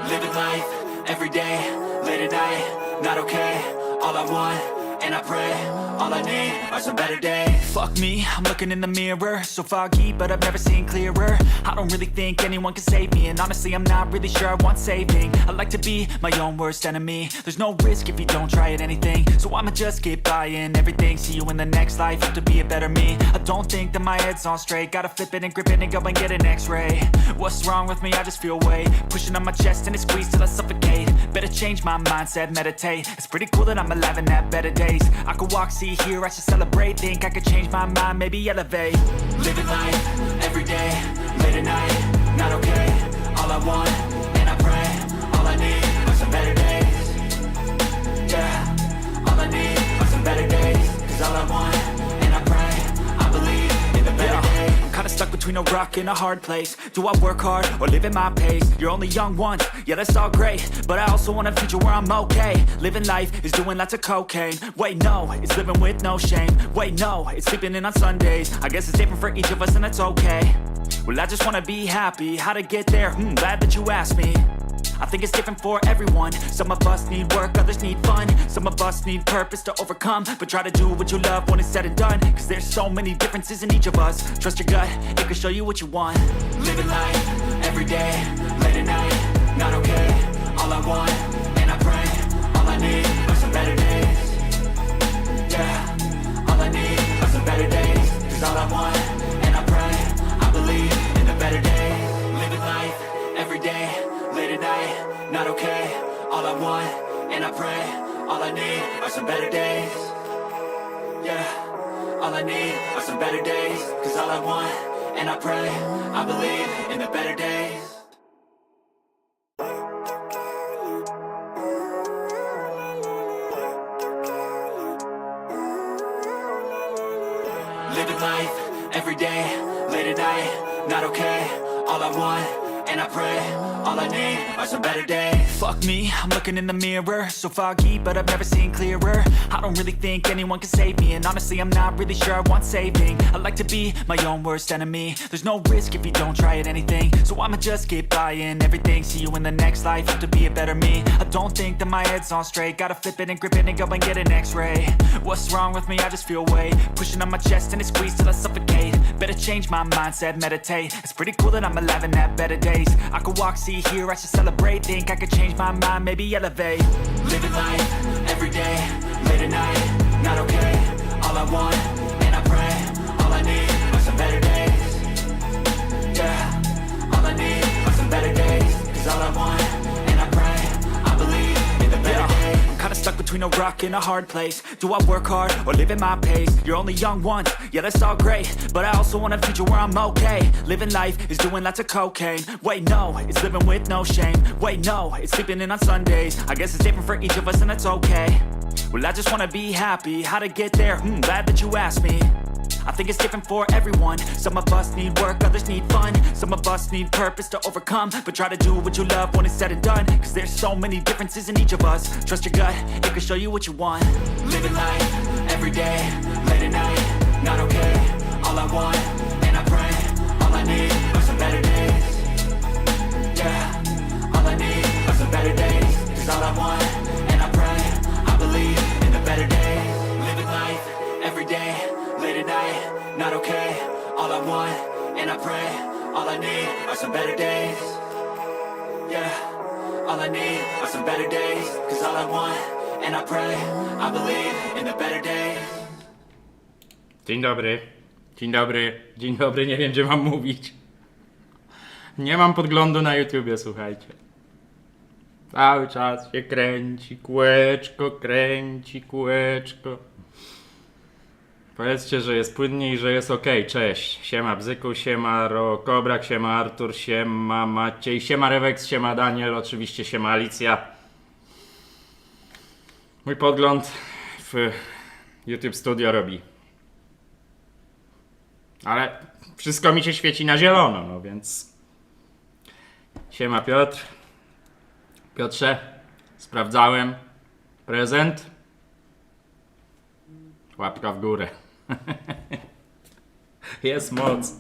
Living life, every day, late at night, not okay. All I want, and I pray, all I need are some better days. Fuck me, I'm looking in the mirror, so foggy, but I've never seen clearer. I don't really think anyone can save me, and honestly I'm not really sure I want saving. I like to be my own worst enemy. There's no risk if you don't try at anything, so I'ma just get buying everything. See you in the next life, have to be a better me. I don't think that my head's on straight, gotta flip it and grip it and go and get an x-ray. What's wrong with me? I just feel weight pushing on my chest and it squeezes till I suffocate. Better change my mindset, meditate. It's pretty cool that I'm alive and have better days. I could walk, see, hear, I should celebrate. Think I could change my mind, maybe elevate. Living life, every day, late at night, not okay. All I want, and I pray, all I need are some better days. Yeah, all I need are some better days. Cause all I want, and I pray, I believe in the better days. I'm kinda stuck between a rock and a hard place. Do I work hard or live at my pace? You're only young once, yeah that's all great, but I also want a future where I'm okay. Living life is doing lots of cocaine. Wait no, it's living with no shame. Wait no, it's sleeping in on Sundays. I guess it's different for each of us and that's okay. Well I just wanna be happy, how to get there? Glad that you asked me. I think it's different for everyone. Some of us need work, others need fun. Some of us need purpose to overcome. But try to do what you love when it's said and done. Cause there's so many differences in each of us. Trust your gut, it can show you what you want. Living life, every day, late at night, not okay. All I want, and I pray, all I need are some better days. Yeah, all I need are some better days. Cause all I want, and I pray, I believe in the better days. Living life, every day, late at night, not okay. All I want, and I pray, all I need are some better days. Yeah, all I need are some better days. Cause all I want, and I pray, I believe in the better days. Living life, every day, late at night, not okay. All I want, and I pray, all I need are some better days. Fuck me, I'm looking in the mirror, so foggy, but I've never seen clearer. I don't really think anyone can save me, and honestly I'm not really sure I want saving. I like to be my own worst enemy. There's no risk if you don't try at anything, so I'ma just get buying everything. See you in the next life, have to be a better me. I don't think that my head's on straight, gotta flip it and grip it and go and get an x-ray. What's wrong with me? I just feel weight pushing on my chest and it squeezes till I suffocate. Better change my mindset, meditate. It's pretty cool that I'm alive and have better days. I could walk, see, hear, I should celebrate. Think I could change my mind, maybe elevate. Living life, every day, late at night, not okay. All I want, and I pray, all I need are some better days. Yeah, all I need are some better days. Cause all I want, and I pray, I believe in the better days. I'm kinda stuck between a rock and a hard place. Do I work hard or live at my pace? You're only young once, yeah that's all great, but I also want a future where I'm okay. Living life is doing lots of cocaine. Wait no, it's living with no shame. Wait no, it's sleeping in on Sundays. I guess it's different for each of us and that's okay. Well I just wanna be happy, how to get there? Glad that you asked me. I think it's different for everyone. Some of us need work, others need fun. Some of us need purpose to overcome. But try to do what you love when it's said and done. Cause there's so many differences in each of us. Trust your gut, it can show you what you want. Living life, every day, late at night, not okay. All I want, and I pray, all I need are some better days. Yeah, all I need are some better days. Cause all I want, and I pray, I believe in the better days. Living life, every day, late at night, not okay. All I want, and I pray, all I need are some better days. Yeah, all I need are some better days. Cause all I want, and I pray, I believe in the better days. Dzień dobry, dzień dobry, dzień dobry, nie wiem gdzie mam mówić. Nie mam podglądu na YouTubie, słuchajcie. Cały czas się kręci kółeczko. Powiedzcie, że jest płynnie i że jest ok. Cześć. Siema Bzyku, siema Rokobrak, siema Artur, siema Maciej, siema Rewex, siema Daniel, oczywiście siema Alicja. Mój podgląd w YouTube Studio robi. Ale wszystko mi się świeci na zielono, no więc... Siema Piotr. Piotrze, sprawdzałem. Prezent. Łapka w górę. Jest moc.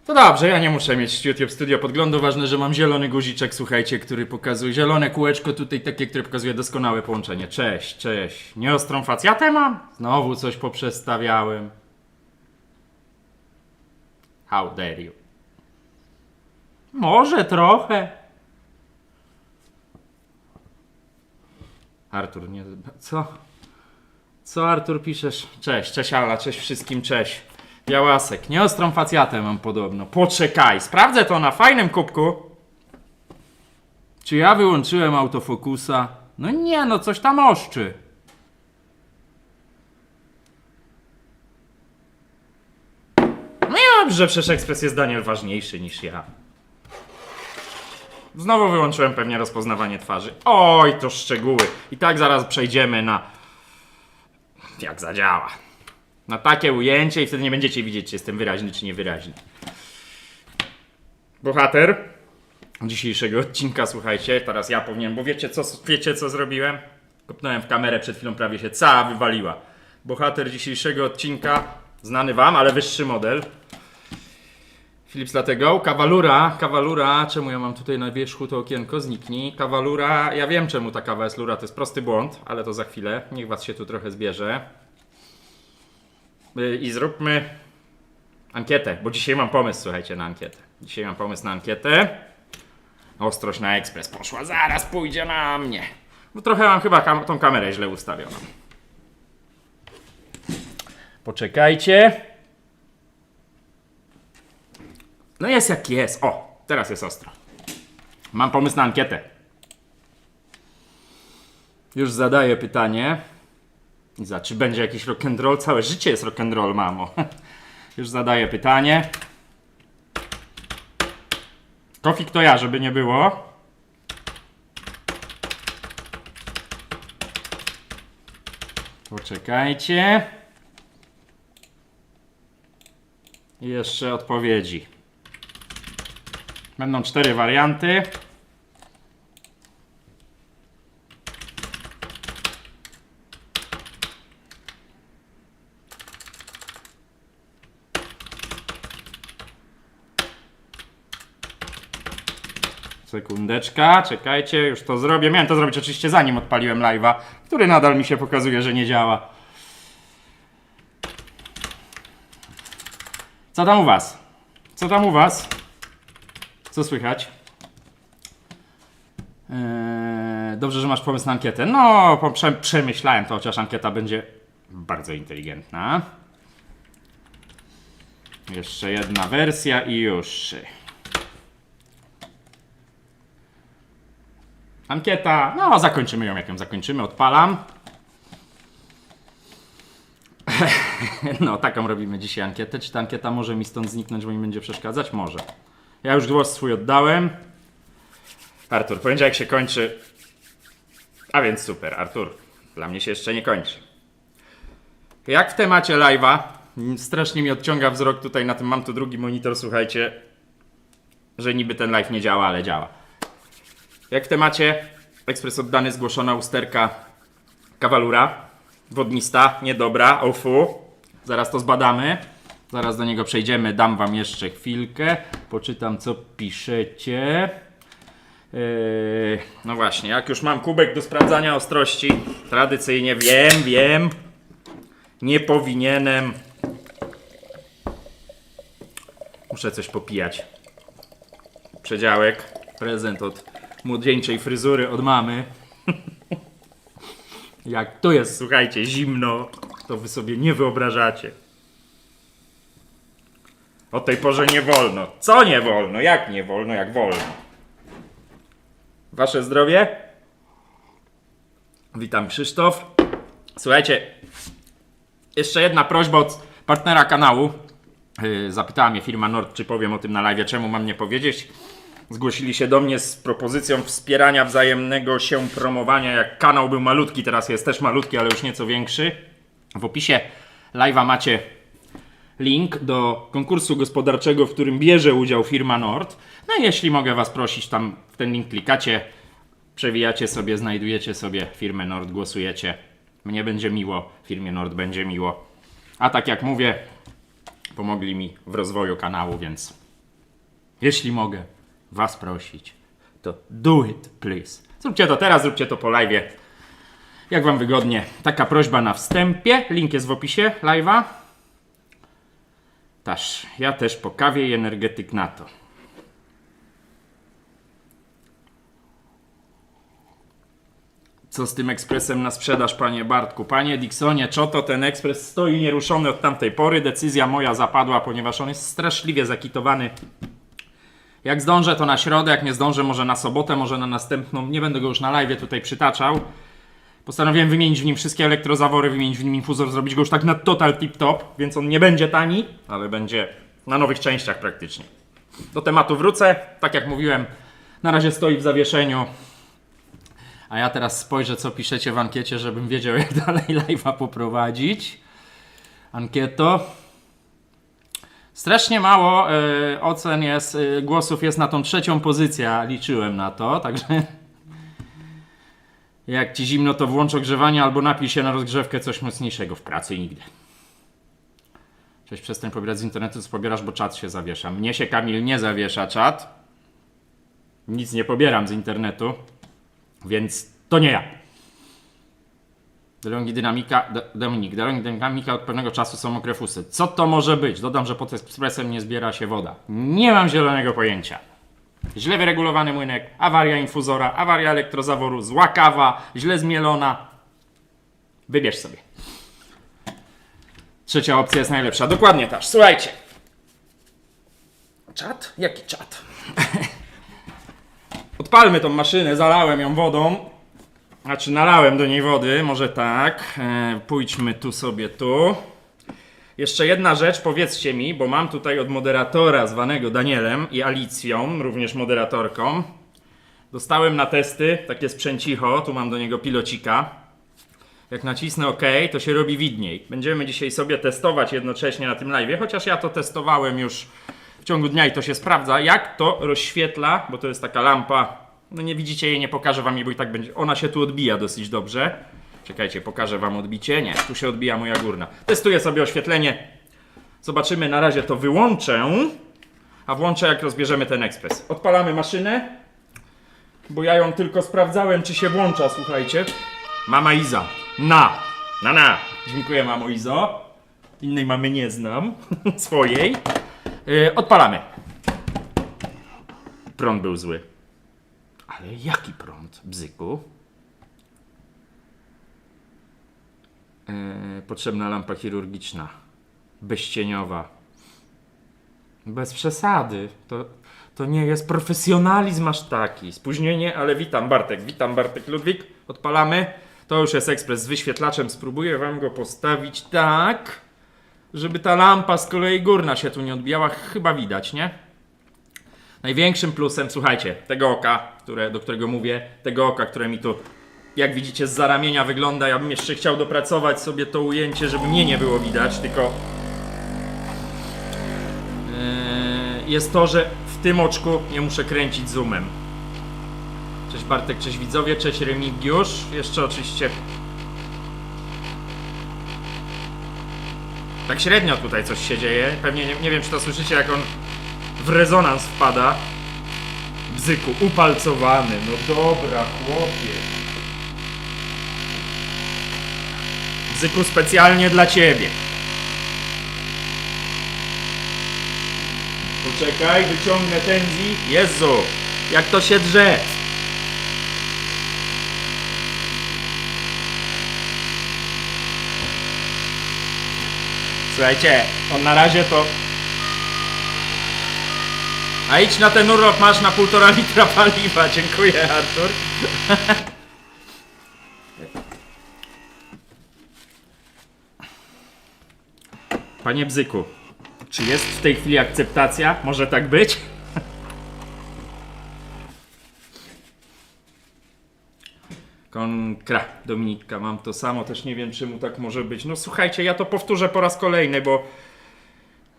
To dobrze, ja nie muszę mieć YouTube Studio podglądu. Ważne, że mam zielony guziczek, słuchajcie, który pokazuje, zielone kółeczko tutaj takie, które pokazuje doskonałe połączenie. Cześć, cześć. Nieostrą facjatę mam? Znowu coś poprzestawiałem. How dare you? Może trochę. Artur, nie... Co? Co Artur piszesz? Cześć, cześć Ala, cześć wszystkim, cześć. Białasek, nieostrą facjatę mam podobno. Poczekaj, sprawdzę to na fajnym kubku. Czy ja wyłączyłem autofokusa? No nie, no coś tam oszczy. No i dobrze, przecież ekspres jest Daniel ważniejszy niż ja. Znowu wyłączyłem pewnie rozpoznawanie twarzy. Oj, to szczegóły. I tak zaraz przejdziemy na... jak zadziała. Na takie ujęcie i wtedy nie będziecie widzieć, czy jestem wyraźny, czy niewyraźny. Bohater dzisiejszego odcinka, słuchajcie, teraz ja powinien, bo wiecie co zrobiłem? Kopnąłem w kamerę, przed chwilą prawie się cała wywaliła. Bohater dzisiejszego odcinka, znany wam, ale wyższy model. Philips Latego, kawalura, czemu ja mam tutaj na wierzchu to okienko, zniknij. Kawalura, ja wiem czemu ta kawa jest lura, to jest prosty błąd, ale to za chwilę, niech was się tu trochę zbierze. I zróbmy ankietę, bo dzisiaj mam pomysł, słuchajcie, na ankietę. Dzisiaj mam pomysł na ankietę. Ostrość na ekspres poszła, zaraz pójdzie na mnie. Bo trochę mam chyba tą kamerę źle ustawioną. Poczekajcie. No jest jak jest. O, teraz jest ostro. Mam pomysł na ankietę. Już zadaję pytanie. Czy będzie jakiś rock'n'roll? Całe życie jest rock'n'roll, mamo. Już zadaję pytanie. Kofik to ja, żeby nie było. Poczekajcie. I jeszcze odpowiedzi. Będą 4 warianty. Sekundeczka, czekajcie, już to zrobię. Miałem to zrobić oczywiście zanim odpaliłem live'a, który nadal mi się pokazuje, że nie działa. Co tam u was? Co tam u was? Co słychać? Dobrze, że masz pomysł na ankietę. No, przemyślałem to, chociaż ankieta będzie bardzo inteligentna. Jeszcze jedna wersja i już. Ankieta, no zakończymy ją, jak ją zakończymy, odpalam. No, taką robimy dzisiaj ankietę. Czy ta ankieta może mi stąd zniknąć, bo mi będzie przeszkadzać? Może. Ja już głos swój oddałem. Artur, poniedziałek się kończy. A więc super, Artur. Dla mnie się jeszcze nie kończy. Jak w temacie live'a, strasznie mi odciąga wzrok tutaj na tym, mam tu drugi monitor, słuchajcie, że niby ten live nie działa, ale działa. Jak w temacie, ekspres oddany, zgłoszona usterka kawalura, wodnista, niedobra, ofu. Zaraz to zbadamy. Zaraz do niego przejdziemy, dam wam jeszcze chwilkę. Poczytam, co piszecie. No właśnie, jak już mam kubek do sprawdzania ostrości, tradycyjnie wiem, nie powinienem. Muszę coś popijać. Przedziałek, prezent od młodzieńczej fryzury od mamy. Jak to jest, słuchajcie, zimno, to wy sobie nie wyobrażacie. O tej porze nie wolno. Co nie wolno? Jak nie wolno? Jak wolno? Wasze zdrowie? Witam, Krzysztof. Słuchajcie, jeszcze jedna prośba od partnera kanału. Zapytała mnie firma Nord, czy powiem o tym na live, czemu mam nie powiedzieć. Zgłosili się do mnie z propozycją wspierania wzajemnego się promowania. Jak kanał był malutki, teraz jest też malutki, ale już nieco większy. W opisie live'a macie link do konkursu gospodarczego, w którym bierze udział firma Nord. No i jeśli mogę was prosić, tam w ten link klikacie, przewijacie sobie, znajdujecie sobie firmę Nord, głosujecie. Mnie będzie miło, firmie Nord będzie miło. A tak jak mówię, pomogli mi w rozwoju kanału, więc jeśli mogę was prosić, to do it, please. Zróbcie to teraz, zróbcie to po live'ie. Jak wam wygodnie. Taka prośba na wstępie. Link jest w opisie live'a. Ja też po kawie i energetyk na to. Co z tym ekspresem na sprzedaż, panie Bartku? Panie Dixonie, to ten ekspres stoi nieruszony od tamtej pory. Decyzja moja zapadła, ponieważ on jest straszliwie zakitowany. Jak zdążę, to na środę, jak nie zdążę, może na sobotę, może na następną. Nie będę go już na live tutaj przytaczał. Postanowiłem wymienić w nim wszystkie elektrozawory, wymienić w nim infuzor, zrobić go już tak na total tip-top, więc on nie będzie tani, ale będzie na nowych częściach praktycznie. Do tematu wrócę. Tak jak mówiłem, na razie stoi w zawieszeniu. A ja teraz spojrzę, co piszecie w ankiecie, żebym wiedział, jak dalej live'a poprowadzić. Ankieto. Strasznie mało ocen jest, głosów jest na tą trzecią pozycję, liczyłem na to, także jak ci zimno, to włącz ogrzewanie albo napij się na rozgrzewkę coś mocniejszego. W pracy nigdy. Cześć, przestań pobierać z internetu, co pobierasz, bo czat się zawiesza. Mnie się, Kamil, nie zawiesza czat. Nic nie pobieram z internetu, więc to nie ja. Dominik, dynamika od pewnego czasu są mokre fusy. Co to może być? Dodam, że pod ekspresem nie zbiera się woda. Nie mam zielonego pojęcia. Źle wyregulowany młynek, awaria infuzora, awaria elektrozaworu, zła kawa, źle zmielona. Wybierz sobie. Trzecia opcja jest najlepsza. Dokładnie tak. Słuchajcie. Czat? Jaki czat? Odpalmy tą maszynę, zalałem ją wodą. Znaczy nalałem do niej wody, może tak. Pójdźmy tu. Jeszcze jedna rzecz, powiedzcie mi, bo mam tutaj od moderatora zwanego Danielem i Alicją, również moderatorką. Dostałem na testy takie sprzęcicho, tu mam do niego pilocika. Jak nacisnę OK, to się robi widniej. Będziemy dzisiaj sobie testować jednocześnie na tym live'ie, chociaż ja to testowałem już w ciągu dnia i to się sprawdza, jak to rozświetla, bo to jest taka lampa. No nie widzicie jej, nie pokażę wam jej, bo i tak będzie. Ona się tu odbija dosyć dobrze. Czekajcie, pokażę wam odbicie. Nie, tu się odbija moja górna. Testuję sobie oświetlenie. Zobaczymy, na razie to wyłączę. A włączę, jak rozbierzemy ten ekspres. Odpalamy maszynę. Bo ja ją tylko sprawdzałem, czy się włącza, słuchajcie. Mama Iza. Na. Dziękuję, mamo Izo. Innej mamy nie znam. Swojej. Odpalamy. Prąd był zły. Ale jaki prąd, bzyku? Potrzebna lampa chirurgiczna. Bezcieniowa. Bez przesady. To nie jest profesjonalizm aż taki. Spóźnienie, ale witam Bartek Ludwik. Odpalamy. To już jest ekspres z wyświetlaczem. Spróbuję wam go postawić tak, żeby ta lampa z kolei górna się tu nie odbijała. Chyba widać, nie? Największym plusem, słuchajcie, tego oka, do którego mówię, tego oka, które mi tu, jak widzicie, z ramienia wygląda. Ja bym jeszcze chciał dopracować sobie to ujęcie, żeby mnie nie było widać, tylko jest to, że w tym oczku nie muszę kręcić zoomem. Cześć Bartek, cześć widzowie, cześć Remigiusz. Jeszcze oczywiście tak średnio tutaj coś się dzieje. Pewnie nie wiem, czy to słyszycie, jak on w rezonans wpada. Bzyku, upalcowany. No dobra, chłopie. Bzyku, specjalnie dla ciebie. Poczekaj, wyciągnę tędzi. Jezu, jak to się drze. Słuchajcie, on na razie to... A idź na ten urlop, masz na 1,5 litra paliwa. Dziękuję, Artur. Panie Bzyku, czy jest w tej chwili akceptacja? Może tak być? Konkra, Dominika, mam to samo, też nie wiem, czemu tak może być. No słuchajcie, ja to powtórzę po raz kolejny, bo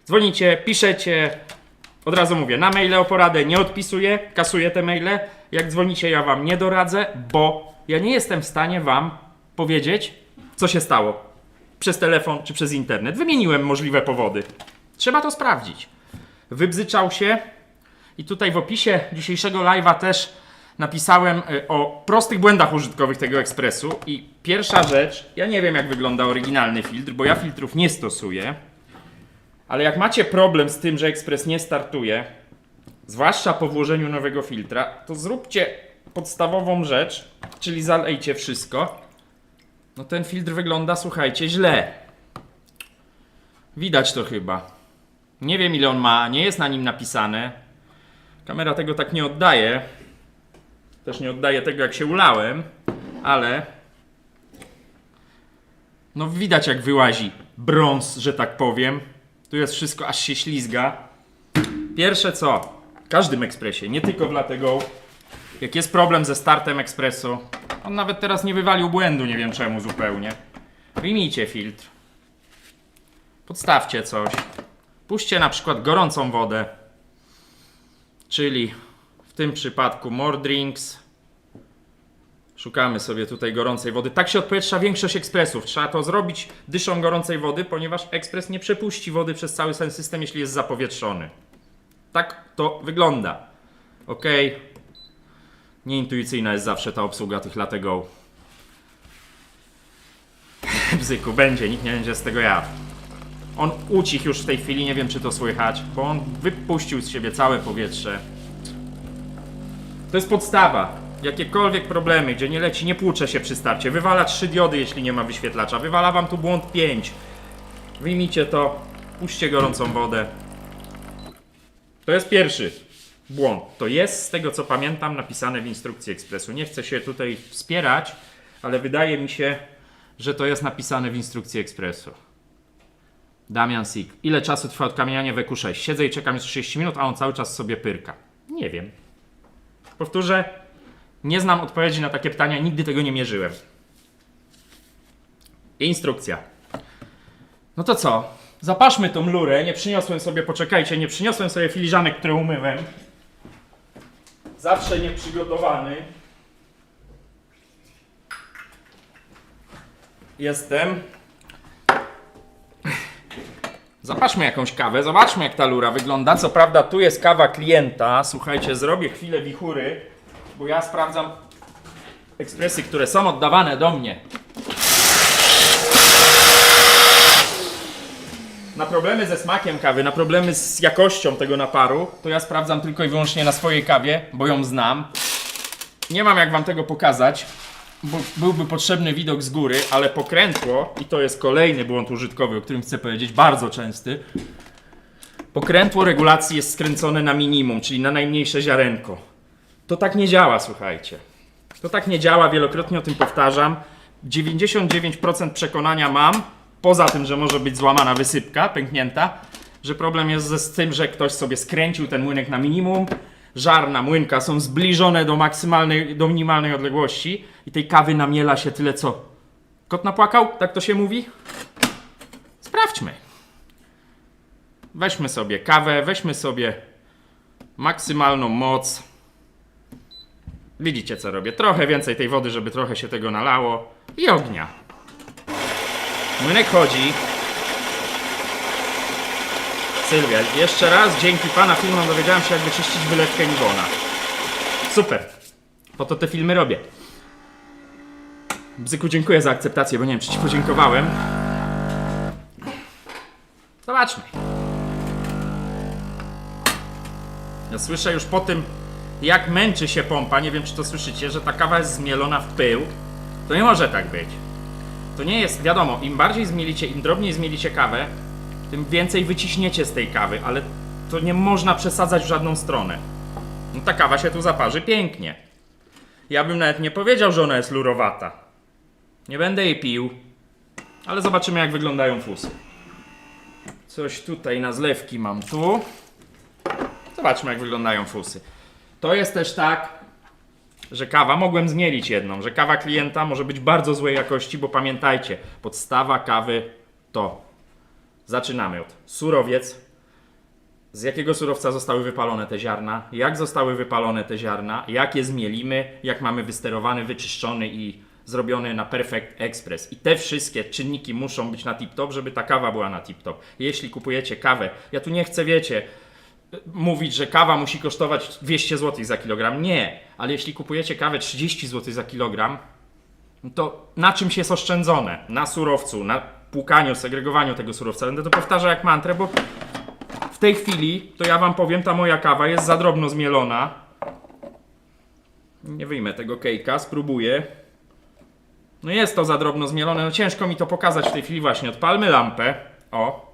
dzwonicie, piszecie, od razu mówię, na maile o poradę nie odpisuję, kasuję te maile. Jak dzwonicie, ja wam nie doradzę, bo ja nie jestem w stanie wam powiedzieć, co się stało przez telefon czy przez internet. Wymieniłem możliwe powody. Trzeba to sprawdzić. Wybzyczał się. I tutaj w opisie dzisiejszego live'a też napisałem o prostych błędach użytkowych tego ekspresu. I pierwsza rzecz, ja nie wiem jak wygląda oryginalny filtr, bo ja filtrów nie stosuję. Ale jak macie problem z tym, że ekspres nie startuje, zwłaszcza po włożeniu nowego filtra, to zróbcie podstawową rzecz, czyli zalejcie wszystko. No ten filtr wygląda, słuchajcie, źle. Widać to chyba. Nie wiem ile on ma, nie jest na nim napisane. Kamera tego tak nie oddaje. Też nie oddaje tego jak się ulałem, ale no widać jak wyłazi brąz, że tak powiem. Tu jest wszystko, aż się ślizga. Pierwsze co, w każdym ekspresie, nie tylko w Latego, jak jest problem ze startem ekspresu, on nawet teraz nie wywalił błędu, nie wiem czemu zupełnie. Wyjmijcie filtr. Podstawcie coś. Puśćcie na przykład gorącą wodę. Czyli w tym przypadku more drinks. Szukamy sobie tutaj gorącej wody. Tak się odpowietrza większość ekspresów. Trzeba to zrobić dyszą gorącej wody, ponieważ ekspres nie przepuści wody przez cały ten system, jeśli jest zapowietrzony. Tak to wygląda. Ok. Nieintuicyjna jest zawsze ta obsługa tych Latego. Bzyku, będzie, nikt nie będzie z tego jadł. On ucichł już w tej chwili, nie wiem czy to słychać, bo on wypuścił z siebie całe powietrze. To jest podstawa. Jakiekolwiek problemy, gdzie nie leci, nie płucze się przy starcie. Wywala 3 diody, jeśli nie ma wyświetlacza. Wywala wam tu błąd 5. Wyjmijcie to, puśćcie gorącą wodę. To jest pierwszy błąd. To jest, z tego co pamiętam, napisane w instrukcji ekspresu. Nie chcę się tutaj wspierać, ale wydaje mi się, że to jest napisane w instrukcji ekspresu. Damian Sik. Ile czasu trwa odkamienianie w EQ6? Siedzę i czekam już 30 minut, a on cały czas sobie pyrka. Nie wiem. Powtórzę, nie znam odpowiedzi na takie pytania, nigdy tego nie mierzyłem. Instrukcja. No to co? Zapaszmy tą lurę. Nie przyniosłem sobie, poczekajcie, nie przyniosłem sobie filiżanek, które umyłem. Zawsze nieprzygotowany. Jestem. Zapaszmy jakąś kawę, zobaczmy jak ta lura wygląda. Co prawda tu jest kawa klienta. Słuchajcie, zrobię chwilę wichury, bo ja sprawdzam ekspresy, które są oddawane do mnie. Na problemy ze smakiem kawy, na problemy z jakością tego naparu, to ja sprawdzam tylko i wyłącznie na swojej kawie, bo ją znam. Nie mam jak wam tego pokazać, bo byłby potrzebny widok z góry, ale pokrętło, i to jest kolejny błąd użytkowy, o którym chcę powiedzieć, bardzo częsty. Pokrętło regulacji jest skręcone na minimum, czyli na najmniejsze ziarenko. To tak nie działa, słuchajcie. To tak nie działa, wielokrotnie o tym powtarzam. 99% przekonania mam, poza tym, że może być złamana wysypka, pęknięta, że problem jest z tym, że ktoś sobie skręcił ten młynek na minimum, żarna, młynka są zbliżone do minimalnej odległości i tej kawy namiela się tyle co kot napłakał, tak to się mówi? Sprawdźmy. Weźmy sobie kawę, weźmy sobie maksymalną moc. Widzicie co robię? Trochę więcej tej wody, żeby trochę się tego nalało i ognia. Młynek chodzi. Sylwia, jeszcze raz dzięki pana filmom dowiedziałem się jak wyczyścić wylewkę Nibona. Super. Po to te filmy robię. Bzyku, dziękuję za akceptację, bo nie wiem czy ci podziękowałem. Zobaczmy. Ja słyszę już po tym jak męczy się pompa, nie wiem czy to słyszycie, że ta kawa jest zmielona w pył. To nie może tak być. To nie jest, wiadomo, im bardziej zmielicie, im drobniej zmielicie kawę, tym więcej wyciśniecie z tej kawy, ale to nie można przesadzać w żadną stronę. No ta kawa się tu zaparzy pięknie. Ja bym nawet nie powiedział, że ona jest lurowata. Nie będę jej pił, ale zobaczymy jak wyglądają fusy. Coś tutaj na zlewki mam tu. Zobaczmy jak wyglądają fusy. To jest też tak, że kawa, mogłem zmielić jedną, że kawa klienta może być bardzo złej jakości, bo pamiętajcie, podstawa kawy to, zaczynamy od surowiec, z jakiego surowca zostały wypalone te ziarna, jak zostały wypalone te ziarna, jak je zmielimy, jak mamy wysterowany, wyczyszczony i zrobiony na Perfect Express. I te wszystkie czynniki muszą być na tip-top, żeby ta kawa była na tip-top. Jeśli kupujecie kawę, ja tu nie chcę, wiecie, mówić, że kawa musi kosztować 200 zł za kilogram. Nie, ale jeśli kupujecie kawę 30 zł za kilogram, to na czymś jest oszczędzone? Na surowcu, na płukaniu, segregowaniu tego surowca. Będę to powtarzał jak mantrę, bo w tej chwili, to ja wam powiem, ta moja kawa jest za drobno zmielona. Nie wyjmę tego kejka, spróbuję. No jest to za drobno zmielone, no ciężko mi to pokazać w tej chwili właśnie. Odpalmy lampę. O.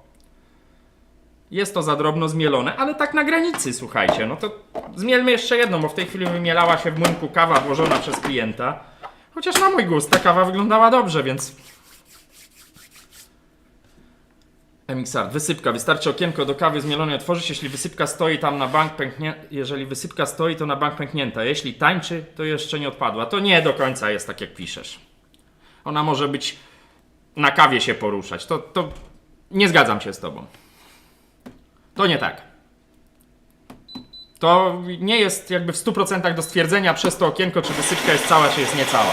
Jest to za drobno zmielone, ale tak na granicy, słuchajcie. No to zmielmy jeszcze jedną, bo w tej chwili wymielała się w młynku kawa włożona przez klienta. Chociaż na mój gust ta kawa wyglądała dobrze, więc... MXR, wysypka. Wystarczy okienko do kawy zmielonej otworzyć, jeśli wysypka stoi tam na bank pęknięta. Jeżeli wysypka stoi, to na bank pęknięta. Jeśli tańczy, to jeszcze nie odpadła. To nie do końca jest tak, jak piszesz. Ona może być na kawie się poruszać. To nie zgadzam się z tobą. To nie tak. To nie jest jakby w 100% do stwierdzenia przez to okienko, czy wysypka jest cała, czy jest niecała.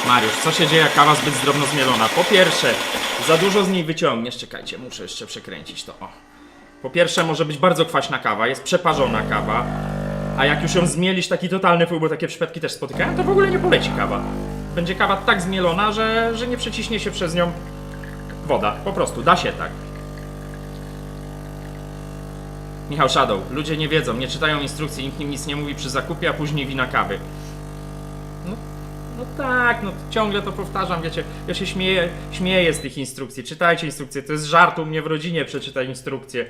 Mariusz, co się dzieje, jak kawa zbyt drobno zmielona? Po pierwsze, za dużo z niej wyciągniesz. Czekajcie, muszę jeszcze przekręcić to. O. Po pierwsze, może być bardzo kwaśna kawa, jest przeparzona kawa. A jak już ją zmielisz, taki totalny wpływ, bo takie przypadki też spotykałem, to w ogóle nie poleci kawa. Będzie kawa tak zmielona, że nie przeciśnie się przez nią woda. Po prostu, da się tak. Michał Shadow, ludzie nie wiedzą, nie czytają instrukcji, nikt im nic nie mówi przy zakupie, a później wina kawy. No tak, no ciągle to powtarzam, wiecie, ja się śmieję z tych instrukcji, czytajcie instrukcje, to jest żart u mnie w rodzinie, przeczytaj instrukcje,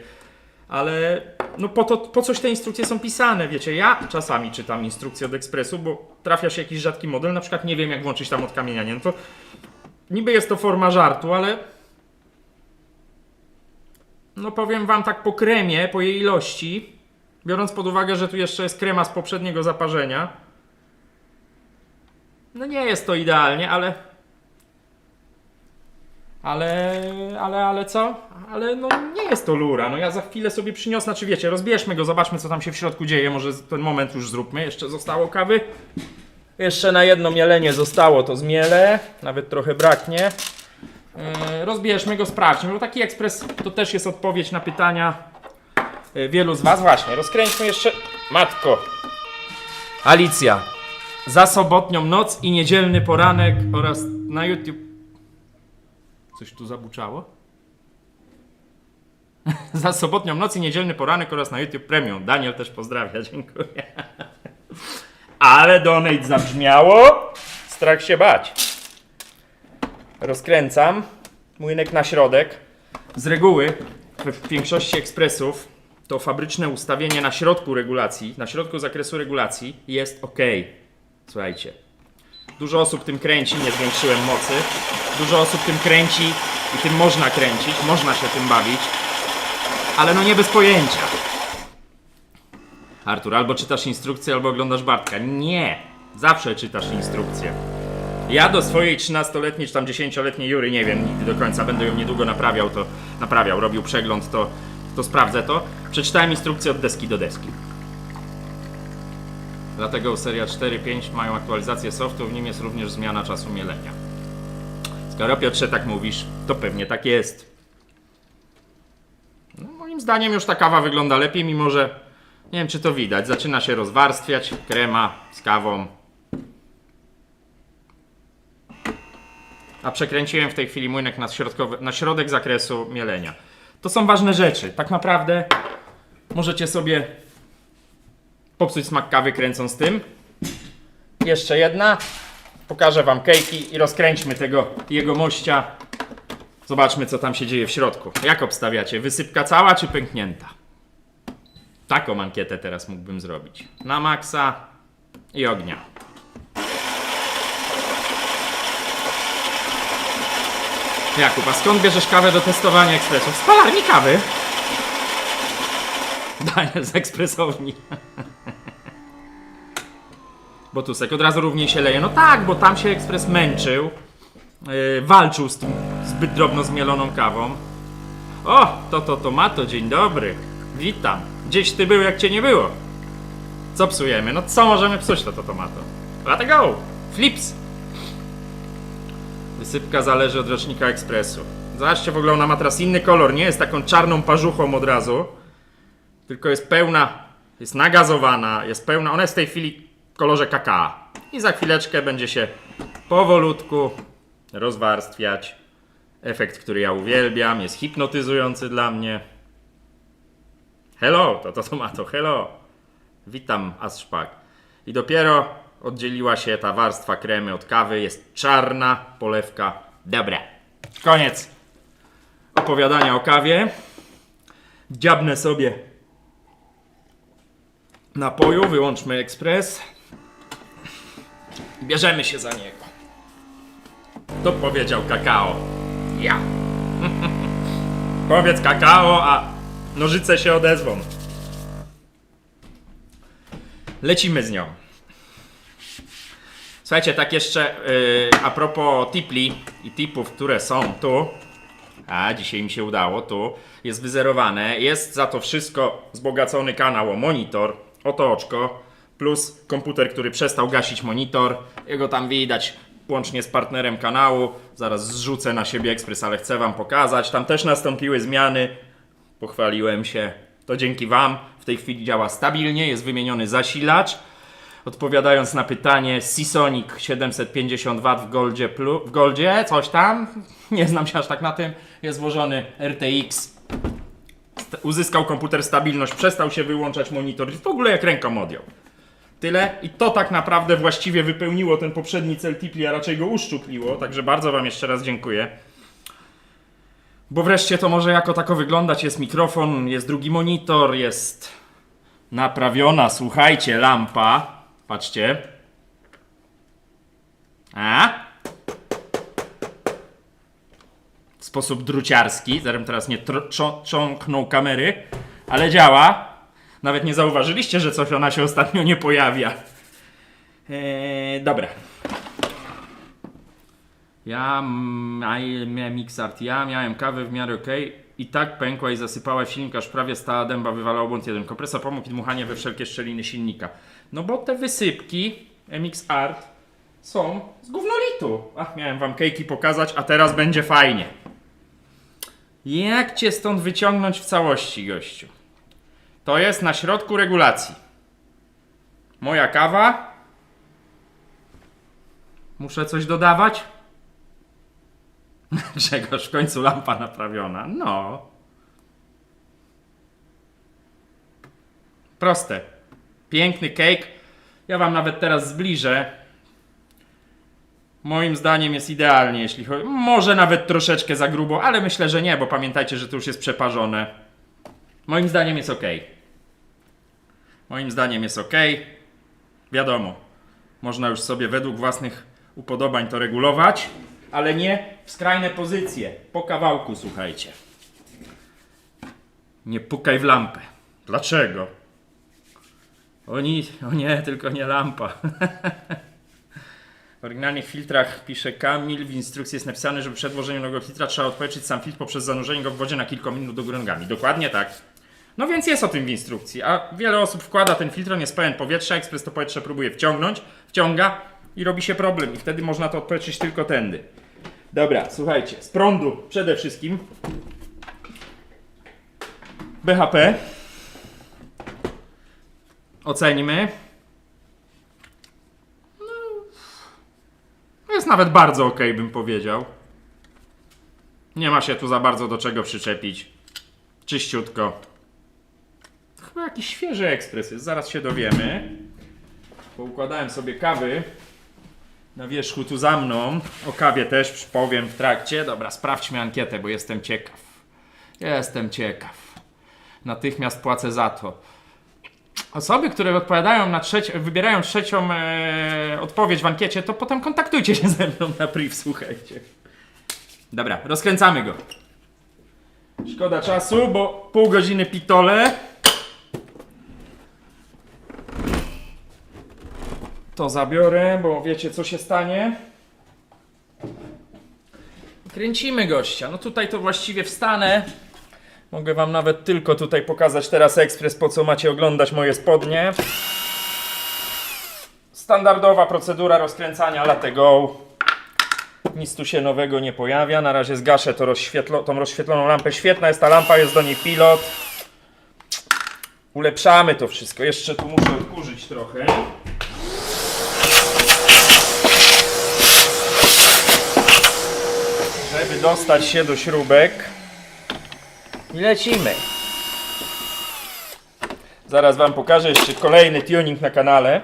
ale no po coś te instrukcje są pisane, wiecie, ja czasami czytam instrukcje od Ekspresu, bo trafia się jakiś rzadki model, na przykład nie wiem jak włączyć tam odkamienianie, no to niby jest to forma żartu, ale no powiem wam tak po kremie, po jej ilości, biorąc pod uwagę, że tu jeszcze jest krema z poprzedniego zaparzenia, no nie jest to idealnie, ale co? Ale no nie jest to lura, no ja za chwilę sobie przyniosę, znaczy wiecie, rozbierzmy go, zobaczmy co tam się w środku dzieje, może ten moment już zróbmy, jeszcze zostało kawy. Jeszcze na jedno mielenie zostało, to zmielę, nawet trochę braknie. Rozbierzmy go, sprawdźmy, bo taki ekspres to też jest odpowiedź na pytania wielu z was. Właśnie, rozkręćmy jeszcze, matko, Alicja. Za sobotnią noc i niedzielny poranek oraz na YouTube... Coś tu zabuczało? Za sobotnią noc i niedzielny poranek oraz na YouTube Premium. Daniel też pozdrawia, dziękuję. Ale donate zabrzmiało. Strach się bać. Rozkręcam. Młynek na środek. Z reguły w większości ekspresów to fabryczne ustawienie na środku regulacji, na środku zakresu regulacji jest OK. Słuchajcie, dużo osób tym kręci, nie zwiększyłem mocy, dużo osób tym kręci i tym można kręcić, można się tym bawić, ale no nie bez pojęcia. Artur, albo czytasz instrukcję, albo oglądasz Bartka. Nie, zawsze czytasz instrukcję. Ja do swojej 13-letniej czy tam 10-letniej Jury, nie wiem nigdy do końca, będę ją niedługo naprawiał, robił przegląd, to sprawdzę to. Przeczytałem instrukcję od deski do deski. Dlatego seria 4.5 mają aktualizację softu, w nim jest również zmiana czasu mielenia. Skoro Piotrze tak mówisz, to pewnie tak jest. No, moim zdaniem już ta kawa wygląda lepiej, mimo że nie wiem czy to widać, zaczyna się rozwarstwiać krema z kawą. A przekręciłem w tej chwili młynek na środek zakresu mielenia. To są ważne rzeczy. Tak naprawdę możecie sobie popsuć smak kawy kręcąc tym. Jeszcze jedna. Pokażę wam kejki i rozkręćmy tego jegomościa. Zobaczmy co tam się dzieje w środku. Jak obstawiacie? Wysypka cała czy pęknięta? Taką ankietę teraz mógłbym zrobić. Na maksa i ognia. Jakub, a skąd bierzesz kawę do testowania ekspresów? Z palarni kawy. Daniel z ekspresowni. Botusek od razu równiej się leje. No tak, bo tam się ekspres męczył. Walczył z tym zbyt drobno zmieloną kawą. O, to tomato, dzień dobry. Witam. Gdzieś ty był, jak cię nie było. Co psujemy? No co możemy psuć to tomato? Let go! Flips! Wysypka zależy od rocznika ekspresu. Zobaczcie, w ogóle ona ma teraz inny kolor, nie jest taką czarną parzuchą od razu, tylko jest pełna, jest nagazowana, jest pełna, ona jest w tej chwili w kolorze kakao. I za chwileczkę będzie się powolutku rozwarstwiać. Efekt, który ja uwielbiam, jest hipnotyzujący dla mnie. Hello, to tomato, hello. Witam, Aschpak. I dopiero oddzieliła się ta warstwa kremy od kawy, jest czarna polewka. Dobra, koniec opowiadania o kawie. Dziabnę sobie napoju, wyłączmy ekspres. Bierzemy się za niego. Kto powiedział kakao? Ja. Powiedz kakao, a nożyce się odezwą. Lecimy z nią. Słuchajcie, tak jeszcze a propos tipli i tipów, które są tu. A dzisiaj mi się udało, tu jest wyzerowane. Jest za to wszystko wzbogacony kanał o monitor, oto oczko, plus komputer, który przestał gasić monitor. Jego tam widać łącznie z partnerem kanału. Zaraz zrzucę na siebie ekspres, ale chcę wam pokazać. Tam też nastąpiły zmiany. Pochwaliłem się. To dzięki wam. W tej chwili działa stabilnie. Jest wymieniony zasilacz. Odpowiadając na pytanie, Seasonic 750W w Goldzie, coś tam. Nie znam się aż tak na tym. Jest włożony RTX. Uzyskał komputer stabilność. Przestał się wyłączać monitor. W ogóle jak ręką odjął. Tyle i to tak naprawdę właściwie wypełniło ten poprzedni cel tipli, a raczej go uszczupliło, także bardzo wam jeszcze raz dziękuję. Bo wreszcie to może jako tako wyglądać, jest mikrofon, jest drugi monitor, jest naprawiona, słuchajcie, lampa, patrzcie. W sposób druciarski, zatem teraz nie cząkną kamery, ale działa. Nawet nie zauważyliście, że coś ona się ostatnio nie pojawia. Dobra. Ja miałem kawę w miarę okej. I tak pękła i zasypała silnik, aż prawie stała dęba, wywalał błąd jeden. Kompresor pomógł i dmuchanie we wszelkie szczeliny silnika. No bo te wysypki MX Art są z gównolitu. Ach, miałem wam kejki pokazać, a teraz będzie fajnie. Jak cię stąd wyciągnąć w całości, gościu? To jest na środku regulacji. Moja kawa. Muszę coś dodawać? Grzegorz, w końcu lampa naprawiona. No. Proste. Piękny cake. Ja wam nawet teraz zbliżę. Moim zdaniem jest idealnie, jeśli chodzi... Może nawet troszeczkę za grubo, ale myślę, że nie, bo pamiętajcie, że to już jest przeparzone. Moim zdaniem jest ok. Moim zdaniem jest ok. Wiadomo, można już sobie według własnych upodobań to regulować, ale nie w skrajne pozycje. Po kawałku, słuchajcie. Nie pukaj w lampę. Dlaczego? O nie, tylko nie lampa. W oryginalnych filtrach pisze Kamil, w instrukcji jest napisane, że przed włożeniem nowego filtra trzeba odpowietrzyć sam filtr poprzez zanurzenie go w wodzie na kilka minut do góry nogami. Dokładnie tak. No więc jest o tym w instrukcji, a wiele osób wkłada ten filtr, on jest pełen powietrza, ekspres to powietrze próbuje wciąga i robi się problem i wtedy można to odpowietrzyć tylko tędy. Dobra, słuchajcie, z prądu przede wszystkim BHP oceńmy. No, jest nawet bardzo ok, bym powiedział. Nie ma się tu za bardzo do czego przyczepić. Czyściutko. To chyba jakiś świeży ekspres jest, zaraz się dowiemy. Poukładałem sobie kawy na wierzchu tu za mną. O kawie też powiem w trakcie. Dobra, sprawdźmy ankietę, bo jestem ciekaw. Jestem ciekaw. Natychmiast płacę za to. Osoby, które odpowiadają na wybierają trzecią odpowiedź w ankiecie, to potem kontaktujcie się ze mną na priv, słuchajcie. Dobra, rozkręcamy go. Szkoda czasu, bo pół godziny pitole. To zabiorę, bo wiecie co się stanie. Kręcimy gościa. No tutaj to właściwie wstanę. Mogę wam nawet tylko tutaj pokazać teraz ekspres, po co macie oglądać moje spodnie. Standardowa procedura rozkręcania latte go. Nic tu się nowego nie pojawia. Na razie zgaszę to tą rozświetloną lampę. Świetna jest ta lampa, jest do niej pilot. Ulepszamy to wszystko. Jeszcze tu muszę odkurzyć trochę. Żeby dostać się do śrubek. I lecimy. Zaraz wam pokażę jeszcze kolejny tuning na kanale,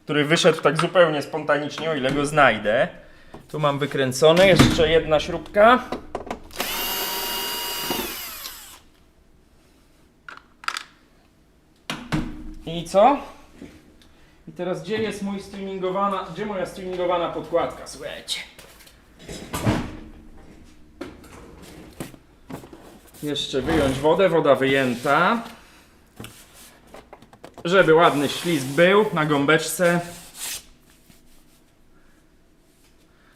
który wyszedł tak zupełnie spontanicznie, o ile go znajdę. Tu mam wykręcone, jeszcze jedna śrubka. I co? I teraz gdzie jest moja stuningowana podkładka? Słuchajcie. Jeszcze wyjąć wodę, woda wyjęta. Żeby ładny ślizg był na gąbeczce.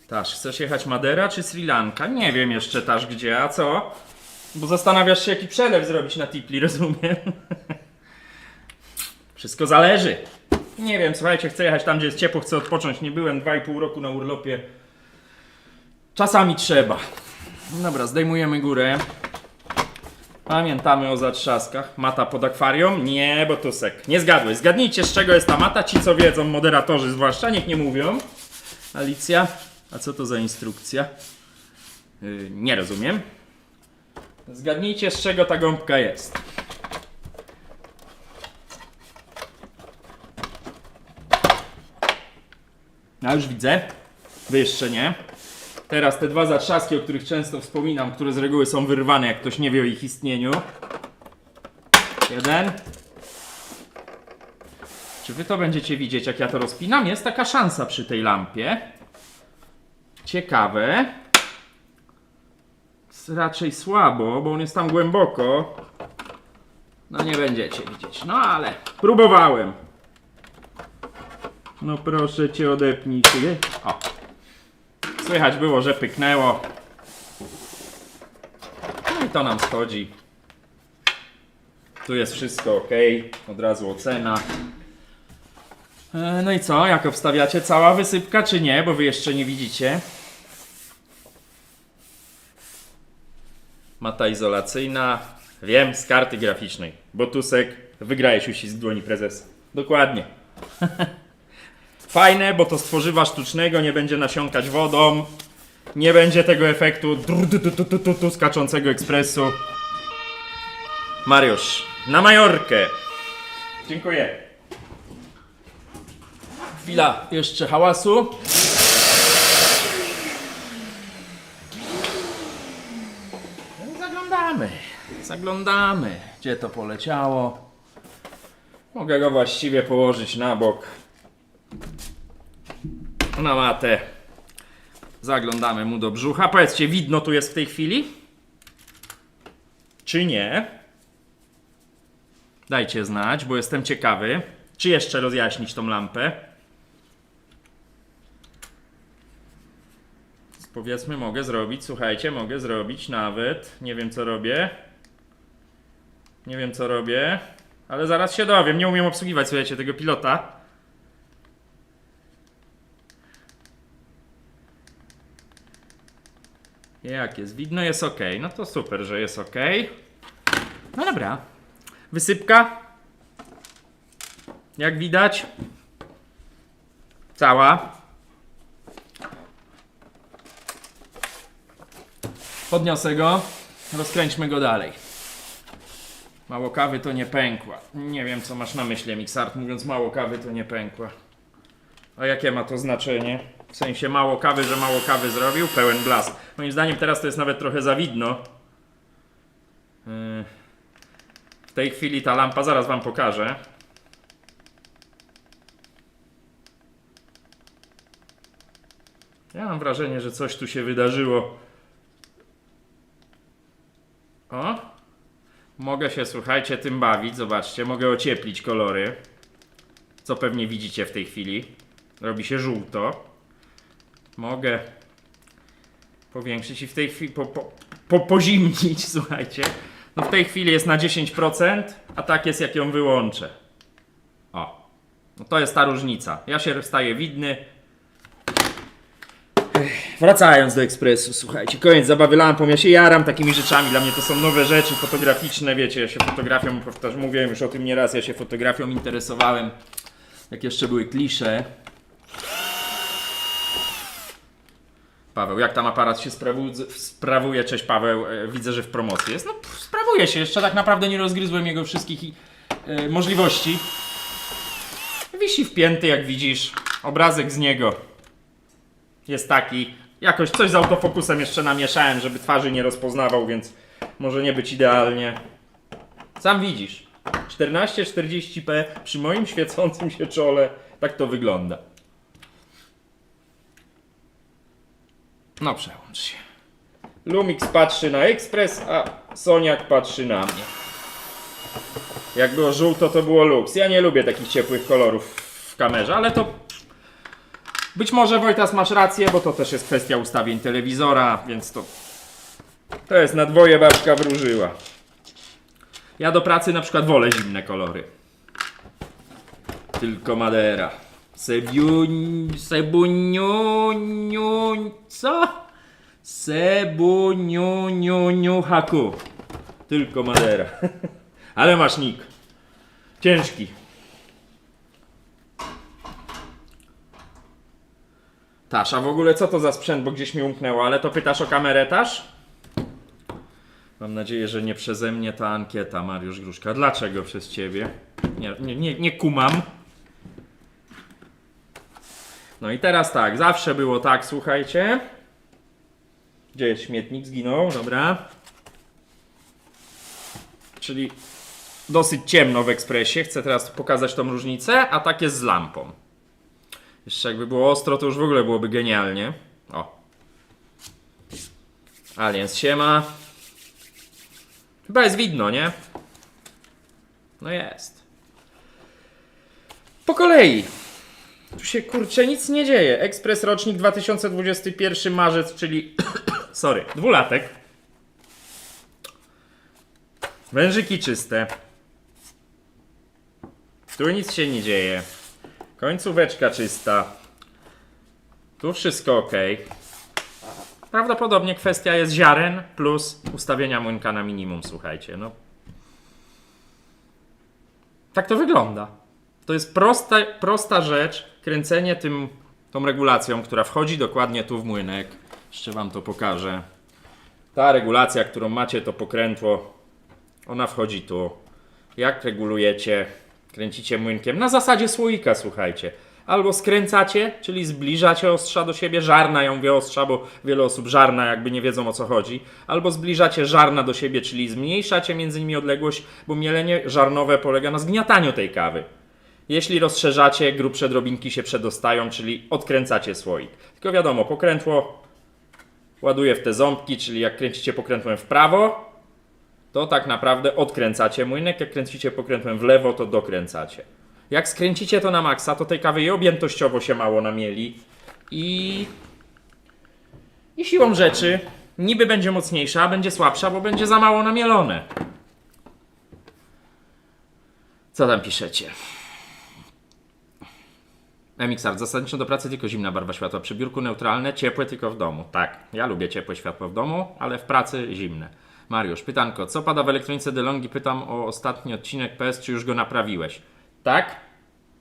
Taż, chcesz jechać Madera czy Sri Lanka? Nie wiem jeszcze Taż gdzie, a co? Bo zastanawiasz się jaki przelew zrobić na Tipli, rozumiem? Wszystko zależy. Nie wiem, słuchajcie, chcę jechać tam gdzie jest ciepło, chcę odpocząć. Nie byłem 2,5 roku na urlopie. Czasami trzeba. Dobra, zdejmujemy górę. Pamiętamy o zatrzaskach. Mata pod akwarium? Nie, bo tu sek. Nie zgadłeś. Zgadnijcie z czego jest ta mata. Ci co wiedzą, moderatorzy zwłaszcza, niech nie mówią. Alicja, a co to za instrukcja? Nie rozumiem. Zgadnijcie z czego ta gąbka jest. Ja już widzę. Wy jeszcze nie. Teraz te dwa zatrzaski, o których często wspominam, które z reguły są wyrwane, jak ktoś nie wie o ich istnieniu. Jeden. Czy wy to będziecie widzieć, jak ja to rozpinam? Jest taka szansa przy tej lampie. Ciekawe. Jest raczej słabo, bo on jest tam głęboko. No nie będziecie widzieć. No ale próbowałem. No proszę cię, odepnij się. O. Słychać było, że pyknęło. No i to nam schodzi. Tu jest wszystko ok. Od razu ocena. No i co? Jak obstawiacie? Cała wysypka czy nie? Bo wy jeszcze nie widzicie. Mata izolacyjna. Wiem, z karty graficznej. Botusek, wygrałeś uścisk dłoni prezesa. Dokładnie. Fajne, bo to z tworzywa sztucznego, nie będzie nasiąkać wodą. Nie będzie tego efektu skaczącego ekspresu. Mariusz, na Majorkę. Dziękuję. Chwila jeszcze hałasu. Zaglądamy. Gdzie to poleciało? Mogę go właściwie położyć na bok. Na matę. Zaglądamy mu do brzucha. Powiedzcie, widno tu jest w tej chwili? Czy nie? Dajcie znać, bo jestem ciekawy. Czy jeszcze rozjaśnić tą lampę? Powiedzmy, mogę zrobić, słuchajcie, mogę zrobić nawet. Nie wiem co robię. Nie wiem co robię. Ale zaraz się dowiem. Nie umiem obsługiwać, słuchajcie, tego pilota. Jak jest? Widno jest ok. No to super, że jest ok. No dobra. Wysypka. Jak widać. Cała. Podniosę go. Rozkręćmy go dalej. Mało kawy to nie pękła. Nie wiem co masz na myśli, Mixart, mówiąc mało kawy to nie pękła. A jakie ma to znaczenie? W sensie mało kawy, że mało kawy zrobił? Pełen blask. Moim zdaniem teraz to jest nawet trochę za widno. W tej chwili ta lampa, zaraz wam pokażę. Ja mam wrażenie, że coś tu się wydarzyło. O! Mogę się, słuchajcie, tym bawić. Zobaczcie, mogę ocieplić kolory. Co pewnie widzicie w tej chwili. Robi się żółto. Mogę powiększyć i w tej chwili pozimnić, słuchajcie. No w tej chwili jest na 10%, a tak jest jak ją wyłączę. O. No to jest ta różnica. Ja się staję widny. Wracając do Ekspresu, słuchajcie, koniec zabawy lampą, ja się jaram takimi rzeczami, dla mnie to są nowe rzeczy fotograficzne, wiecie, ja się fotografią, mówiłem już o tym nieraz, ja się fotografią interesowałem, jak jeszcze były klisze. Paweł, jak tam aparat się sprawuje? Cześć Paweł, widzę, że w promocji jest. No, sprawuje się, jeszcze tak naprawdę nie rozgryzłem jego wszystkich możliwości. Wisi wpięty, jak widzisz, obrazek z niego jest taki. Jakoś coś z autofokusem jeszcze namieszałem, żeby twarzy nie rozpoznawał, więc może nie być idealnie. Sam widzisz, 1440p przy moim świecącym się czole, tak to wygląda. No przełącz się. Lumix patrzy na Ekspres, a Soniak patrzy na mnie. Jak było żółto, to było Lux. Ja nie lubię takich ciepłych kolorów w kamerze, ale to... Być może Wojtas masz rację, bo to też jest kwestia ustawień telewizora, więc to jest na dwoje babka wróżyła. Ja do pracy na przykład wolę zimne kolory. Tylko Madera. Co? Sebuniuniuniu haku. Tylko Madera. Ale masz nick. Ciężki. Tasz, a w ogóle co to za sprzęt, bo gdzieś mi umknęło, ale to pytasz o kamerę, Tasz? Mam nadzieję, że nie przeze mnie ta ankieta, Mariusz Gruszka. Dlaczego przez ciebie? Nie kumam. No i teraz tak, zawsze było tak, słuchajcie. Gdzie jest śmietnik? Zginął, dobra. Czyli dosyć ciemno w Ekspresie. Chcę teraz pokazać tą różnicę, a tak jest z lampą. Jeszcze jakby było ostro, to już w ogóle byłoby genialnie. O. Aliens siema. Chyba jest widno, nie? No jest. Po kolei. Tu się kurczę nic nie dzieje. Ekspres rocznik 2021 marzec, czyli sorry, 2-latek. Wężyki czyste. Tu nic się nie dzieje. Końcóweczka czysta. Tu wszystko ok. Prawdopodobnie kwestia jest ziaren plus ustawienia młynka na minimum, słuchajcie. No. Tak to wygląda. To jest prosta rzecz, kręcenie tą regulacją, która wchodzi dokładnie tu w młynek. Jeszcze wam to pokażę. Ta regulacja, którą macie, to pokrętło, ona wchodzi tu. Jak regulujecie, kręcicie młynkiem na zasadzie słoika, słuchajcie. Albo skręcacie, czyli zbliżacie ostrza do siebie, żarna, ja mówię ostrza, bo wiele osób żarna jakby nie wiedzą o co chodzi. Albo zbliżacie żarna do siebie, czyli zmniejszacie między nimi odległość, bo mielenie żarnowe polega na zgniataniu tej kawy. Jeśli rozszerzacie, grubsze drobinki się przedostają, czyli odkręcacie słoik. Tylko wiadomo, pokrętło ładuje w te ząbki, czyli jak kręcicie pokrętłem w prawo, to tak naprawdę odkręcacie młynek, jak kręcicie pokrętłem w lewo, to dokręcacie. Jak skręcicie to na maksa, to tej kawy i objętościowo się mało namieli i siłą rzeczy niby będzie mocniejsza, a będzie słabsza, bo będzie za mało namielone. Co tam piszecie? MXR, zasadniczo do pracy tylko zimna barwa światła. Przy biurku neutralne, ciepłe tylko w domu. Tak, ja lubię ciepłe światło w domu, ale w pracy zimne. Mariusz, pytanko, co pada w elektronice DeLonghi? Pytam o ostatni odcinek PS, czy już go naprawiłeś? Tak,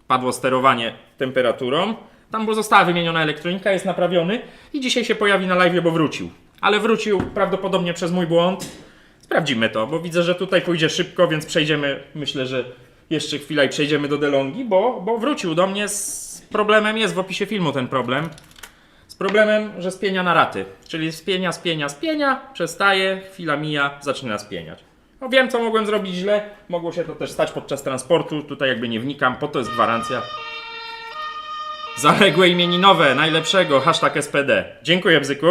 padło sterowanie temperaturą. Tam została wymieniona elektronika, jest naprawiony i dzisiaj się pojawi na live, bo wrócił. Ale wrócił prawdopodobnie przez mój błąd. Sprawdzimy to, bo widzę, że tutaj pójdzie szybko, więc przejdziemy, myślę, że jeszcze chwila i przejdziemy do DeLonghi, bo wrócił do mnie z problemem, jest w opisie filmu ten problem. Z problemem, że spienia na raty. Czyli spienia, przestaje, chwila mija, zaczyna spieniać. No wiem, co mogłem zrobić źle, mogło się to też stać podczas transportu, tutaj jakby nie wnikam, po to jest gwarancja. Zaległe imieninowe, najlepszego, hashtag SPD. Dziękuję, Bzyku.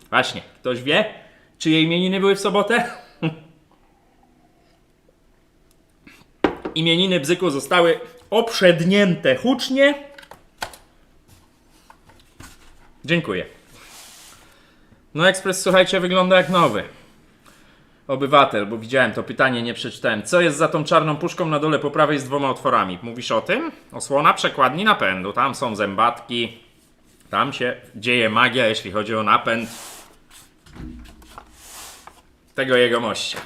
Właśnie, ktoś wie, czyje imieniny były w sobotę? Imieniny Bzyku zostały oprzednięte hucznie. Dziękuję. No Ekspres, słuchajcie, wygląda jak nowy. Obywatel, bo widziałem to pytanie, nie przeczytałem. Co jest za tą czarną puszką na dole po prawej z 2 otworami? Mówisz o tym? Osłona przekładni napędu. Tam są zębatki. Tam się dzieje magia, jeśli chodzi o napęd tego jego mościa.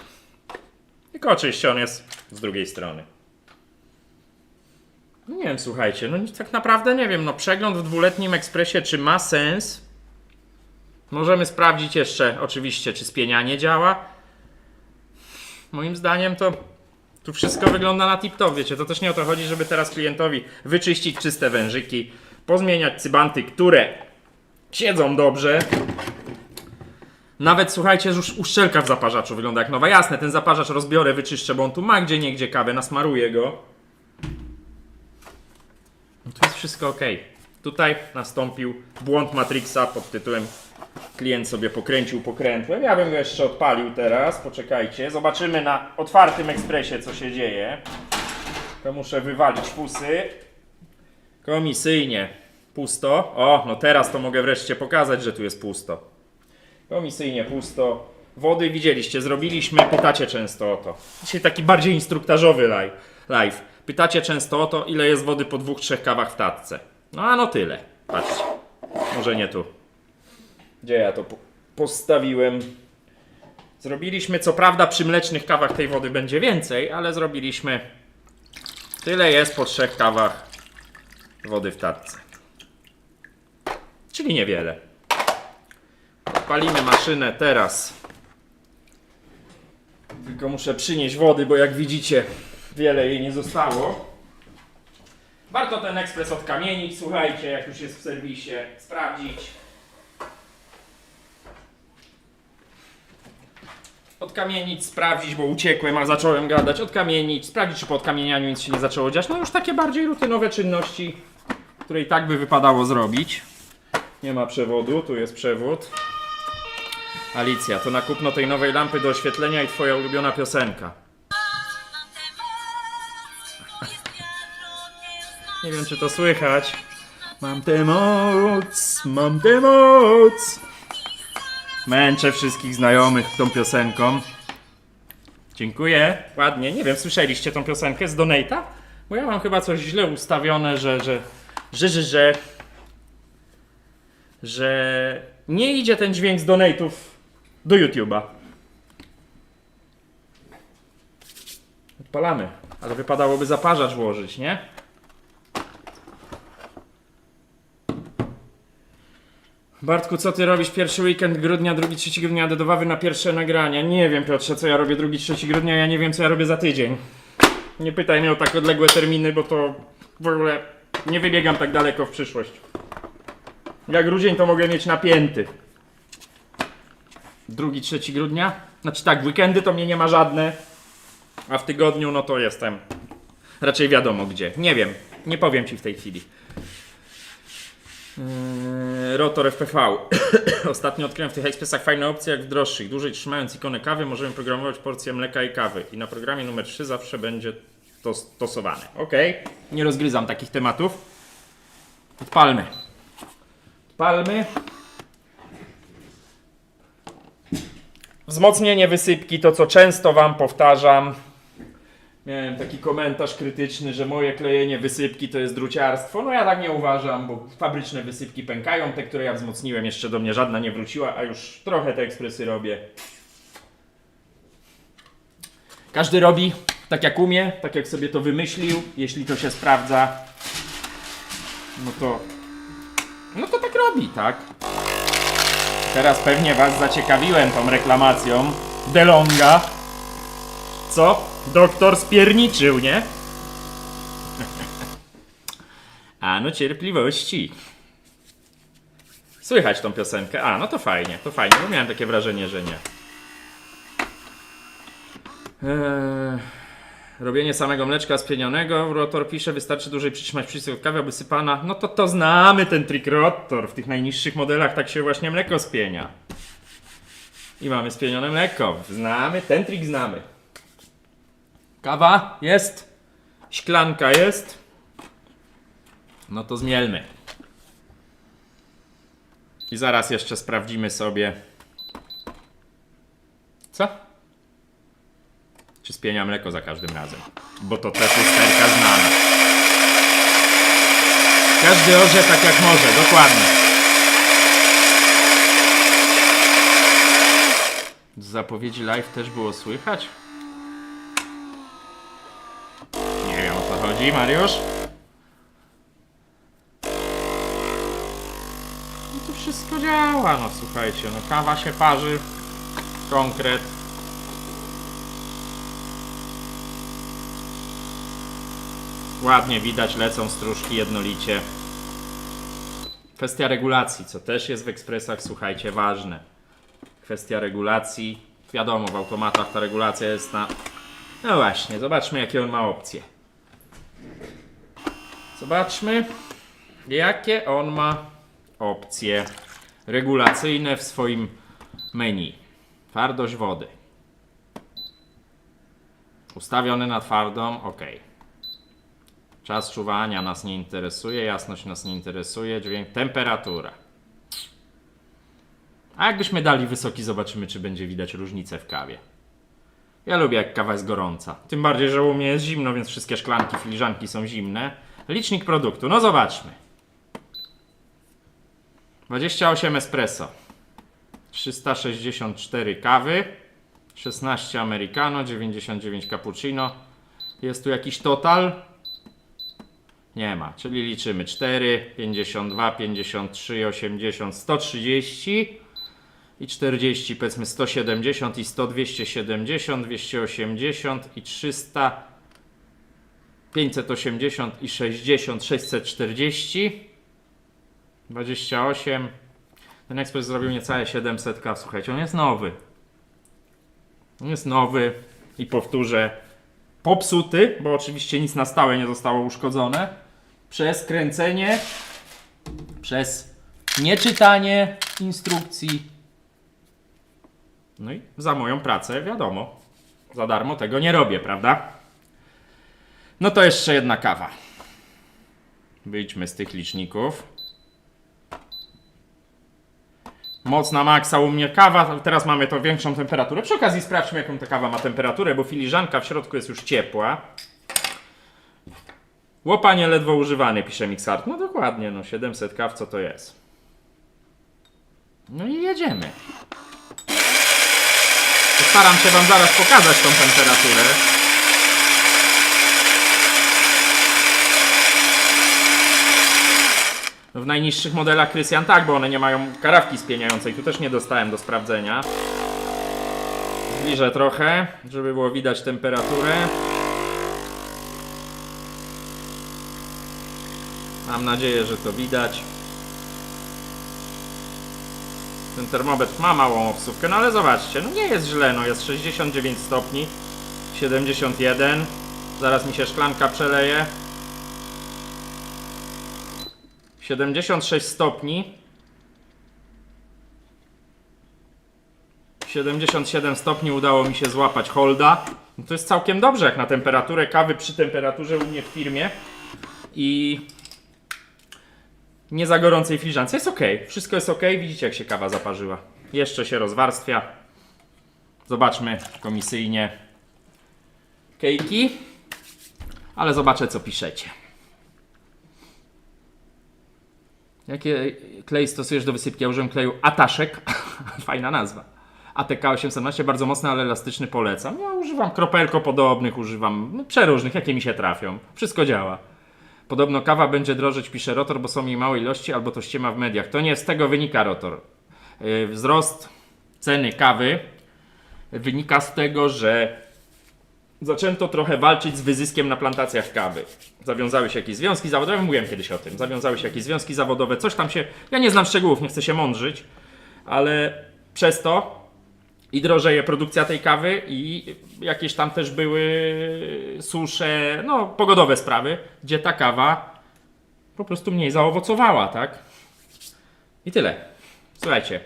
Tylko oczywiście on jest z drugiej strony. No nie wiem, słuchajcie, no tak naprawdę nie wiem, no przegląd w dwuletnim ekspresie, czy ma sens? Możemy sprawdzić jeszcze oczywiście, czy spienianie działa. Moim zdaniem to tu wszystko wygląda na tip-top, wiecie, to też nie o to chodzi, żeby teraz klientowi wyczyścić czyste wężyki, pozmieniać cybanty, które siedzą dobrze. Nawet słuchajcie, już uszczelka w zaparzaczu wygląda jak nowa. Jasne, ten zaparzacz rozbiorę, wyczyszczę, bo on tu ma gdzieniegdzie kawę, nasmaruję go. No tu jest wszystko ok. Tutaj nastąpił błąd Matrixa pod tytułem klient sobie pokręcił pokrętłem. Ja bym go jeszcze odpalił teraz, poczekajcie. Zobaczymy na otwartym ekspresie, co się dzieje. To muszę wywalić fusy. Komisyjnie pusto. O, no teraz to mogę wreszcie pokazać, że tu jest pusto. Komisyjnie pusto. Wody widzieliście, zrobiliśmy. Pytacie często o to. Dzisiaj taki bardziej instruktażowy live. Pytacie często o to, ile jest wody po 2-3 kawach w tacce. No a no tyle. Patrzcie. Może nie tu. Gdzie ja to postawiłem? Zrobiliśmy, co prawda przy mlecznych kawach tej wody będzie więcej, ale zrobiliśmy tyle jest po 3 kawach wody w tacce. Czyli niewiele. Odpalimy maszynę teraz. Tylko muszę przynieść wody, bo jak widzicie, wiele jej nie zostało. Warto ten ekspres odkamienić, słuchajcie, jak już jest w serwisie, sprawdzić. Odkamienić, sprawdzić, bo uciekłem, a zacząłem gadać. Odkamienić, sprawdzić, czy po odkamienianiu nic się nie zaczęło dziać. No już takie bardziej rutynowe czynności, które i tak by wypadało zrobić. Nie ma przewodu, tu jest przewód. Alicja, to na kupno tej nowej lampy do oświetlenia i twoja ulubiona piosenka. Nie wiem, czy to słychać. Mam tę moc, mam tę moc. Męczę wszystkich znajomych tą piosenką. Dziękuję, ładnie. Nie wiem, słyszeliście tą piosenkę z Donate'a? Bo ja mam chyba coś źle ustawione, że nie idzie ten dźwięk z Donate'ów do YouTube'a. Odpalamy, ale wypadałoby zaparzacz włożyć, nie? Bartku, co ty robisz pierwszy weekend grudnia, 2-3 grudnia dedowawy na pierwsze nagrania? Nie wiem, Piotrze, co ja robię 2-3 grudnia, ja nie wiem, co ja robię za tydzień. Nie pytaj mnie o tak odległe terminy, bo to w ogóle nie wybiegam tak daleko w przyszłość. Jak grudzień to mogę mieć napięty. 2-3 grudnia? Znaczy tak, w weekendy to mnie nie ma żadne, a w tygodniu no to jestem raczej wiadomo gdzie. Nie wiem, nie powiem ci w tej chwili. Rotor FPV. Ostatnio odkryłem w tych ekspresach fajne opcje jak w droższych. Dłużej trzymając ikonę kawy możemy programować porcję mleka i kawy. I na programie numer 3 zawsze będzie to stosowane. Ok, nie rozgryzam takich tematów. Odpalmy. Odpalmy. Wzmocnienie wysypki, to co często wam powtarzam. Miałem taki komentarz krytyczny, że moje klejenie wysypki to jest druciarstwo. No ja tak nie uważam, bo fabryczne wysypki pękają. Te, które ja wzmocniłem, jeszcze do mnie żadna nie wróciła, a już trochę te ekspresy robię. Każdy robi tak jak umie, tak jak sobie to wymyślił. Jeśli to się sprawdza, no to tak robi, tak? Teraz pewnie was zaciekawiłem tą reklamacją DeLonga. Co? Doktor spierniczył, nie? A no cierpliwości. Słychać tą piosenkę. A, no to fajnie, bo miałem takie wrażenie, że nie. Robienie samego mleczka spienionego. Rotor pisze, wystarczy dłużej przytrzymać przycisk od kawy, aby sypana. No to znamy ten trik rotor. W tych najniższych modelach tak się właśnie mleko spienia. I mamy spienione mleko. Znamy, ten trik znamy. Kawa jest. Szklanka jest. No to zmielmy. I zaraz jeszcze sprawdzimy sobie. Co? Czy spienia mleko za każdym razem. Bo to też lusterka znana. Każdy orze tak jak może, dokładnie. Z zapowiedzi live też było słychać? Nie wiem, o co chodzi, Mariusz. No to wszystko działa, no słuchajcie, no kawa się parzy, konkret. Ładnie widać, lecą stróżki jednolicie. Kwestia regulacji, co też jest w ekspresach, słuchajcie, ważne. Kwestia regulacji. Wiadomo, w automatach ta regulacja jest na... No właśnie, zobaczmy jakie on ma opcje. Zobaczmy, jakie on ma opcje regulacyjne w swoim menu. Twardość wody. Ustawiony na twardą, ok. Czas czuwania nas nie interesuje, jasność nas nie interesuje, dźwięk, temperatura. A jakbyśmy dali wysoki, zobaczymy, czy będzie widać różnicę w kawie. Ja lubię, jak kawa jest gorąca. Tym bardziej, że u mnie jest zimno, więc wszystkie szklanki, filiżanki są zimne. Licznik produktu, no zobaczmy. 28 espresso. 364 kawy. 16 americano, 99 cappuccino. Jest tu jakiś total? Nie ma, czyli liczymy 4, 52, 53, 80, 130 i 40, powiedzmy 170 i 100, 270, 280 i 300, 580 i 60, 640, 28. Ten ekspres zrobił niecałe 700 kaw, słuchajcie, on jest nowy. On jest nowy i powtórzę, popsuty, bo oczywiście nic na stałe nie zostało uszkodzone. Przez kręcenie, przez nieczytanie instrukcji. No i za moją pracę, wiadomo, za darmo tego nie robię, prawda? No to jeszcze jedna kawa. Wyjdźmy z tych liczników. Moc na maksa u mnie kawa, teraz mamy to większą temperaturę. Przy okazji sprawdźmy, jaką ta kawa ma temperaturę, bo filiżanka w środku jest już ciepła. Łopanie ledwo używany, pisze Mixart. No dokładnie, no 700 kaw, co to jest? No i jedziemy. Postaram się wam zaraz pokazać tą temperaturę. W najniższych modelach Krystian tak, bo one nie mają karawki spieniającej. Tu też nie dostałem do sprawdzenia. Zbliżę trochę, żeby było widać temperaturę. Mam nadzieję, że to widać. Ten termometr ma małą obsówkę, no ale zobaczcie, no nie jest źle, no jest 69 stopni, 71. Zaraz mi się szklanka przeleje. 76 stopni. 77 stopni udało mi się złapać holda. No to jest całkiem dobrze jak na temperaturę kawy przy temperaturze u mnie w firmie. I nie za gorącej filiżance. Jest ok. Wszystko jest ok. Widzicie, jak się kawa zaparzyła. Jeszcze się rozwarstwia. Zobaczmy komisyjnie kejki. Ale zobaczę, co piszecie. Jakie klej stosujesz do wysypki? Ja użyłem kleju Ataszek. Fajna nazwa. ATK 817, bardzo mocny, ale elastyczny, polecam. Ja używam kropelko podobnych, używam przeróżnych, jakie mi się trafią. Wszystko działa. Podobno kawa będzie drożeć, pisze Rotor, bo są jej małe ilości, albo to ściema w mediach. To nie z tego wynika, Rotor. Wzrost ceny kawy wynika z tego, że zaczęto trochę walczyć z wyzyskiem na plantacjach kawy. Zawiązały się jakieś związki zawodowe, mówiłem kiedyś o tym. Zawiązały się jakieś związki zawodowe, coś tam się... Ja nie znam szczegółów, nie chcę się mądrzyć, ale przez to i drożeje produkcja tej kawy i jakieś tam też były susze, no pogodowe sprawy, gdzie ta kawa po prostu mniej zaowocowała, tak? I tyle. Słuchajcie,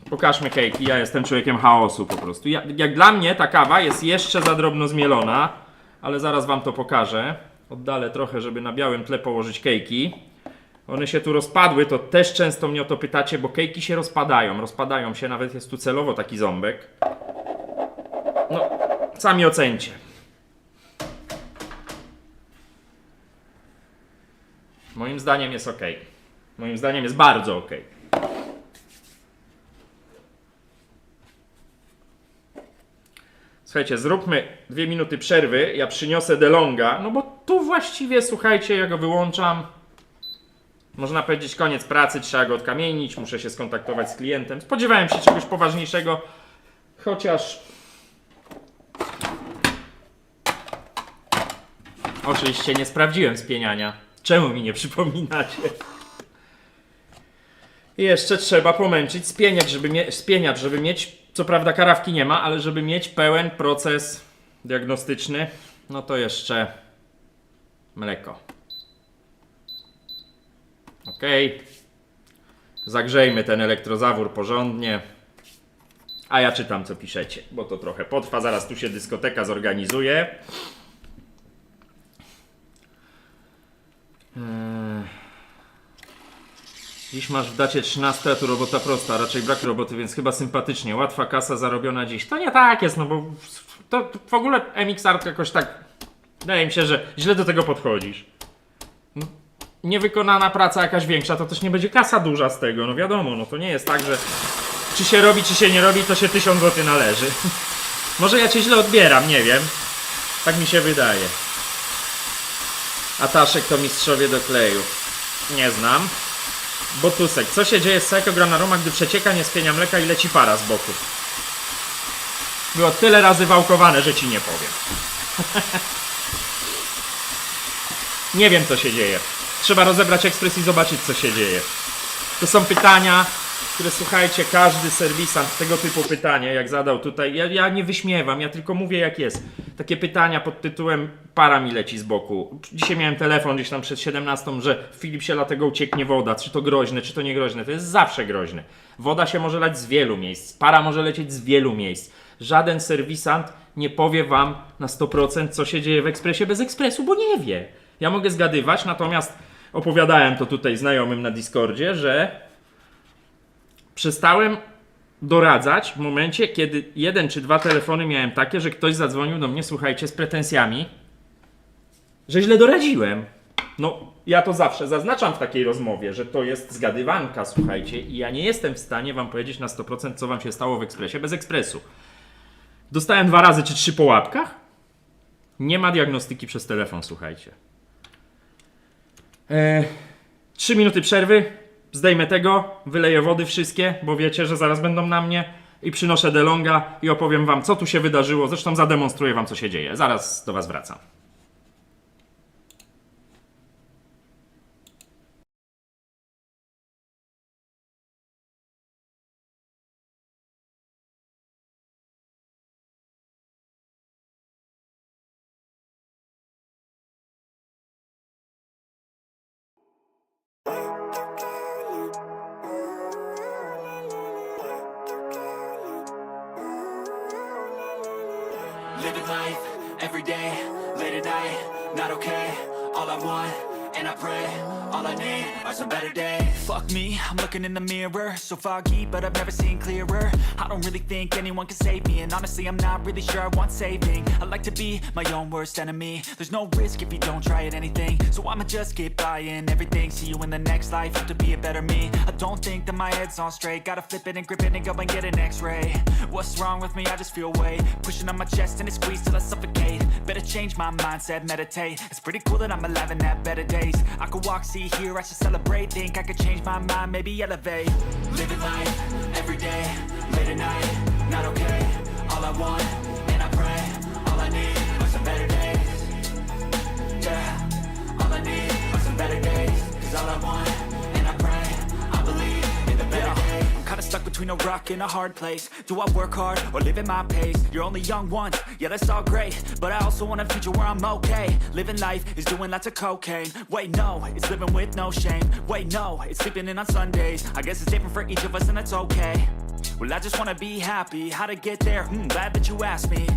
pokażmy kejki. Ja jestem człowiekiem chaosu po prostu. Jak dla mnie ta kawa jest jeszcze za drobno zmielona, ale zaraz wam to pokażę. Oddalę trochę, żeby na białym tle położyć kejki. One się tu rozpadły, to też często mnie o to pytacie, bo kejki się rozpadają. Rozpadają się, nawet jest tu celowo taki ząbek. No, sami ocencie. Moim zdaniem jest ok. Moim zdaniem jest bardzo ok. Słuchajcie, zróbmy 2 minuty przerwy, ja przyniosę DeLonga, no bo tu właściwie, słuchajcie, ja go wyłączam. Można powiedzieć koniec pracy, trzeba go odkamienić, muszę się skontaktować z klientem. Spodziewałem się czegoś poważniejszego, chociaż... Oczywiście nie sprawdziłem spieniania. Czemu mi nie przypominacie? I jeszcze trzeba pomęczyć spieniacz, żeby mieć, co prawda karawki nie ma, ale żeby mieć pełen proces diagnostyczny, no to jeszcze mleko. Ok. Zagrzejmy ten elektrozawór porządnie. A ja czytam, co piszecie, bo to trochę potrwa. Zaraz tu się dyskoteka zorganizuje. Dziś masz w dacie 13, a tu robota prosta, raczej brak roboty, więc chyba sympatycznie. Łatwa kasa zarobiona dziś. To nie tak jest, no bo to w ogóle MX Art jakoś tak... Wydaje mi się, że źle do tego podchodzisz. No, niewykonana praca jakaś większa, to też nie będzie kasa duża z tego, no wiadomo, no to nie jest tak, że czy się robi, czy się nie robi, to się 1000 zł należy. Może ja cię źle odbieram, nie wiem. Tak mi się wydaje. Ataszek to mistrzowie do kleju. Nie znam. Botusek. Co się dzieje z Psycho gra na Roma, gdy przecieka, nie spienia mleka i leci para z boku? Było tyle razy wałkowane, że ci nie powiem. Nie wiem, co się dzieje. Trzeba rozebrać ekspres i zobaczyć, co się dzieje. To są pytania, które, słuchajcie, każdy serwisant tego typu pytanie, jak zadał tutaj, ja nie wyśmiewam, ja tylko mówię, jak jest. Takie pytania pod tytułem para mi leci z boku. Dzisiaj miałem telefon gdzieś tam przed 17, że w Philipsie dlatego ucieknie woda. Czy to groźne, czy to nie groźne? To jest zawsze groźne. Woda się może lać z wielu miejsc. Para może lecieć z wielu miejsc. Żaden serwisant nie powie wam na 100%, co się dzieje w ekspresie bez ekspresu, bo nie wie. Ja mogę zgadywać, natomiast opowiadałem to tutaj znajomym na Discordzie, że przestałem doradzać w momencie, kiedy 1 czy 2 telefony miałem takie, że ktoś zadzwonił do mnie, słuchajcie, z pretensjami, że źle doradziłem. No, ja to zawsze zaznaczam w takiej rozmowie, że to jest zgadywanka, słuchajcie, i ja nie jestem w stanie wam powiedzieć na 100%, co wam się stało w ekspresie bez ekspresu. Dostałem 2 razy czy 3 po łapkach. Nie ma diagnostyki przez telefon, słuchajcie. 3 minuty przerwy. Zdejmę tego, wyleję wody wszystkie, bo wiecie, że zaraz będą na mnie, i przynoszę DeLonga i opowiem wam, co tu się wydarzyło. Zresztą zademonstruję wam, co się dzieje. Zaraz do was wracam. Living life, every day, late at night, not okay. All I want, and I pray, all I need are some better days. Fuck me, I'm looking in the mirror, so foggy, but I've never seen clearer. I don't really think anyone can save me, and honestly I'm not really sure I want saving. I like to be my own worst enemy. There's no risk if you don't try at anything, so I'ma just keep buying everything. See you in the next life, have to be a better me. I don't think that my head's on straight, gotta flip it and grip it and go and get an x-ray. What's wrong with me? I just feel weight pushing on my chest and it squeezes till I suffocate. Better change my mindset, meditate. It's pretty cool that I'm alive and have better days. I could walk, see, hear, I should celebrate. Think I could change my mind, maybe elevate. Living life, every day, late at night, not okay. All I want, and I pray, all I need are some better days. Yeah, all I need are some better days. Cause all I want, and I pray, I believe in the better days. I'm kinda stuck between a rock and a hard place. Do I work hard or live at my pace? You're only young once, yeah that's all great, but I also want a future where I'm okay. Living life is doing lots of cocaine. Wait no, it's living with no shame. Wait no, it's sleeping in on Sundays. I guess it's different for each of us and that's okay. Well I just wanna be happy, how to get there? Glad that you asked me.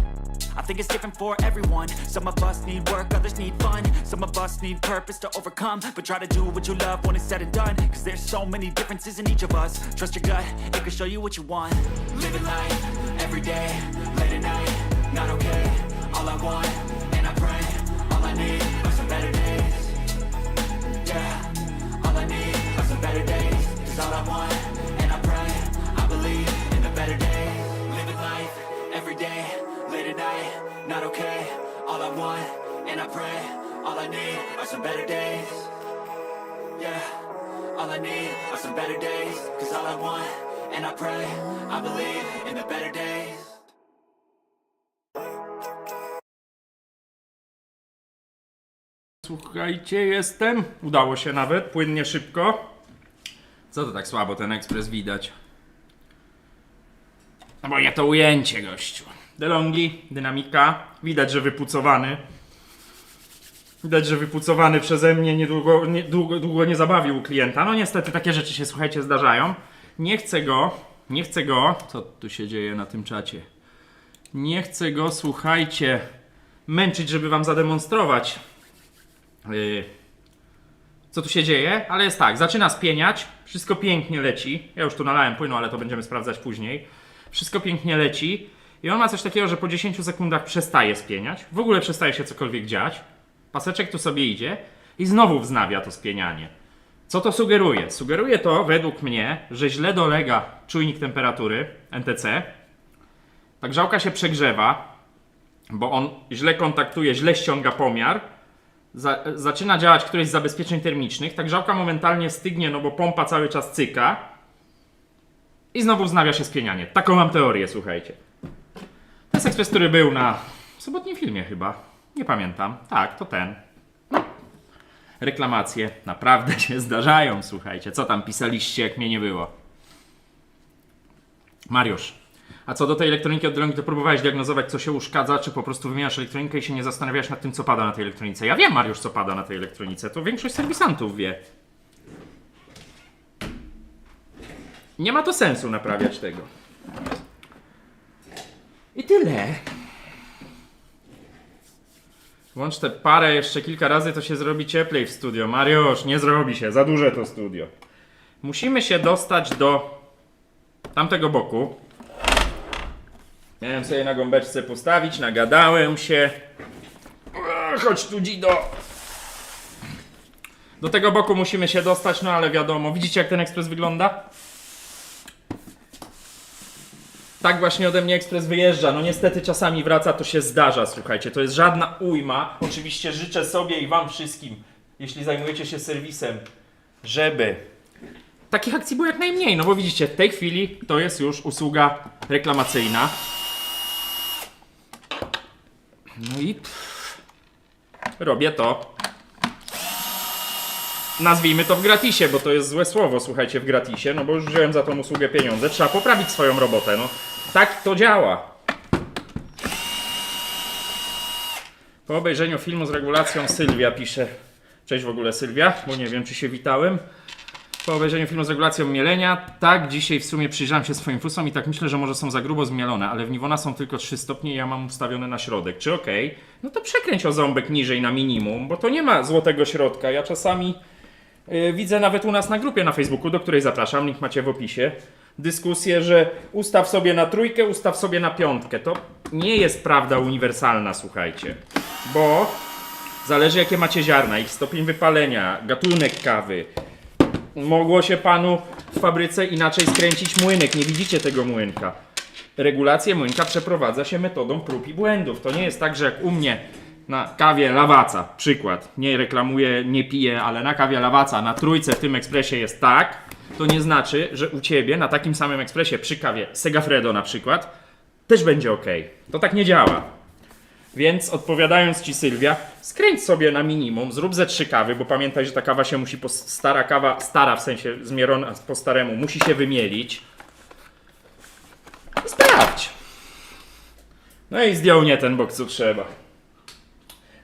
I think it's different for everyone. Some of us need work, others need fun. Some of us need purpose to overcome. But try to do what you love when it's said and done. Cause there's so many differences in each of us. Trust your gut, it can show you what you want. Living life, every day, late at night, not okay. All I want, and I pray, all I need are some better days. Yeah, all I need are some better days. Cause all I want, and I pray, I believe in the better days. Living life, every day, late at night, not okay. All I want, and I pray, all I need are some better days. Yeah, all I need are some better days. Cause all I want, and I pray, I believe in the better days. Słuchajcie, jestem. Udało się nawet, płynnie, szybko. Co to tak słabo ten ekspres widać? No bo ja to ujęcie, gościu. DeLonghi, dynamika. Widać, że wypucowany. Widać, że wypucowany przeze mnie długo nie zabawił klienta. No niestety takie rzeczy się, słuchajcie, zdarzają. Nie chcę go. Co tu się dzieje na tym czacie? Nie chcę go, słuchajcie, męczyć, żeby wam zademonstrować, co tu się dzieje, ale jest tak, zaczyna spieniać, wszystko pięknie leci. Ja już tu nalałem płynu, ale to będziemy sprawdzać później. Wszystko pięknie leci i on ma coś takiego, że po 10 sekundach przestaje spieniać. W ogóle przestaje się cokolwiek dziać. Paseczek tu sobie idzie i znowu wznawia to spienianie. Co to sugeruje? Sugeruje to według mnie, że źle dolega czujnik temperatury NTC. Ta grzałka się przegrzewa, bo on źle kontaktuje, źle ściąga pomiar. Zaczyna działać któreś z zabezpieczeń termicznych. Ta grzałka momentalnie stygnie, no bo pompa cały czas cyka. I znowu wznawia się spienianie. Taką mam teorię, słuchajcie. To jest ekspres, który był na sobotnim filmie chyba. Nie pamiętam. Tak, to ten. Reklamacje naprawdę się zdarzają, słuchajcie. Co tam pisaliście, jak mnie nie było? Mariusz, a co do tej elektroniki od DeLonghi, to próbowałeś diagnozować, co się uszkadza, czy po prostu wymieniasz elektronikę i się nie zastanawiasz nad tym, co pada na tej elektronice? Ja wiem, Mariusz, co pada na tej elektronice. To większość serwisantów wie. Nie ma to sensu naprawiać tego. I tyle. Włącz tę parę jeszcze kilka razy, to się zrobi cieplej w studio. Mariusz, nie zrobi się, za duże to studio. Musimy się dostać do tamtego boku. Miałem sobie na gąbeczce postawić, nagadałem się. Chodź tu, Dzido. Do tego boku musimy się dostać, no ale wiadomo. Widzicie, jak ten ekspres wygląda? Tak właśnie ode mnie ekspres wyjeżdża. No niestety czasami wraca, to się zdarza, słuchajcie. To jest żadna ujma. Oczywiście życzę sobie i wam wszystkim, jeśli zajmujecie się serwisem, żeby takich akcji było jak najmniej. No bo widzicie, w tej chwili to jest już usługa reklamacyjna. No i robię to. Nazwijmy to w gratisie, bo to jest złe słowo, słuchajcie, w gratisie, no bo już wziąłem za tą usługę pieniądze. Trzeba poprawić swoją robotę, no. Tak to działa. Po obejrzeniu filmu z regulacją Sylwia pisze. Cześć w ogóle, Sylwia, bo nie wiem, czy się witałem. Po obejrzeniu filmu z regulacją mielenia, tak, dzisiaj w sumie przyjrzałem się swoim fusom i tak myślę, że może są za grubo zmielone, ale w Niwona są tylko 3 stopnie i ja mam ustawione na środek. Czy okej? No to przekręć o ząbek niżej na minimum, bo to nie ma złotego środka. Ja czasami widzę nawet u nas na grupie na Facebooku, do której zapraszam, link macie w opisie, dyskusję, że ustaw sobie na 3, ustaw sobie na 5. To nie jest prawda uniwersalna, słuchajcie, bo zależy, jakie macie ziarna, ich stopień wypalenia, gatunek kawy. Mogło się panu w fabryce inaczej skręcić młynek, nie widzicie tego młynka. Regulację młynka przeprowadza się metodą prób i błędów. To nie jest tak, że jak u mnie na kawie Lavazza, przykład, nie reklamuję, nie piję, ale na kawie Lavazza na 3 w tym ekspresie jest tak, to nie znaczy, że u ciebie na takim samym ekspresie przy kawie Segafredo na przykład też będzie ok. To tak nie działa. Więc odpowiadając ci, Sylwia, skręć sobie na minimum, zrób ze 3 kawy, bo pamiętaj, że ta kawa się musi, stara kawa, stara w sensie zmierona po staremu, musi się wymielić. I sprawdź. No i zdjął nie ten bok, co trzeba.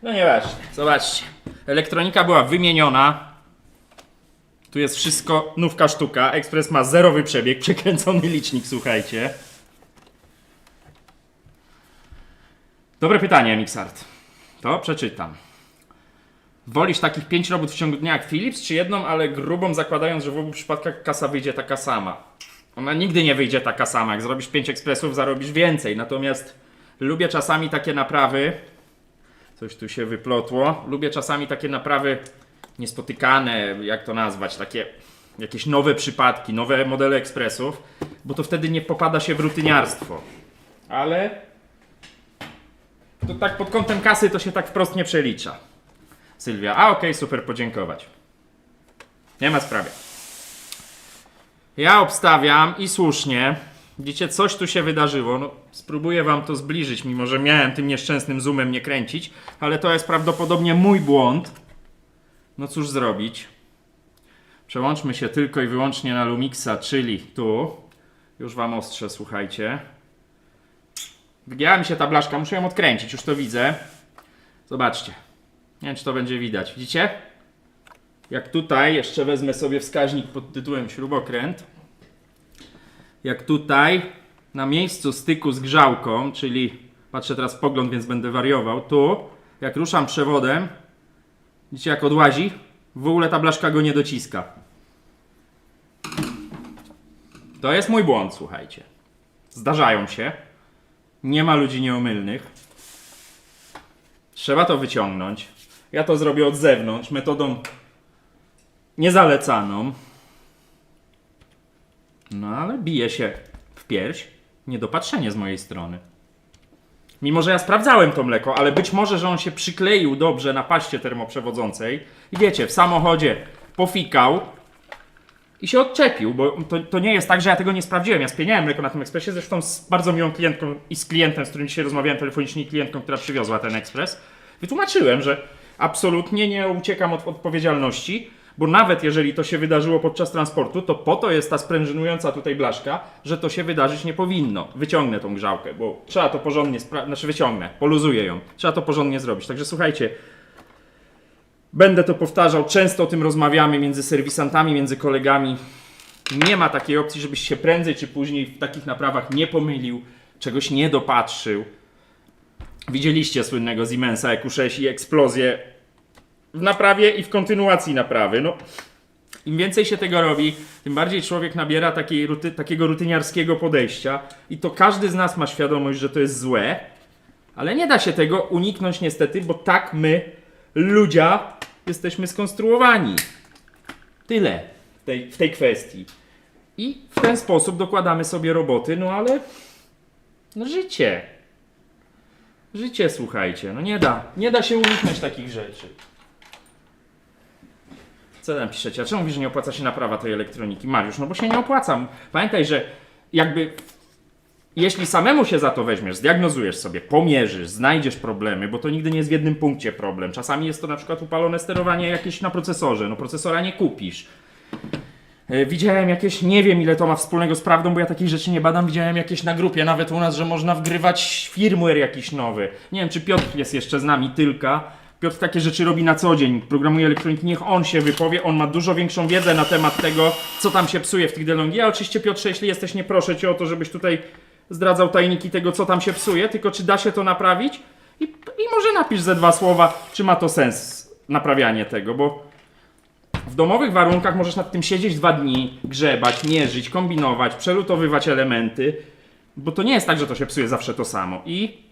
No nieważne, zobaczcie. Elektronika była wymieniona. Tu jest wszystko, nówka sztuka. Ekspres ma zerowy przebieg, przekręcony licznik, słuchajcie. Dobre pytanie, Mixart. To przeczytam. Wolisz takich 5 robót w ciągu dnia jak Philips, czy jedną, ale grubą, zakładając, że w obu przypadkach kasa wyjdzie taka sama? Ona nigdy nie wyjdzie taka sama. Jak zrobisz 5 ekspresów, zarobisz więcej. Natomiast lubię czasami takie naprawy. Coś tu się wyplotło. Lubię czasami takie naprawy niespotykane, jak to nazwać, takie jakieś nowe przypadki, nowe modele ekspresów, bo to wtedy nie popada się w rutyniarstwo. Ale to tak pod kątem kasy to się tak wprost nie przelicza. Sylwia, okej, super, podziękować. Nie ma sprawy. Ja obstawiam i słusznie. Widzicie, coś tu się wydarzyło. No, spróbuję wam to zbliżyć, mimo że miałem tym nieszczęsnym zoomem nie kręcić, ale to jest prawdopodobnie mój błąd. No cóż zrobić. Przełączmy się tylko i wyłącznie na Lumixa, czyli tu. Już wam ostrzę, słuchajcie. Wygięła mi się ta blaszka, muszę ją odkręcić, już to widzę. Zobaczcie. Nie wiem, czy to będzie widać. Widzicie? Jak tutaj, jeszcze wezmę sobie wskaźnik pod tytułem śrubokręt. Jak tutaj, na miejscu styku z grzałką, czyli patrzę teraz w pogląd, więc będę wariował. Tu, jak ruszam przewodem, widzicie jak odłazi? W ogóle ta blaszka go nie dociska. To jest mój błąd, słuchajcie. Zdarzają się. Nie ma ludzi nieomylnych. Trzeba to wyciągnąć. Ja to zrobię od zewnątrz, metodą niezalecaną. No ale bije się w pierś. Niedopatrzenie z mojej strony. Mimo że ja sprawdzałem to mleko, ale być może, że on się przykleił dobrze na paście termoprzewodzącej. I wiecie, w samochodzie pofikał i się odczepił, bo to nie jest tak, że ja tego nie sprawdziłem. Ja spieniałem mleko na tym ekspresie, zresztą z bardzo miłą klientką i z klientem, z którym dzisiaj rozmawiałem telefonicznie, i klientką, która przywiozła ten ekspres, wytłumaczyłem, że absolutnie nie uciekam od odpowiedzialności, bo nawet jeżeli to się wydarzyło podczas transportu, to po to jest ta sprężynująca tutaj blaszka, że to się wydarzyć nie powinno. Wyciągnę tą grzałkę, bo trzeba to porządnie, wyciągnę, poluzuję ją. Trzeba to porządnie zrobić. Także słuchajcie, będę to powtarzał, często o tym rozmawiamy między serwisantami, między kolegami. Nie ma takiej opcji, żebyś się prędzej czy później w takich naprawach nie pomylił, czegoś nie dopatrzył. Widzieliście słynnego Siemensa EQ6 i eksplozję w naprawie i w kontynuacji naprawy. No, im więcej się tego robi, tym bardziej człowiek nabiera takiego rutyniarskiego podejścia i to każdy z nas ma świadomość, że to jest złe, ale nie da się tego uniknąć niestety, bo tak my, ludzie, jesteśmy skonstruowani. Tyle w tej kwestii. I w ten sposób dokładamy sobie roboty, no ale no życie. Życie, słuchajcie, no nie da się uniknąć takich rzeczy. Co tam piszecie? A czemu mówisz, że nie opłaca się naprawa tej elektroniki? Mariusz, no bo się nie opłaca. Pamiętaj, że jakby jeśli samemu się za to weźmiesz, zdiagnozujesz sobie, pomierzysz, znajdziesz problemy, bo to nigdy nie jest w jednym punkcie problem. Czasami jest to na przykład upalone sterowanie jakieś na procesorze. No procesora nie kupisz. Widziałem jakieś, nie wiem ile to ma wspólnego z prawdą, bo ja takich rzeczy nie badam. Widziałem jakieś na grupie, nawet u nas, że można wgrywać firmware jakiś nowy. Nie wiem, czy Piotr jest jeszcze z nami, Tylka. Piotr takie rzeczy robi na co dzień, programuje elektroniki, niech on się wypowie, on ma dużo większą wiedzę na temat tego, co tam się psuje w tych DeLonghi. Ja oczywiście, Piotrze, jeśli jesteś, nie proszę Cię o to, żebyś tutaj zdradzał tajniki tego, co tam się psuje, tylko czy da się to naprawić i może napisz ze 2 słowa, czy ma to sens naprawianie tego, bo w domowych warunkach możesz nad tym siedzieć 2 dni, grzebać, mierzyć, kombinować, przelutowywać elementy, bo to nie jest tak, że to się psuje zawsze to samo i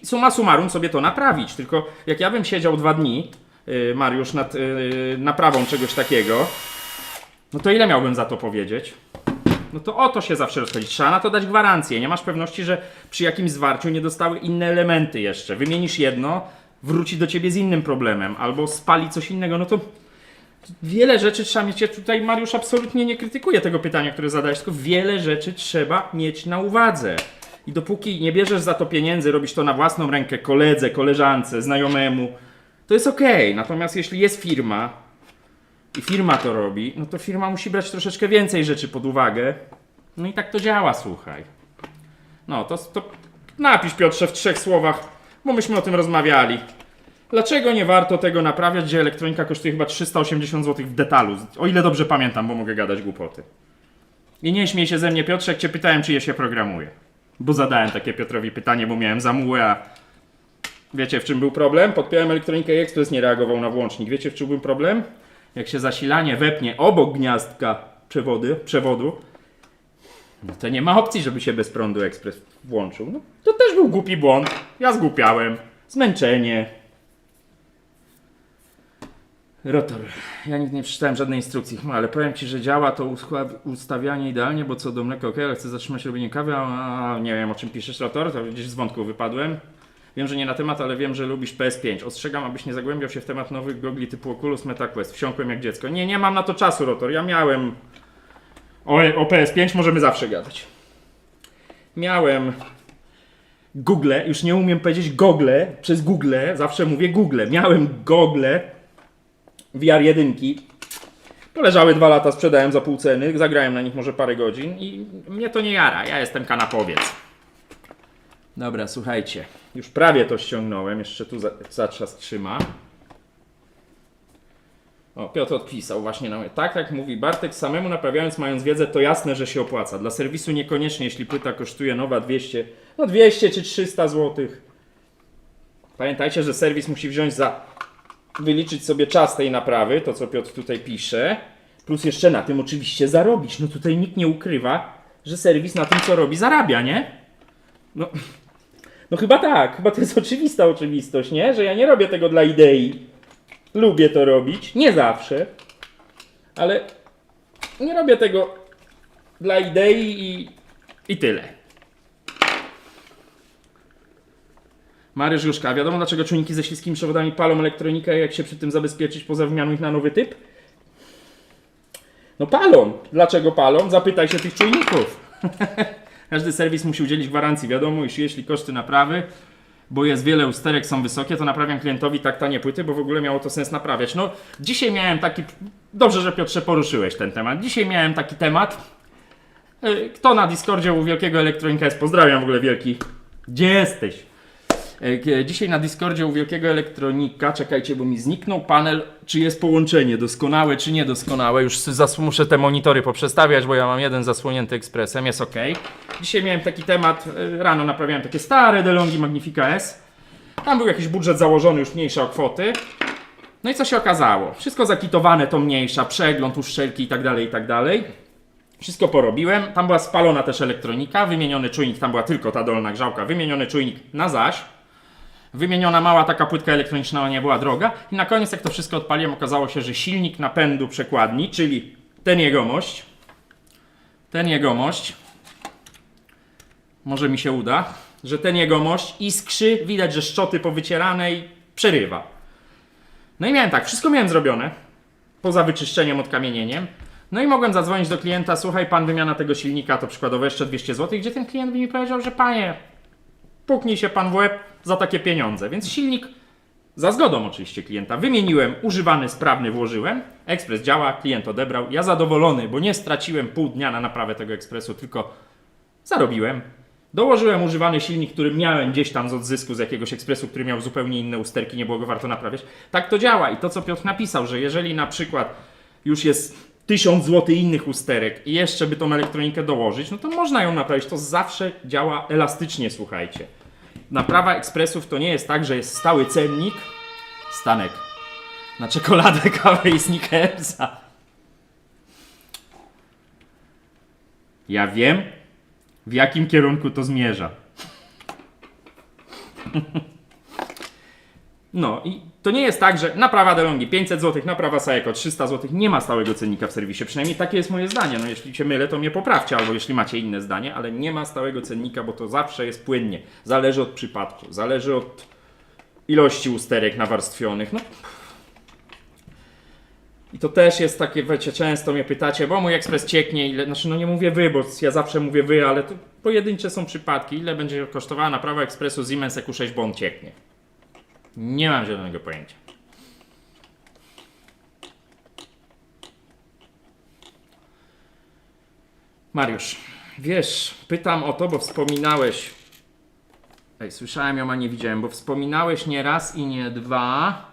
summa summarum sobie to naprawić. Tylko jak ja bym siedział 2 dni, Mariusz, nad naprawą czegoś takiego, no to ile miałbym za to powiedzieć? No to o to się zawsze rozchodzi. Trzeba na to dać gwarancję. Nie masz pewności, że przy jakimś zwarciu nie dostały inne elementy jeszcze. Wymienisz jedno, wróci do ciebie z innym problemem, albo spali coś innego. No to wiele rzeczy trzeba mieć. Ja tutaj, Mariusz, absolutnie nie krytykuję tego pytania, które zadałeś, tylko wiele rzeczy trzeba mieć na uwadze. I dopóki nie bierzesz za to pieniędzy, robisz to na własną rękę koledze, koleżance, znajomemu, to jest okej. Natomiast jeśli jest firma i firma to robi, no to firma musi brać troszeczkę więcej rzeczy pod uwagę. No i tak to działa, słuchaj. No to napisz, Piotrze, w 3 słowach, bo myśmy o tym rozmawiali. Dlaczego nie warto tego naprawiać, gdzie elektronika kosztuje chyba 380 zł w detalu? O ile dobrze pamiętam, bo mogę gadać głupoty. I nie śmiej się ze mnie, Piotrze, jak cię pytałem, czy je się programuje. Bo zadałem takie Piotrowi pytanie, bo miałem zamułę, a wiecie, w czym był problem? Podpiąłem elektronikę i ekspres nie reagował na włącznik. Wiecie, w czym był problem? Jak się zasilanie wepnie obok gniazdka przewodu, no to nie ma opcji, żeby się bez prądu ekspres włączył. No, to też był głupi błąd. Ja zgłupiałem. Zmęczenie. Rotor. Ja nigdy nie przeczytałem żadnej instrukcji, ale powiem Ci, że działa to ustawianie idealnie, bo co do mleka ok, ale chcę zatrzymać robienie kawy, a nie wiem o czym piszesz, Rotor, to gdzieś z wątku wypadłem. Wiem, że nie na temat, ale wiem, że lubisz PS5. Ostrzegam, abyś nie zagłębiał się w temat nowych gogli typu Oculus, MetaQuest. Wsiąkłem jak dziecko. Nie mam na to czasu, Rotor. Ja miałem... O PS5 możemy zawsze gadać. Miałem... Google, już nie umiem powiedzieć Google, przez Google, zawsze mówię Google. Miałem Google VR 1. Poleżały 2 lata, sprzedałem za pół ceny, zagrałem na nich może parę godzin i mnie to nie jara, ja jestem kanapowiec. Dobra, słuchajcie, już prawie to ściągnąłem, jeszcze tu zatrzas trzyma. O, Piotr odpisał właśnie na mnie. Tak, jak mówi Bartek, samemu naprawiając, mając wiedzę, to jasne, że się opłaca. Dla serwisu niekoniecznie, jeśli płyta kosztuje nowa 200, no 200 czy 300 zł. Pamiętajcie, że serwis musi wziąć wyliczyć sobie czas tej naprawy, to co Piotr tutaj pisze, plus jeszcze na tym oczywiście zarobić. No tutaj nikt nie ukrywa, że serwis na tym co robi zarabia, nie? No chyba tak, chyba to jest oczywista oczywistość, nie? Że ja nie robię tego dla idei. Lubię to robić, nie zawsze, ale nie robię tego dla idei i tyle. Mariusz Juszka, wiadomo dlaczego czujniki ze śliskimi przewodami palą elektronikę, jak się przy tym zabezpieczyć poza wymianą ich na nowy typ? No palą. Dlaczego palą? Zapytaj się tych czujników. Każdy serwis musi udzielić gwarancji. Wiadomo, iż jeśli koszty naprawy, bo jest wiele usterek, są wysokie, to naprawiam klientowi tak tanie płyty, bo w ogóle miało to sens naprawiać. No, dzisiaj miałem taki... Dobrze, że Piotrze poruszyłeś ten temat. Dzisiaj miałem taki temat. Kto na Discordzie u Wielkiego Elektronika jest? Pozdrawiam w ogóle Wielki. Gdzie jesteś? Dzisiaj na Discordzie u Wielkiego Elektronika, czekajcie, bo mi zniknął panel, czy jest połączenie doskonałe, czy niedoskonałe. Już muszę te monitory poprzestawiać, bo ja mam jeden zasłonięty ekspresem, jest ok. Dzisiaj miałem taki temat, rano naprawiałem takie stare DeLonghi Magnifica S. Tam był jakiś budżet założony, już mniejsza o kwoty. No i co się okazało? Wszystko zakitowane, to mniejsza, przegląd, uszczelki i tak dalej, i tak dalej. Wszystko porobiłem, tam była spalona też elektronika, wymieniony czujnik, tam była tylko ta dolna grzałka, wymieniony czujnik na zaś. Wymieniona mała taka płytka elektroniczna, ona nie była droga. I na koniec, jak to wszystko odpaliłem, okazało się, że silnik napędu przekładni, czyli ten jegomość, może mi się uda, że ten jegomość iskrzy, widać, że szczoty powycierane i przerywa. No i miałem tak, wszystko miałem zrobione, poza wyczyszczeniem, odkamienieniem. No i mogłem zadzwonić do klienta, słuchaj pan, wymiana tego silnika to przykładowo jeszcze 200 zł, gdzie ten klient by mi powiedział, że panie, puknij się pan w łeb za takie pieniądze. Więc silnik, za zgodą oczywiście klienta, wymieniłem, używany, sprawny włożyłem, ekspres działa, klient odebrał, ja zadowolony, bo nie straciłem pół dnia na naprawę tego ekspresu, tylko zarobiłem. Dołożyłem używany silnik, który miałem gdzieś tam z odzysku z jakiegoś ekspresu, który miał zupełnie inne usterki, nie było go warto naprawiać. Tak to działa i to co Piotr napisał, że jeżeli na przykład już jest 1000 zł innych usterek i jeszcze by tą elektronikę dołożyć, no to można ją naprawić. To zawsze działa elastycznie, słuchajcie. Naprawa ekspresów to nie jest tak, że jest stały cennik, Stanek, na czekoladę, kawę i Snickersa. Ja wiem, w jakim kierunku to zmierza. No i to nie jest tak, że naprawa DeLonghi 500 zł, naprawa Saeco 300 zł, nie ma stałego cennika w serwisie. Przynajmniej takie jest moje zdanie. No jeśli się mylę, to mnie poprawcie, albo jeśli macie inne zdanie, ale nie ma stałego cennika, bo to zawsze jest płynnie. Zależy od przypadku, zależy od ilości usterek nawarstwionych. No. I to też jest takie, wiecie, często mnie pytacie, bo mój ekspres cieknie, ile, znaczy no nie mówię wy, bo ja zawsze mówię wy, ale to pojedyncze są przypadki, ile będzie kosztowała naprawa ekspresu Siemens EQ6, bo on cieknie. Nie mam zielonego pojęcia. Mariusz, wiesz, pytam o to, bo wspominałeś... słyszałem ją, a nie widziałem, bo wspominałeś nie raz i nie dwa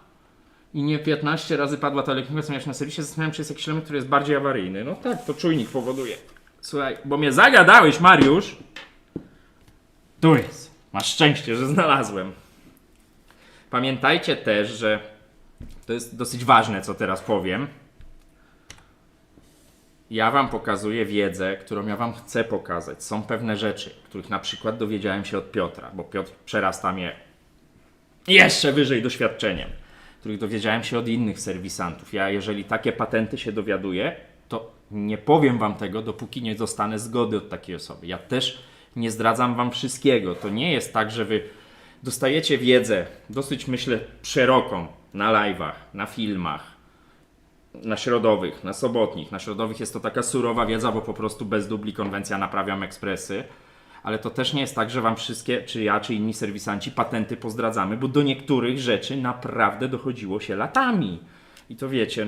i nie 15 razy padła ta elektronika, co miałeś na serwisie. Zastanawiam się, czy jest jakiś element, który jest bardziej awaryjny. No tak, to czujnik powoduje. Słuchaj, bo mnie zagadałeś, Mariusz. Tu jest. Masz szczęście, że znalazłem. Pamiętajcie też, że to jest dosyć ważne, co teraz powiem. Ja wam pokazuję wiedzę, którą ja wam chcę pokazać. Są pewne rzeczy, których na przykład dowiedziałem się od Piotra, bo Piotr przerasta mnie jeszcze wyżej doświadczeniem, których dowiedziałem się od innych serwisantów. Ja jeżeli takie patenty się dowiaduję, to nie powiem wam tego, dopóki nie dostanę zgody od takiej osoby. Ja też nie zdradzam wam wszystkiego. To nie jest tak, że wy dostajecie wiedzę, dosyć myślę szeroką, na live'ach, na filmach, na środowych, na sobotnich. Na środowych jest to taka surowa wiedza, bo po prostu bez dubli konwencja naprawiam ekspresy. Ale to też nie jest tak, że wam wszystkie, czy ja, czy inni serwisanci, patenty pozdradzamy, bo do niektórych rzeczy naprawdę dochodziło się latami. I to wiecie,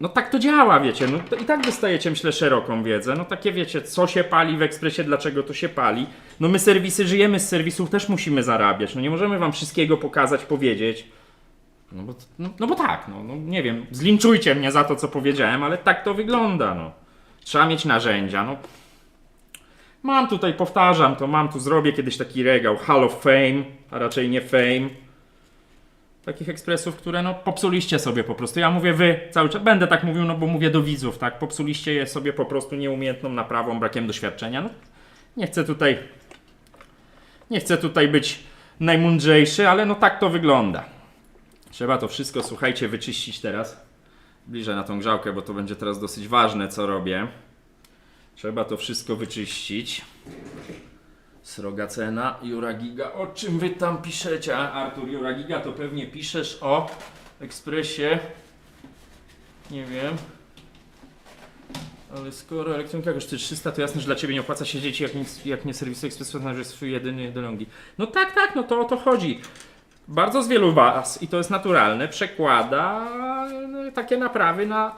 no tak to działa, wiecie, no to i tak dostajecie, myślę, szeroką wiedzę. No takie wiecie, co się pali w ekspresie, dlaczego to się pali. No my serwisy, żyjemy z serwisów, też musimy zarabiać. No nie możemy wam wszystkiego pokazać, powiedzieć. No bo tak, no nie wiem, zlinczujcie mnie za to, co powiedziałem, ale tak to wygląda, no. Trzeba mieć narzędzia, no. Mam tutaj, powtarzam to, zrobię kiedyś taki regał Hall of Fame, a raczej nie Fame. Takich ekspresów, które no popsuliście sobie po prostu. Ja mówię wy, cały czas będę tak mówił, no bo mówię do widzów, tak? Popsuliście je sobie po prostu nieumiejętną naprawą, brakiem doświadczenia. No, nie chcę tutaj być najmądrzejszy, ale no tak to wygląda. Trzeba to wszystko, słuchajcie, wyczyścić teraz. Bliżej na tą grzałkę, bo to będzie teraz dosyć ważne, co robię. Trzeba to wszystko wyczyścić. Sroga cena, Juragiga. O czym wy tam piszecie? Artur, Juragiga, to pewnie piszesz o ekspresie. Nie wiem. Ale skoro elektronika kosztuje 300, to jasne, że dla ciebie nie opłaca się dzieci, jak nie serwisy ekspresu, to jest swój jedyny DeLonghi. No tak, no to o to chodzi. Bardzo z wielu was, i to jest naturalne, przekłada takie naprawy na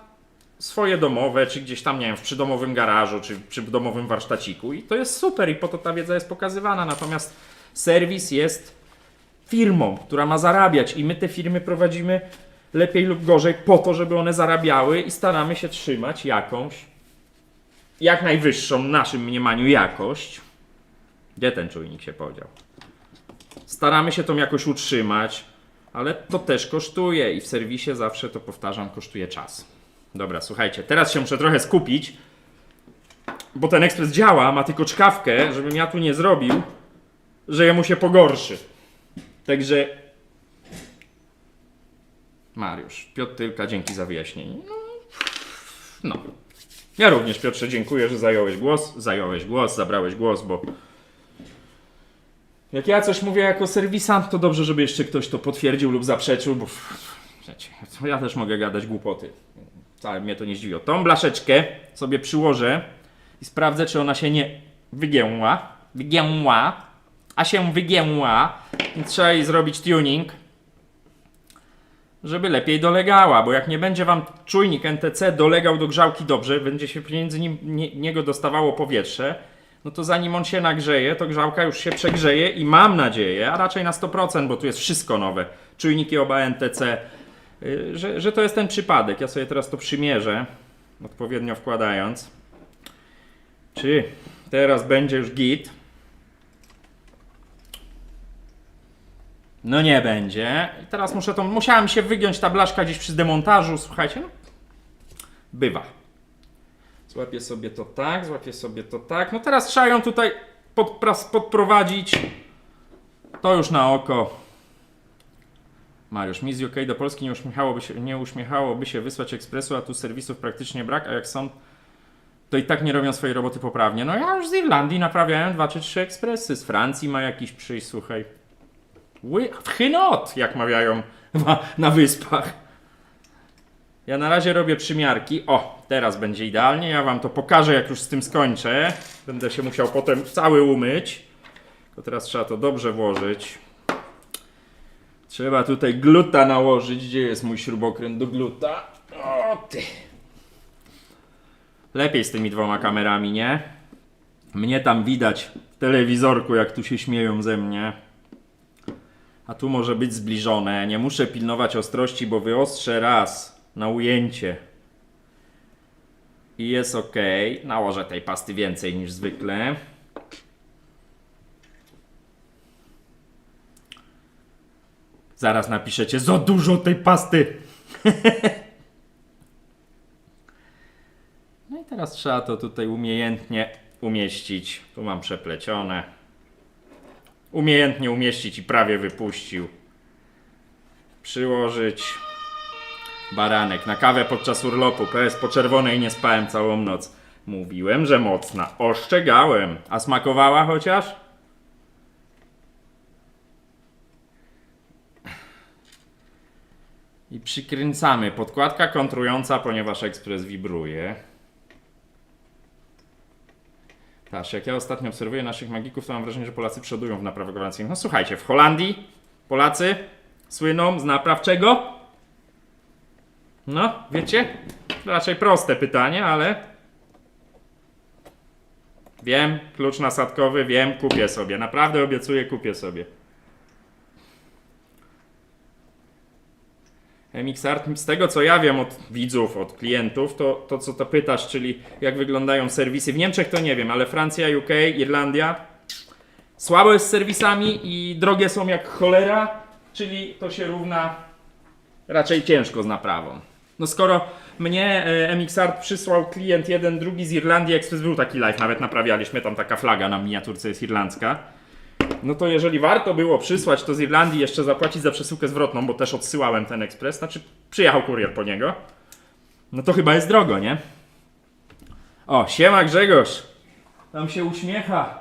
swoje domowe, czy gdzieś tam, nie wiem, w przydomowym garażu, czy przy domowym warsztaciku. I to jest super i po to ta wiedza jest pokazywana. Natomiast serwis jest firmą, która ma zarabiać i my te firmy prowadzimy lepiej lub gorzej po to, żeby one zarabiały i staramy się trzymać jakąś, jak najwyższą w naszym mniemaniu jakość. Gdzie ten czujnik się podział? Staramy się tą jakoś utrzymać, ale to też kosztuje i w serwisie zawsze, to powtarzam, kosztuje czas. Dobra, słuchajcie, teraz się muszę trochę skupić, bo ten ekspres działa, ma tylko czkawkę, żebym ja tu nie zrobił, że jemu się pogorszy. Także Mariusz, Piotr Tylka, dzięki za wyjaśnienie. No. Ja również, Piotrze, dziękuję, że zająłeś głos, zabrałeś głos, bo jak ja coś mówię jako serwisant, to dobrze, żeby jeszcze ktoś to potwierdził lub zaprzeczył, bo wiecie, ja też mogę gadać głupoty. Wcale mnie to nie zdziwiło. Tą blaszeczkę sobie przyłożę i sprawdzę, czy ona się nie wygięła, a się wygięła, więc trzeba jej zrobić tuning, żeby lepiej dolegała, bo jak nie będzie wam czujnik NTC dolegał do grzałki dobrze, będzie się między niego dostawało powietrze, no to zanim on się nagrzeje, to grzałka już się przegrzeje i mam nadzieję, a raczej na 100%, bo tu jest wszystko nowe, czujniki oba NTC, że to jest ten przypadek. Ja sobie teraz to przymierzę, odpowiednio wkładając. Czy teraz będzie już git? No nie będzie. I teraz musiałem się wygiąć ta blaszka gdzieś przy demontażu, słuchajcie, no. Bywa. Złapię sobie to tak, no teraz trzeba ją tutaj podprowadzić. To już na oko. Mariusz, mi z UK do Polski nie uśmiechałoby się wysłać ekspresu, a tu serwisów praktycznie brak, a jak są, to i tak nie robią swojej roboty poprawnie. No ja już z Irlandii naprawiałem 2 czy 3 ekspresy, z Francji ma jakiś przyjść, słuchaj. Wchynot, jak mawiają na wyspach. Ja na razie robię przymiarki. O, teraz będzie idealnie, ja wam to pokażę, jak już z tym skończę. Będę się musiał potem cały umyć. To teraz trzeba to dobrze włożyć. Trzeba tutaj gluta nałożyć. Gdzie jest mój śrubokręt do gluta? O ty. Lepiej z tymi 2 kamerami, nie? Mnie tam widać w telewizorku, jak tu się śmieją ze mnie. A tu może być zbliżone. Nie muszę pilnować ostrości, bo wyostrzę raz na ujęcie. I jest ok. Nałożę tej pasty więcej niż zwykle. Zaraz napiszecie, za dużo tej pasty. No i teraz trzeba to tutaj umiejętnie umieścić. Tu mam przeplecione. Umiejętnie umieścić i prawie wypuścił. Przyłożyć. Baranek na kawę podczas urlopu. PS po czerwonej nie spałem całą noc. Mówiłem, że mocna. Ostrzegałem. A smakowała chociaż? I przykręcamy. Podkładka kontrująca, ponieważ ekspres wibruje. Tak, jak ja ostatnio obserwuję naszych magików, to mam wrażenie, że Polacy przodują w naprawach gwarancyjnych. No słuchajcie, w Holandii Polacy słyną z napraw czego? No, wiecie? Raczej proste pytanie, ale... Wiem, klucz nasadkowy, wiem, kupię sobie. Naprawdę obiecuję, kupię sobie. MXArt, z tego co ja wiem od widzów, od klientów, to co to pytasz, czyli jak wyglądają serwisy. W Niemczech to nie wiem, ale Francja, UK, Irlandia słabo jest z serwisami i drogie są jak cholera, czyli to się równa raczej ciężko z naprawą. No skoro mnie MXArt przysłał klient jeden, drugi z Irlandii, Express był taki live, nawet naprawialiśmy, tam taka flaga na miniaturce jest irlandzka. No to jeżeli warto było przysłać to z Irlandii, jeszcze zapłacić za przesyłkę zwrotną, bo też odsyłałem ten ekspres, znaczy przyjechał kurier po niego, no to chyba jest drogo, nie? O, siema Grzegorz! Tam się uśmiecha.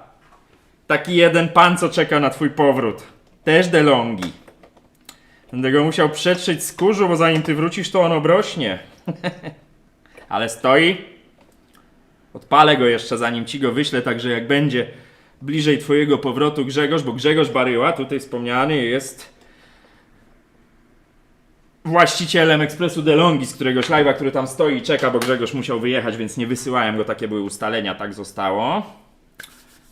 Taki jeden pan, co czeka na twój powrót. Też DeLonghi. Będę go musiał przetrzeć z kurzu, bo zanim ty wrócisz, to on obrośnie. Ale stoi. Odpalę go jeszcze, zanim ci go wyślę, także jak będzie bliżej twojego powrotu Grzegorz, bo Grzegorz Baryła, tutaj wspomniany, jest właścicielem ekspresu DeLonghi, z któregoś live'a, który tam stoi i czeka, bo Grzegorz musiał wyjechać, więc nie wysyłałem go, takie były ustalenia, tak zostało.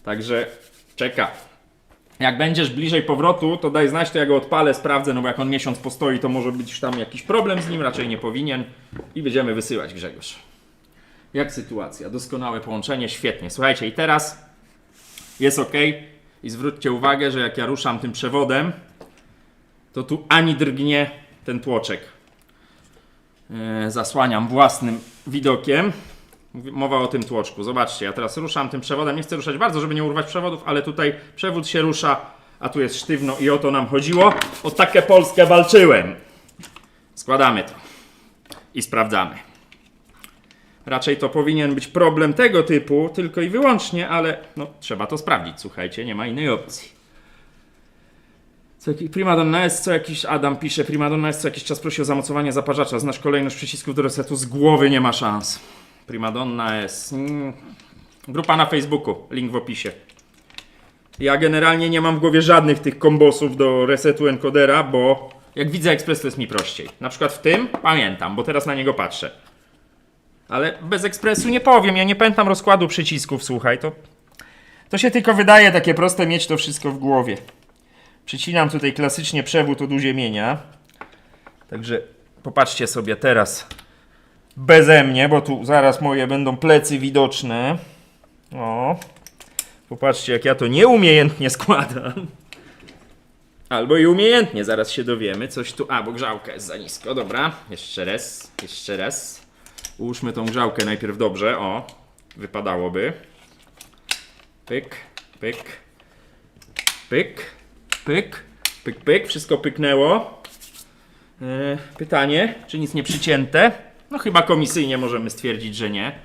Także czeka. Jak będziesz bliżej powrotu, to daj znać, to ja go odpalę, sprawdzę, no bo jak on miesiąc postoi, to może być tam jakiś problem z nim, raczej nie powinien i będziemy wysyłać Grzegorz. Jak sytuacja? Doskonałe połączenie, świetnie. Słuchajcie, i teraz jest ok i zwróćcie uwagę, że jak ja ruszam tym przewodem, to tu ani drgnie ten tłoczek. Zasłaniam własnym widokiem. Mowa o tym tłoczku. Zobaczcie, ja teraz ruszam tym przewodem. Nie chcę ruszać bardzo, żeby nie urwać przewodów, ale tutaj przewód się rusza, a tu jest sztywno i o to nam chodziło. O takie Polskę walczyłem. Składamy to i sprawdzamy. Raczej to powinien być problem tego typu, tylko i wyłącznie, ale no, trzeba to sprawdzić, słuchajcie, nie ma innej opcji. Primadonna S, co jakiś Adam pisze, Primadonna S co jakiś czas prosi o zamocowanie zaparzacza. Znasz kolejność przycisków do resetu, z głowy nie ma szans. Primadonna S. Grupa na Facebooku, link w opisie. Ja generalnie nie mam w głowie żadnych tych kombosów do resetu encodera, bo jak widzę ekspres, to jest mi prościej. Na przykład w tym pamiętam, bo teraz na niego patrzę. Ale bez ekspresu nie powiem, ja nie pamiętam rozkładu przycisków, słuchaj, to się tylko wydaje takie proste mieć to wszystko w głowie. Przycinam tutaj klasycznie przewód od uziemienia. Także popatrzcie sobie teraz beze mnie, bo tu zaraz moje będą plecy widoczne. O, popatrzcie jak ja to nieumiejętnie składam. Albo i umiejętnie, zaraz się dowiemy. Coś tu, bo grzałka jest za nisko, dobra. Jeszcze raz. Ułóżmy tą grzałkę najpierw dobrze, o, wypadałoby. Pyk, pyk, pyk, pyk, pyk, pyk, wszystko pyknęło. Pytanie, czy nic nie przycięte? No chyba komisyjnie możemy stwierdzić, że nie.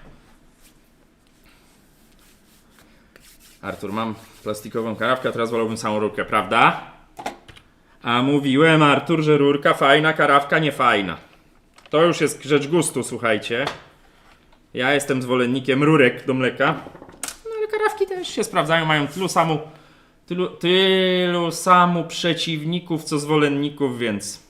Artur, mam plastikową karawkę, a teraz wolałbym samą rurkę, prawda? A mówiłem, Artur, że rurka fajna, karawka nie fajna. To już jest rzecz gustu, słuchajcie. Ja jestem zwolennikiem rurek do mleka. No ale karawki też się sprawdzają, mają tylu samo przeciwników, co zwolenników, więc...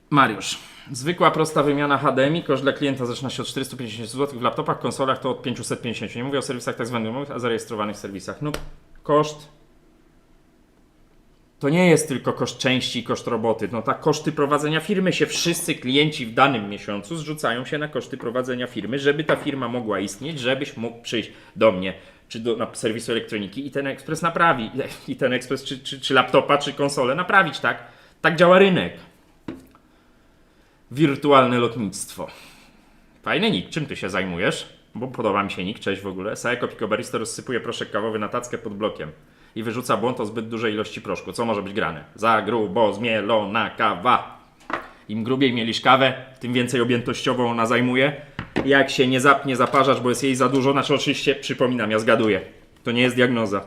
Mariusz. Zwykła, prosta wymiana HDMI, koszt dla klienta zaczyna się od 450 zł, w laptopach, konsolach to od 550. Nie mówię o serwisach tak zwanych, a zarejestrowanych serwisach. No, koszt to nie jest tylko koszt części i koszt roboty. No tak, koszty prowadzenia firmy się wszyscy klienci w danym miesiącu zrzucają się na koszty prowadzenia firmy, żeby ta firma mogła istnieć, żebyś mógł przyjść do mnie czy do serwisu elektroniki i ten ekspres naprawi. I ten ekspres czy laptopa, czy konsolę naprawić, tak? Tak działa rynek. Wirtualne lotnictwo. Fajny nick. Czym ty się zajmujesz? Bo podoba mi się nick. Cześć w ogóle. Saeko Picobaristo rozsypuje proszek kawowy na tackę pod blokiem i wyrzuca błąd o zbyt dużej ilości proszku. Co może być grane? Za grubo zmielona kawa. Im grubiej mielisz kawę, tym więcej objętościową ona zajmuje. Jak się nie zapnie zaparzacz, bo jest jej za dużo, znaczy oczywiście, przypominam, ja zgaduję. To nie jest diagnoza.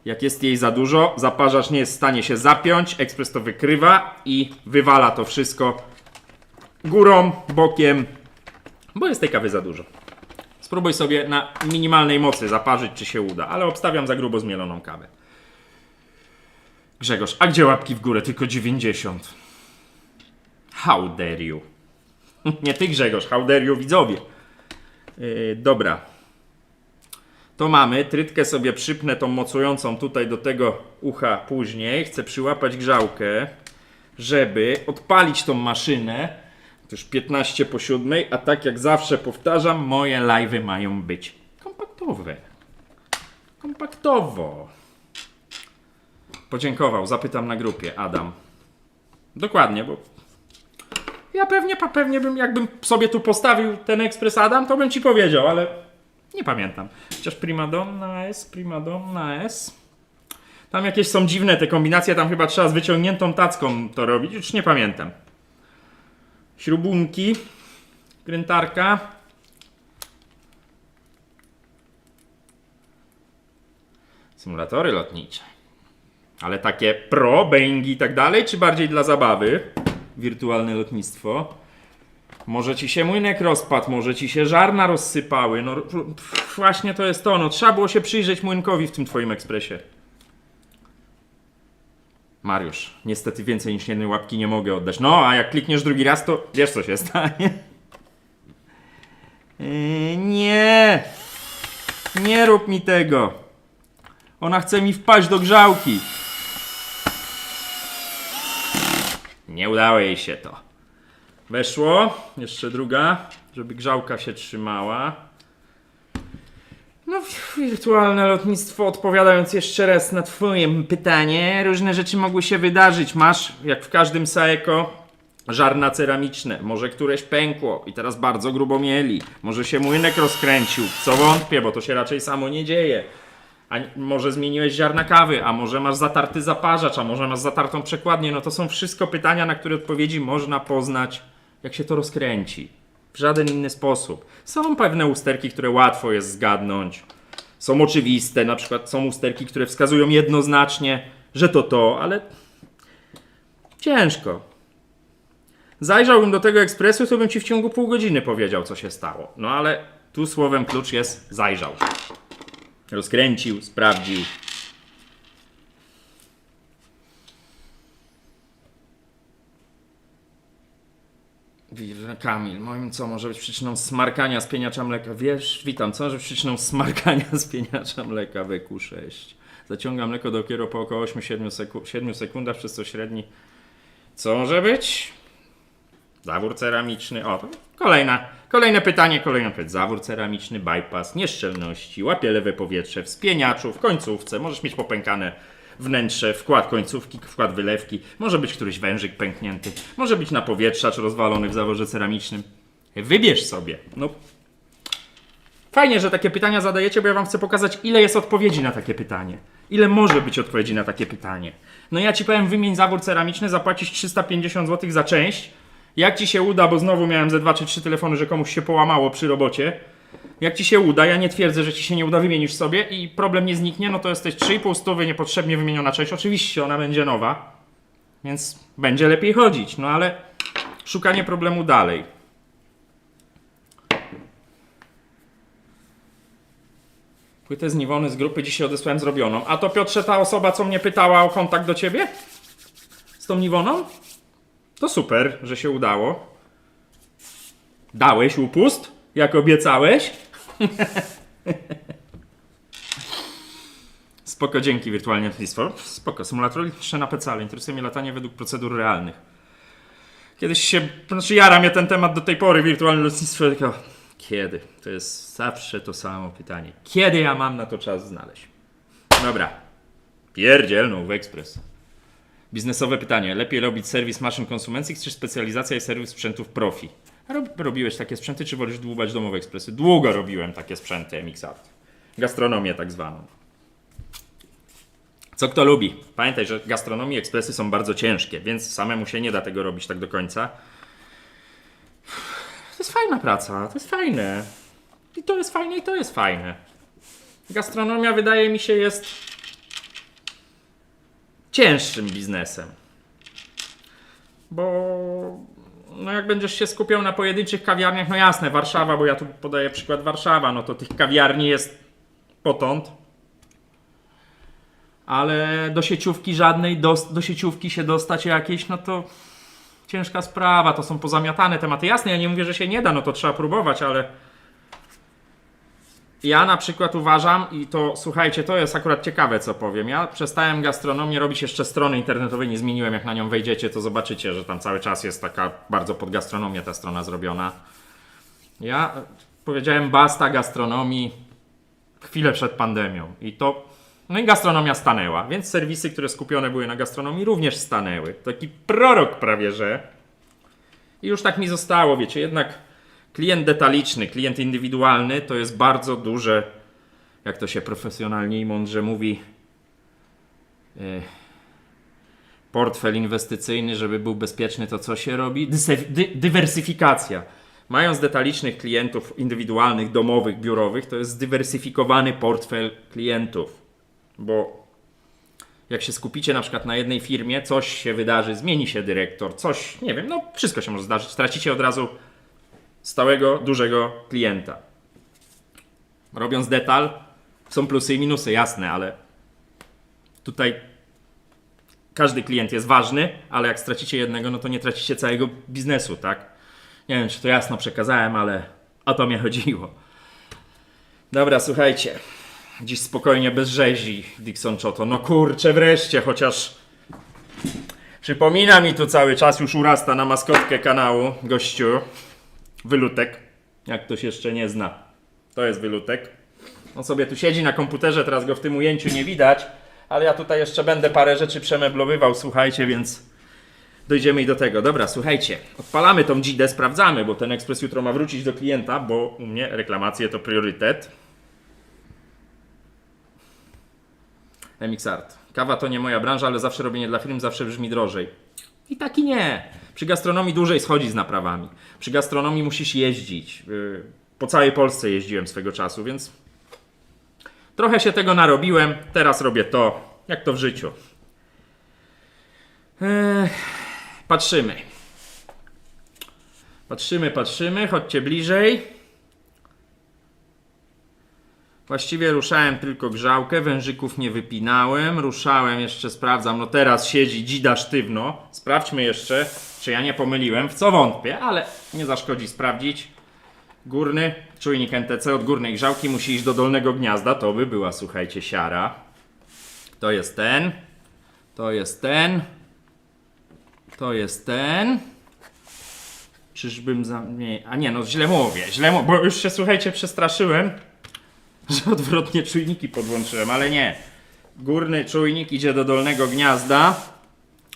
Jak jest jej za dużo, zaparzacz nie jest w stanie się zapiąć, ekspres to wykrywa i wywala to wszystko górą, bokiem, bo jest tej kawy za dużo. Spróbuj sobie na minimalnej mocy zaparzyć, czy się uda, ale obstawiam za grubo zmieloną kawę. Grzegorz, a gdzie łapki w górę? Tylko 90. How dare you? Nie ty, Grzegorz, how dare you, widzowie. Dobra. To mamy. Trytkę sobie przypnę tą mocującą tutaj do tego ucha później. Chcę przyłapać grzałkę, żeby odpalić tą maszynę. To już 15 po 7, a tak jak zawsze powtarzam, moje live'y mają być kompaktowe. Kompaktowo. Podziękował, zapytam na grupie, Adam. Dokładnie, bo ja pewnie bym, jakbym sobie tu postawił ten ekspres Adam, to bym ci powiedział, ale nie pamiętam. Chociaż Primadonna S. Tam jakieś są dziwne te kombinacje, tam chyba trzeba z wyciągniętą tacką to robić, już nie pamiętam. Śrubunki, krętarka. Symulatory lotnicze. Ale takie pro, Boeingi i tak dalej, czy bardziej dla zabawy? Wirtualne lotnictwo. Może ci się młynek rozpadł, może ci się żarna rozsypały. No właśnie to jest to, no trzeba było się przyjrzeć młynkowi w tym twoim ekspresie. Mariusz, niestety więcej niż jednej łapki nie mogę oddać. No, a jak klikniesz drugi raz, to wiesz co się stanie. Nie! Nie rób mi tego! Ona chce mi wpaść do grzałki. Nie udało jej się to. Weszło. Jeszcze druga, żeby grzałka się trzymała. No, wirtualne lotnictwo, odpowiadając jeszcze raz na twoje pytanie, różne rzeczy mogły się wydarzyć. Masz, jak w każdym Saeco, żarna ceramiczne. Może któreś pękło i teraz bardzo grubo mieli. Może się młynek rozkręcił, co wątpię, bo to się raczej samo nie dzieje. A może zmieniłeś ziarna kawy, a może masz zatarty zaparzacz, a może masz zatartą przekładnię. No to są wszystko pytania, na które odpowiedzi można poznać, jak się to rozkręci. W żaden inny sposób. Są pewne usterki, które łatwo jest zgadnąć. Są oczywiste, na przykład są usterki, które wskazują jednoznacznie, że to, ale ciężko. Zajrzałbym do tego ekspresu, to bym ci w ciągu pół godziny powiedział, co się stało. No ale tu słowem klucz jest zajrzał. Rozkręcił, sprawdził. Kamil, moim co może być przyczyną smarkania spieniacza mleka? Wiesz, witam, co może być przyczyną smarkania spieniacza mleka w EQ6? Zaciągam mleko dopiero po około 8-7 sekundach, przez co średni. Co może być? Zawór ceramiczny. O, to kolejne pytanie. Zawór ceramiczny, bypass, nieszczelności, łapie lewe powietrze, wspieniaczu, w końcówce. Możesz mieć popękane wnętrze, wkład końcówki, wkład wylewki. Może być któryś wężyk pęknięty. Może być napowietrzacz rozwalony w zaworze ceramicznym. Wybierz sobie. No. Fajnie, że takie pytania zadajecie, bo ja wam chcę pokazać, ile jest odpowiedzi na takie pytanie. Ile może być odpowiedzi na takie pytanie. No ja ci powiem, wymień zawór ceramiczny, zapłacisz 350 zł za część. Jak ci się uda, bo znowu miałem ze 2 czy 3 telefony, że komuś się połamało przy robocie. Jak ci się uda, ja nie twierdzę, że ci się nie uda, wymienisz sobie i problem nie zniknie, no to jesteś 3,5 stówy niepotrzebnie wymieniona część. Oczywiście ona będzie nowa, więc będzie lepiej chodzić, no ale szukanie problemu dalej. Płytę z Niwony z grupy dzisiaj odesłałem zrobioną. A to Piotrze, ta osoba, co mnie pytała o kontakt do ciebie? Z tą Niwoną? To super, że się udało. Dałeś upust, jak obiecałeś. Spoko, dzięki wirtualnie lotnictwo. Spoko, symulator lotniczy na PC, ale interesuje mnie latanie według procedur realnych. Kiedyś się, jara mnie ten temat do tej pory, wirtualne lotnictwo, tylko kiedy? To jest zawsze to samo pytanie. Kiedy ja mam na to czas znaleźć? Dobra. Pierdzielną w ekspres. Biznesowe pytanie. Lepiej robić serwis maszyn konsumenckich, czy specjalizacja i serwis sprzętów profi? Robiłeś takie sprzęty, czy wolisz dłubać domowe ekspresy? Długo robiłem takie sprzęty MXArt. Gastronomię tak zwaną. Co kto lubi? Pamiętaj, że gastronomii ekspresy są bardzo ciężkie, więc samemu się nie da tego robić tak do końca. To jest fajna praca, to jest fajne. I to jest fajne, i to jest fajne. Gastronomia wydaje mi się jest cięższym biznesem. Bo no jak będziesz się skupiał na pojedynczych kawiarniach, no jasne, Warszawa, bo ja tu podaję przykład Warszawa, no to tych kawiarni jest potąd. Ale do sieciówki żadnej, do sieciówki się dostać jakieś, no to ciężka sprawa, to są pozamiatane tematy. Jasne, ja nie mówię, że się nie da, no to trzeba próbować, ale ja na przykład uważam, i to słuchajcie, to jest akurat ciekawe, co powiem. Ja przestałem gastronomię robić, jeszcze strony internetowej nie zmieniłem. Jak na nią wejdziecie, to zobaczycie, że tam cały czas jest taka bardzo pod gastronomię ta strona zrobiona. Ja powiedziałem basta gastronomii chwilę przed pandemią i to, no i gastronomia stanęła, więc serwisy, które skupione były na gastronomii, również stanęły. Taki prorok prawie, że. I już tak mi zostało, wiecie, jednak klient detaliczny, klient indywidualny to jest bardzo duże, jak to się profesjonalnie i mądrze mówi, portfel inwestycyjny, żeby był bezpieczny, to co się robi? Dywersyfikacja. Mając detalicznych klientów indywidualnych, domowych, biurowych, to jest zdywersyfikowany portfel klientów. Bo jak się skupicie na przykład na jednej firmie, coś się wydarzy, zmieni się dyrektor, coś, nie wiem, no wszystko się może zdarzyć. Stracicie od razu stałego, dużego klienta. Robiąc detal, są plusy i minusy, jasne, ale tutaj każdy klient jest ważny, ale jak stracicie jednego, no to nie tracicie całego biznesu, tak? Nie wiem, czy to jasno przekazałem, ale o to mnie chodziło. Dobra, słuchajcie. Dziś spokojnie, bez rzezi, Dixon Choto. No kurczę, wreszcie, chociaż przypomina mi tu cały czas, już urasta na maskotkę kanału, gościu. Wylutek, jak ktoś jeszcze nie zna. To jest Wylutek. On sobie tu siedzi na komputerze, teraz go w tym ujęciu nie widać, ale ja tutaj jeszcze będę parę rzeczy przemeblowywał, słuchajcie, więc dojdziemy i do tego. Dobra, słuchajcie, odpalamy tą dzidę, sprawdzamy, bo ten ekspres jutro ma wrócić do klienta, bo u mnie reklamacje to priorytet. MXArt. Kawa to nie moja branża, ale zawsze robienie dla firm zawsze brzmi drożej. I tak i nie. Przy gastronomii dłużej schodzi z naprawami. Przy gastronomii musisz jeździć. Po całej Polsce jeździłem swego czasu, więc trochę się tego narobiłem. Teraz robię to, jak to w życiu. Patrzymy. Patrzymy. Chodźcie bliżej. Właściwie ruszałem tylko grzałkę, wężyków nie wypinałem, ruszałem jeszcze, sprawdzam, no teraz siedzi dzida sztywno. Sprawdźmy jeszcze, czy ja nie pomyliłem, w co wątpię, ale nie zaszkodzi sprawdzić. Górny czujnik NTC od górnej grzałki musi iść do dolnego gniazda, to by była, słuchajcie, siara. To jest ten, to jest ten, to jest ten. Czyżbym nie, a nie, no źle mówię, bo już się, słuchajcie, przestraszyłem, że odwrotnie czujniki podłączyłem, ale nie. Górny czujnik idzie do dolnego gniazda,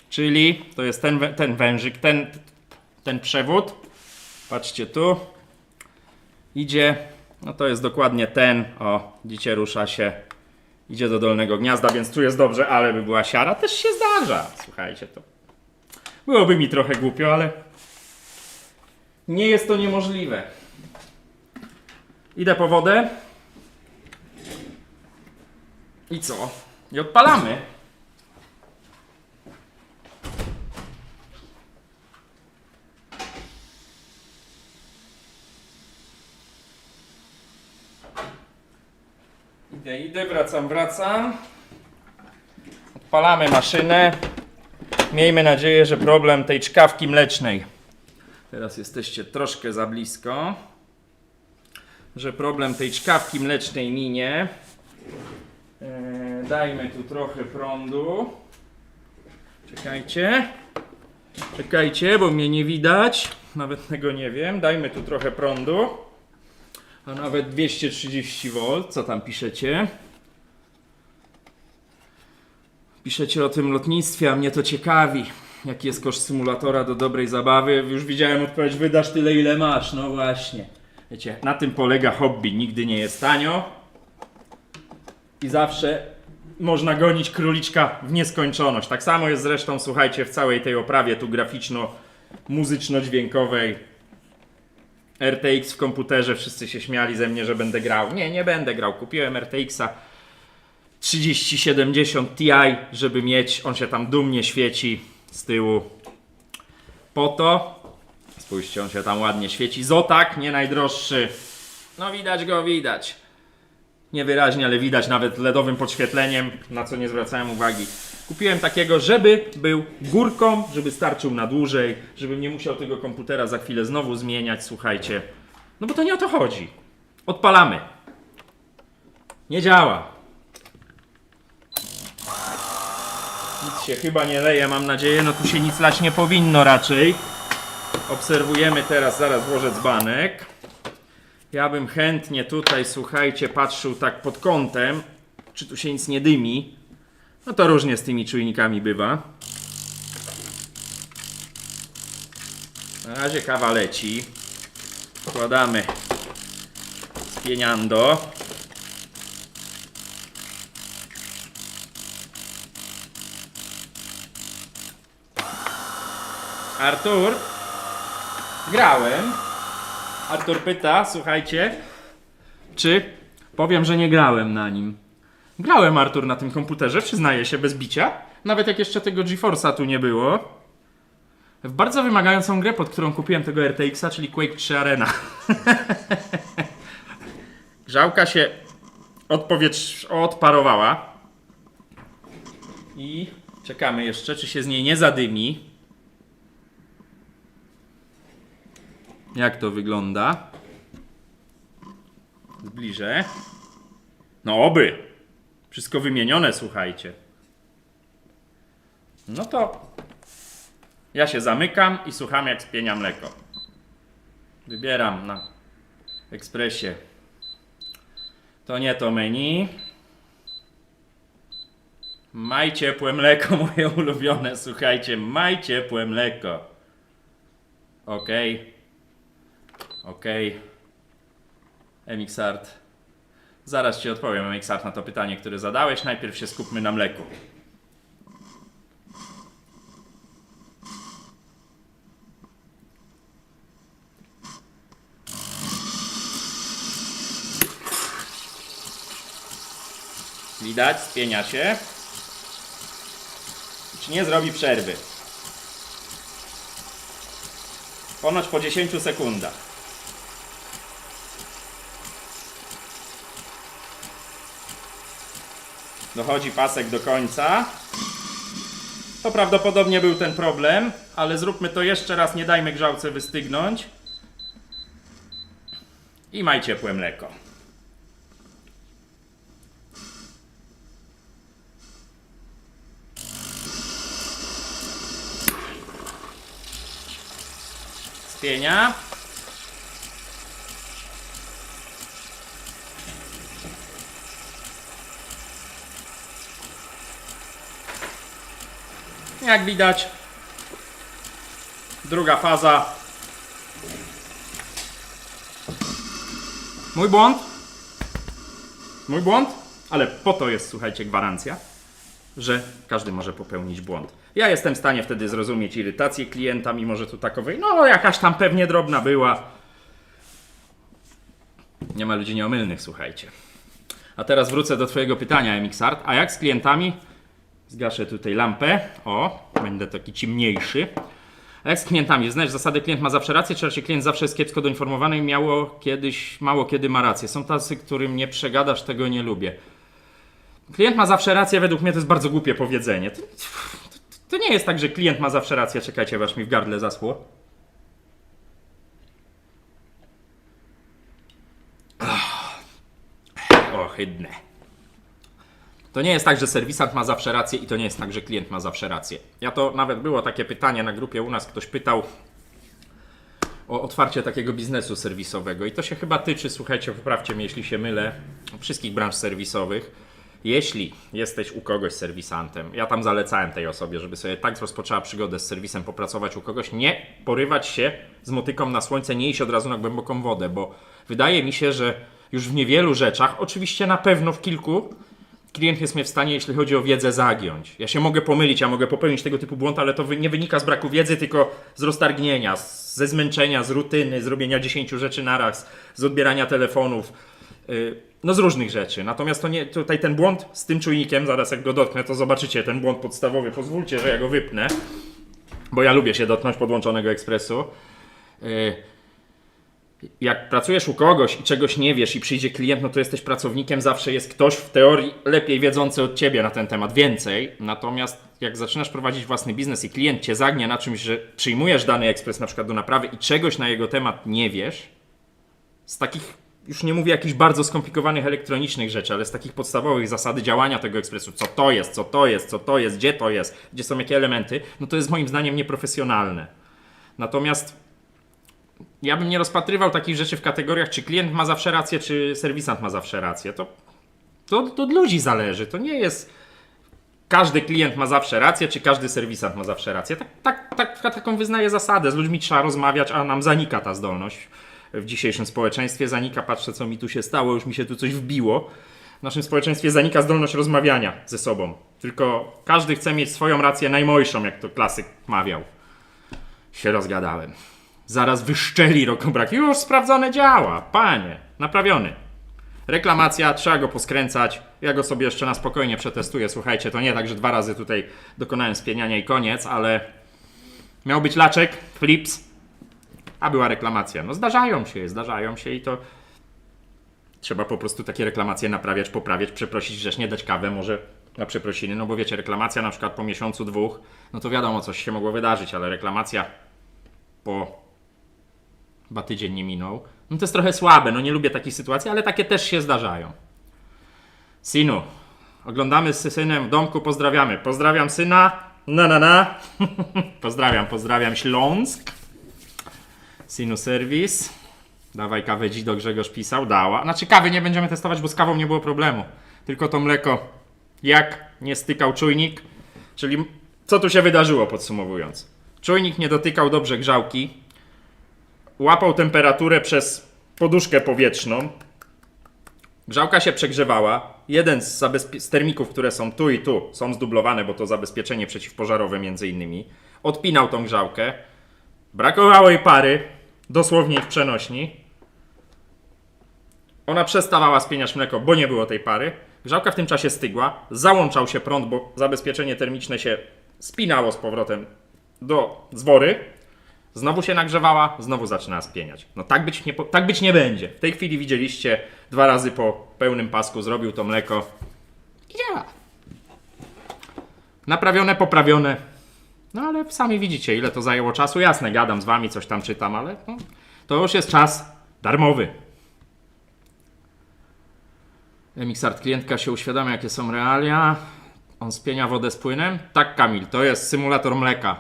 czyli to jest ten wężyk, ten przewód. Patrzcie tu. Idzie, no to jest dokładnie ten, o, widzicie, rusza się, idzie do dolnego gniazda, więc tu jest dobrze, ale by była siara, też się zdarza. Słuchajcie, to byłoby mi trochę głupio, ale nie jest to niemożliwe. Idę po wodę. I co? I odpalamy. Idę, wracam. Odpalamy maszynę. Miejmy nadzieję, że problem tej czkawki mlecznej. Teraz jesteście troszkę za blisko. Że problem tej czkawki mlecznej minie. Dajmy tu trochę prądu. Czekajcie, bo mnie nie widać. Nawet tego nie wiem. Dajmy tu trochę prądu. A nawet 230V. Co tam piszecie? Piszecie o tym lotnictwie, a mnie to ciekawi. Jaki jest koszt symulatora do dobrej zabawy? Już widziałem odpowiedź, wydasz tyle, ile masz. No właśnie. Wiecie, na tym polega hobby. Nigdy nie jest tanio. I zawsze można gonić króliczka w nieskończoność. Tak samo jest zresztą, słuchajcie, w całej tej oprawie tu graficzno-muzyczno-dźwiękowej. RTX w komputerze, wszyscy się śmiali ze mnie, że będę grał. Nie będę grał. Kupiłem RTX-a 3070 Ti, żeby mieć, on się tam dumnie świeci z tyłu. Po to, spójrzcie, on się tam ładnie świeci. Zotac, nie najdroższy. No widać go, widać. Niewyraźnie, ale widać nawet LEDowym podświetleniem, na co nie zwracałem uwagi. Kupiłem takiego, żeby był górką, żeby starczył na dłużej, żebym nie musiał tego komputera za chwilę znowu zmieniać, słuchajcie. No bo to nie o to chodzi. Odpalamy. Nie działa. Nic się chyba nie leje, mam nadzieję. No tu się nic lać nie powinno raczej. Obserwujemy teraz, zaraz włożę dzbanek. Ja bym chętnie tutaj, słuchajcie, patrzył tak pod kątem, czy tu się nic nie dymi. No to różnie z tymi czujnikami bywa. Na razie kawa leci. Wkładamy spieniando. Artur, grałem. Artur pyta, słuchajcie, czy powiem, że nie grałem na nim. Grałem, Artur, na tym komputerze, przyznaję się, bez bicia. Nawet jak jeszcze tego GeForce'a tu nie było. W bardzo wymagającą grę, pod którą kupiłem tego RTX-a, czyli Quake 3 Arena. Grzałka się odparowała. I czekamy jeszcze, czy się z niej nie zadymi. Jak to wygląda? Zbliżę. No oby. Wszystko wymienione, słuchajcie. No to ja się zamykam i słucham, jak spienia mleko. Wybieram na ekspresie. To nie to menu. Maj ciepłe mleko, moje ulubione, słuchajcie. Maj ciepłe mleko. Okej. Okej. MXArt. Zaraz ci odpowiem, MXArt, na to pytanie, które zadałeś. Najpierw się skupmy na mleku. Widać, spienia się. Czy nie zrobi przerwy? Ponoć po 10 sekundach. Dochodzi pasek do końca. To prawdopodobnie był ten problem, ale zróbmy to jeszcze raz, nie dajmy grzałce wystygnąć. I maj ciepłe mleko. Spienia. Jak widać, druga faza. Mój błąd. Mój błąd, ale po to jest, słuchajcie, gwarancja, że każdy może popełnić błąd. Ja jestem w stanie wtedy zrozumieć irytację klienta, mimo że tu takowej, no jakaś tam pewnie drobna była. Nie ma ludzi nieomylnych, słuchajcie. A teraz wrócę do twojego pytania, MXArt. A jak z klientami? Zgaszę tutaj lampę. O, będę taki ciemniejszy. A jak z klientami? Znasz zasady, klient ma zawsze rację, czy raczej klient zawsze jest kiepsko doinformowany i mało kiedy ma rację? Są tacy, którym nie przegadasz, tego nie lubię. Klient ma zawsze rację, według mnie to jest bardzo głupie powiedzenie. To nie jest tak, że klient ma zawsze rację. Czekajcie, aż mi w gardle zaschło. Ohydne. To nie jest tak, że serwisant ma zawsze rację i to nie jest tak, że klient ma zawsze rację. Nawet było takie pytanie na grupie u nas, ktoś pytał o otwarcie takiego biznesu serwisowego i to się chyba tyczy, słuchajcie, poprawcie mnie, jeśli się mylę, wszystkich branż serwisowych. Jeśli jesteś u kogoś serwisantem, ja tam zalecałem tej osobie, żeby sobie tak rozpoczęła przygodę z serwisem, popracować u kogoś, nie porywać się z motyką na słońce, nie iść od razu na głęboką wodę, bo wydaje mi się, że już w niewielu rzeczach, oczywiście na pewno w kilku, klient jest mnie w stanie, jeśli chodzi o wiedzę, zagiąć. Ja się mogę pomylić, ja mogę popełnić tego typu błąd, ale to nie wynika z braku wiedzy, tylko z roztargnienia, ze zmęczenia, z rutyny, z robienia 10 rzeczy naraz, z odbierania telefonów. No z różnych rzeczy. Natomiast to nie, tutaj ten błąd z tym czujnikiem, zaraz jak go dotknę, to zobaczycie ten błąd podstawowy. Pozwólcie, że ja go wypnę, bo ja lubię się dotknąć podłączonego ekspresu. Jak pracujesz u kogoś i czegoś nie wiesz i przyjdzie klient, no to jesteś pracownikiem, zawsze jest ktoś w teorii lepiej wiedzący od ciebie na ten temat, więcej. Natomiast jak zaczynasz prowadzić własny biznes i klient cię zagnie na czymś, że przyjmujesz dany ekspres na przykład do naprawy i czegoś na jego temat nie wiesz, z takich, już nie mówię jakichś bardzo skomplikowanych elektronicznych rzeczy, ale z takich podstawowych zasady działania tego ekspresu, co to jest, gdzie to jest, gdzie są jakie elementy, no to jest moim zdaniem nieprofesjonalne. Natomiast ja bym nie rozpatrywał takich rzeczy w kategoriach, czy klient ma zawsze rację, czy serwisant ma zawsze rację. To od ludzi zależy. To nie jest każdy klient ma zawsze rację, czy każdy serwisant ma zawsze rację. Taką wyznaję zasadę. Z ludźmi trzeba rozmawiać, a nam zanika ta zdolność. W dzisiejszym społeczeństwie zanika, patrzę co mi tu się stało, już mi się tu coś wbiło. W naszym społeczeństwie zanika zdolność rozmawiania ze sobą. Tylko każdy chce mieć swoją rację najmojszą, jak to klasyk mawiał. Się rozgadałem. Zaraz wyszczeli rokobrak. Już sprawdzone działa. Panie, naprawiony. Reklamacja, trzeba go poskręcać. Ja go sobie jeszcze na spokojnie przetestuję. Słuchajcie, to nie tak, że 2 razy tutaj dokonałem spieniania i koniec, ale miał być laczek, flips, a była reklamacja. No zdarzają się i to trzeba po prostu takie reklamacje naprawiać, poprawiać, przeprosić, grzecznie, dać kawę może na przeprosiny, no bo wiecie, reklamacja na przykład po miesiącu, 2, no to wiadomo, coś się mogło wydarzyć, ale reklamacja po chyba tydzień nie minął. No to jest trochę słabe, no nie lubię takich sytuacji, ale takie też się zdarzają. Sinu, oglądamy z synem w domku, pozdrawiamy. Pozdrawiam syna, pozdrawiam Śląsk. Sinu serwis. Dawaj kawę Dzido, Grzegorz pisał, dała. Znaczy kawy nie będziemy testować, bo z kawą nie było problemu. Tylko to mleko, jak nie stykał czujnik, czyli co tu się wydarzyło podsumowując. Czujnik nie dotykał dobrze grzałki, łapał temperaturę przez poduszkę powietrzną, grzałka się przegrzewała, jeden z termików, które są tu i tu, są zdublowane, bo to zabezpieczenie przeciwpożarowe między innymi, odpinał tą grzałkę, brakowało jej pary, dosłownie w przenośni, ona przestawała spieniać mleko, bo nie było tej pary, grzałka w tym czasie stygła, załączał się prąd, bo zabezpieczenie termiczne się spinało z powrotem do zwory, znowu się nagrzewała, znowu zaczyna spieniać. No tak być nie będzie. W tej chwili widzieliście 2 razy po pełnym pasku zrobił to mleko i działa. Naprawione, poprawione. No ale sami widzicie, ile to zajęło czasu. Jasne, gadam z wami, coś tam czytam, ale no, to już jest czas darmowy. Mixart, klientka się uświadamia, jakie są realia. On spienia wodę z płynem. Tak, Kamil, to jest symulator mleka.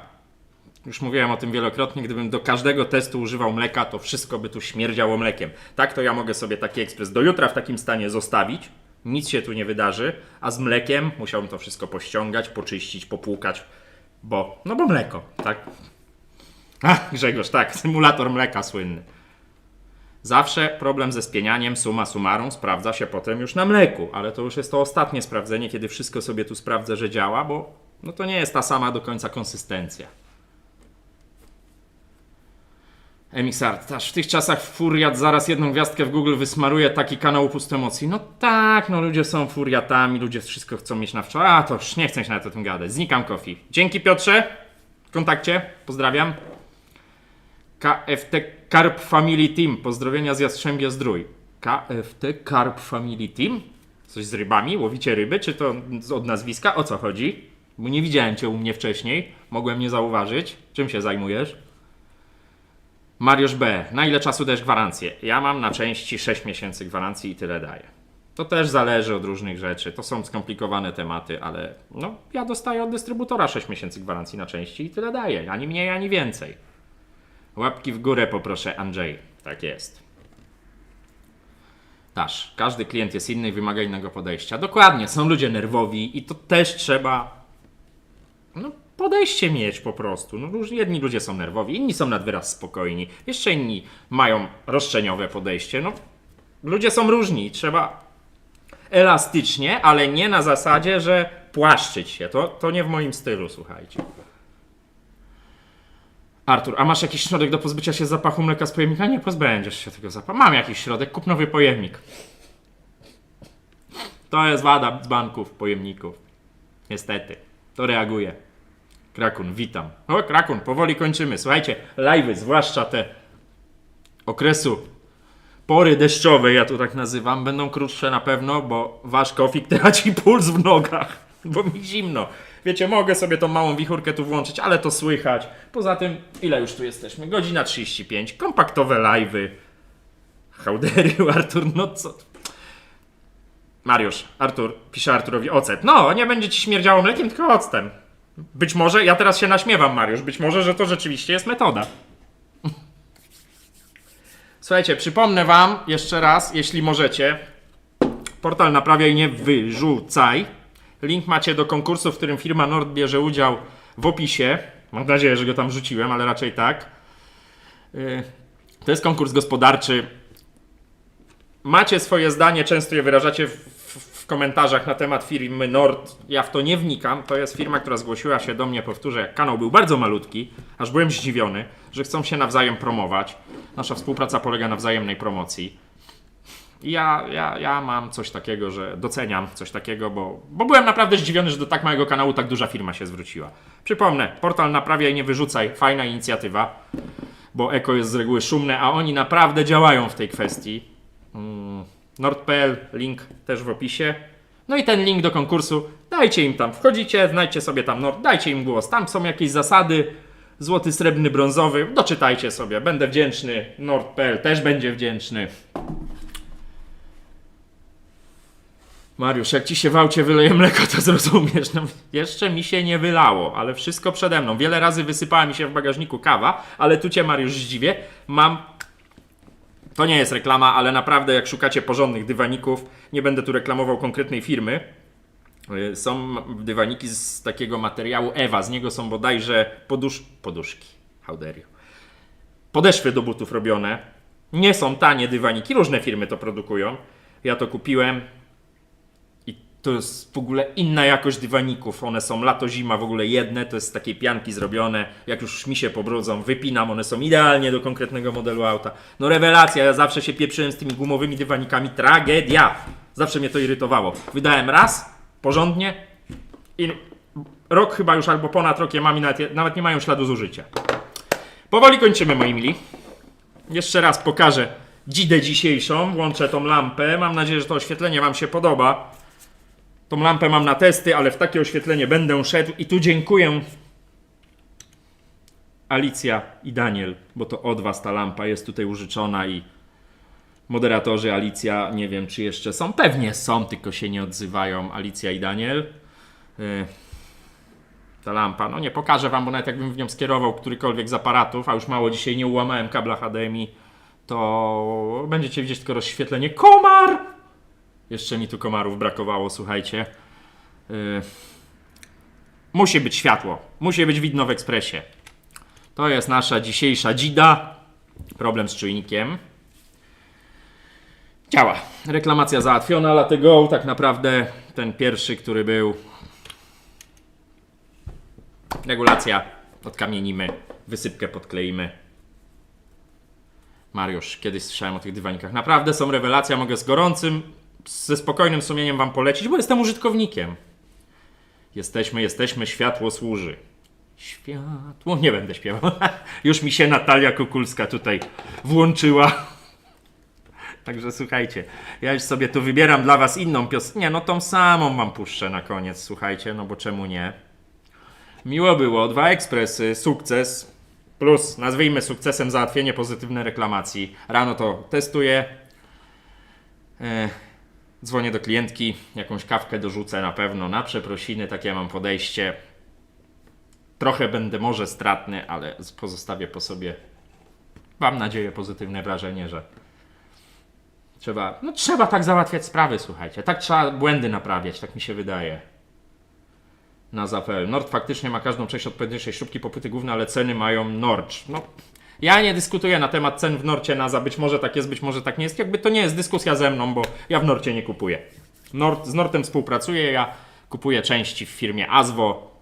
Już mówiłem o tym wielokrotnie, gdybym do każdego testu używał mleka, to wszystko by tu śmierdziało mlekiem. Tak, to ja mogę sobie taki ekspres do jutra w takim stanie zostawić, nic się tu nie wydarzy, a z mlekiem musiałbym to wszystko pościągać, poczyścić, popłukać, bo mleko, tak? Grzegorz, tak, symulator mleka słynny. Zawsze problem ze spienianiem, summa summarum, sprawdza się potem już na mleku, ale to już jest to ostatnie sprawdzenie, kiedy wszystko sobie tu sprawdzę, że działa, bo no to nie jest ta sama do końca konsystencja. Emixart, aż w tych czasach furiat zaraz jedną gwiazdkę w Google wysmaruje, taki kanał upust emocji. No tak, no ludzie są furiatami, ludzie wszystko chcą mieć na wczoraj. A to już nie chcę się nawet o tym gadać. Znikam Coffee. Dzięki Piotrze, w kontakcie, pozdrawiam. KFT Carp Family Team, pozdrowienia z Jastrzębia Zdrój. KFT Carp Family Team? Coś z rybami? Łowicie ryby? Czy to od nazwiska? O co chodzi? Bo nie widziałem cię u mnie wcześniej, mogłem nie zauważyć. Czym się zajmujesz? Mariusz B. Na ile czasu dajesz gwarancję? Ja mam na części 6 miesięcy gwarancji i tyle daję. To też zależy od różnych rzeczy. To są skomplikowane tematy, ale no, ja dostaję od dystrybutora 6 miesięcy gwarancji na części i tyle daję. Ani mniej, ani więcej. Łapki w górę poproszę, Andrzej. Tak jest. Taż. Każdy klient jest inny i wymaga innego podejścia. Dokładnie. Są ludzie nerwowi i to też trzeba podejście mieć po prostu. No, jedni ludzie są nerwowi, inni są nad wyraz spokojni, jeszcze inni mają roszczeniowe podejście. No, ludzie są różni, trzeba elastycznie, ale nie na zasadzie, że płaszczyć się. To nie w moim stylu, słuchajcie. Artur, a masz jakiś środek do pozbycia się zapachu mleka z pojemnika? Nie pozbędziesz się tego zapachu. Mam jakiś środek, kup nowy pojemnik. To jest wada banków, pojemników. Niestety. To reaguje. Krakun, witam. O, Krakun, powoli kończymy. Słuchajcie, live'y, zwłaszcza te okresu pory deszczowej, ja to tak nazywam, będą krótsze na pewno, bo wasz kofik traci puls w nogach, bo mi zimno. Wiecie, mogę sobie tą małą wichurkę tu włączyć, ale to słychać. Poza tym, ile już tu jesteśmy? Godzina 35, kompaktowe live'y. Hałdery, Artur, no co? Mariusz, Artur, pisze Arturowi ocet. No, nie będzie ci śmierdziało mlekiem, tylko octem. Być może, ja teraz się naśmiewam, Mariusz, być może, że to rzeczywiście jest metoda. Słuchajcie, przypomnę wam jeszcze raz, jeśli możecie, portal Naprawiaj Nie Wyrzucaj. Link macie do konkursu, w którym firma Nord bierze udział, w opisie. Mam nadzieję, że go tam rzuciłem, ale raczej tak. To jest konkurs gospodarczy. Macie swoje zdanie, często je wyrażacie w komentarzach na temat firmy Nord. Ja w to nie wnikam. To jest firma, która zgłosiła się do mnie, powtórzę, jak kanał był bardzo malutki, aż byłem zdziwiony, że chcą się nawzajem promować. Nasza współpraca polega na wzajemnej promocji. I ja mam coś takiego, że doceniam coś takiego, bo byłem naprawdę zdziwiony, że do tak małego kanału tak duża firma się zwróciła. Przypomnę, portal Naprawiaj Nie Wyrzucaj, fajna inicjatywa, bo eko jest z reguły szumne, a oni naprawdę działają w tej kwestii. Nord.pl, link też w opisie. No i ten link do konkursu, dajcie im tam, wchodzicie, znajdźcie sobie tam Nord, dajcie im głos. Tam są jakieś zasady, złoty, srebrny, brązowy, doczytajcie sobie, będę wdzięczny, Nord.pl też będzie wdzięczny. Mariusz, jak ci się w aucie wyleje mleko, to zrozumiesz. No, jeszcze mi się nie wylało, ale wszystko przede mną. Wiele razy wysypała mi się w bagażniku kawa, ale tu cię, Mariusz, zdziwię. To nie jest reklama, ale naprawdę jak szukacie porządnych dywaników, nie będę tu reklamował konkretnej firmy. Są dywaniki z takiego materiału Ewa, z niego są bodajże poduszki. How dare you. Podeszwy do butów robione. Nie są tanie dywaniki, różne firmy to produkują. Ja to kupiłem. To jest w ogóle inna jakość dywaników. One są lato-zima w ogóle jedne. To jest z takiej pianki zrobione. Jak już mi się pobrudzą, wypinam. One są idealnie do konkretnego modelu auta. No rewelacja. Ja zawsze się pieprzyłem z tymi gumowymi dywanikami. Tragedia. Zawsze mnie to irytowało. Wydałem raz, porządnie i rok chyba już albo ponad rok je mam i nawet nie mają śladu zużycia. Powoli kończymy, moi mili. Jeszcze raz pokażę dzidę dzisiejszą. Włączę tą lampę. Mam nadzieję, że to oświetlenie wam się podoba. Tą lampę mam na testy, ale w takie oświetlenie będę szedł i tu dziękuję Alicja i Daniel, bo to od was ta lampa jest tutaj użyczona i moderatorzy Alicja, nie wiem czy jeszcze są, pewnie są, tylko się nie odzywają, Alicja i Daniel. Ta lampa, no nie pokażę wam, bo nawet jakbym w nią skierował którykolwiek z aparatów, a już mało dzisiaj nie ułamałem kabla HDMI, to będziecie widzieć tylko rozświetlenie. Komar! Jeszcze mi tu komarów brakowało, słuchajcie. Musi być światło. Musi być widno w ekspresie. To jest nasza dzisiejsza dzida. Problem z czujnikiem. Działa. Reklamacja załatwiona, dlatego tak naprawdę ten pierwszy, który był. Regulacja. Odkamienimy. Wysypkę podkleimy. Mariusz, kiedyś słyszałem o tych dywanikach. Naprawdę są rewelacja. Mogę ze spokojnym sumieniem wam polecić, bo jestem użytkownikiem. Jesteśmy, światło służy. Światło, nie będę śpiewał. Już mi się Natalia Kukulska tutaj włączyła. Także słuchajcie, ja już sobie tu wybieram dla was inną piosenkę. Nie, no tą samą wam puszczę na koniec, słuchajcie, no bo czemu nie? Miło było, 2 ekspresy, sukces. Plus, nazwijmy sukcesem załatwienie pozytywnej reklamacji. Rano to testuję. Dzwonię do klientki, jakąś kawkę dorzucę na pewno na przeprosiny, takie mam podejście. Trochę będę może stratny, ale pozostawię po sobie, mam nadzieję, pozytywne wrażenie, że trzeba tak załatwiać sprawy, słuchajcie. Tak trzeba błędy naprawiać, tak mi się wydaje. Na Zapel. Nord faktycznie ma każdą część odpowiedniejszej śrubki, popłyty główne, ale ceny mają Nord. No, ja nie dyskutuję na temat cen w Norcie NASA, być może tak jest, być może tak nie jest. Jakby to nie jest dyskusja ze mną, bo ja w Norcie nie kupuję. Z Nordem współpracuję, ja kupuję części w firmie Azwo.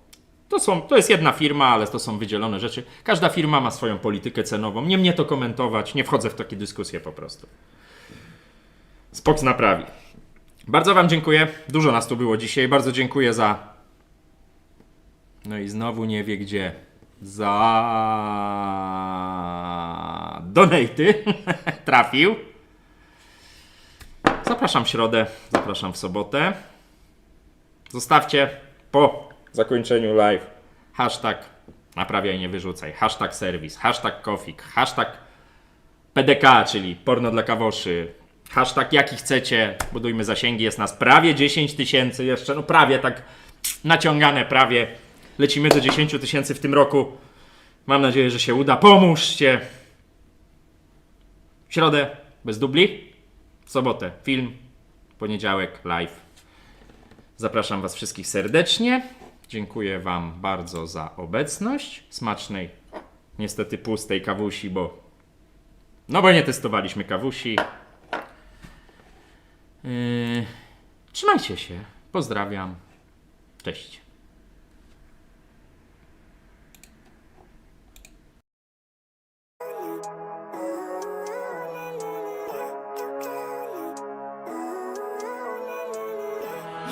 To jest jedna firma, ale to są wydzielone rzeczy. Każda firma ma swoją politykę cenową. Nie mnie to komentować, nie wchodzę w takie dyskusje po prostu. Spoks naprawi. Bardzo wam dziękuję. Dużo nas tu było dzisiaj. Bardzo dziękuję za... No i znowu nie wie gdzie. Za... donaty. Trafił. Zapraszam w środę. Zapraszam w sobotę. Zostawcie po zakończeniu live hashtag naprawiaj nie wyrzucaj, hashtag serwis, hashtag kofik, hashtag PDK, czyli porno dla kawoszy, hashtag jaki chcecie, budujmy zasięgi, jest nas prawie 10 000 jeszcze, no prawie tak naciągane, prawie. Lecimy do 10 000 w tym roku. Mam nadzieję, że się uda. Pomóżcie. W środę bez dubli, w sobotę film, poniedziałek live. Zapraszam was wszystkich serdecznie. Dziękuję wam bardzo za obecność. Smacznej, niestety pustej kawusi, bo nie testowaliśmy kawusi. Trzymajcie się. Pozdrawiam. Cześć.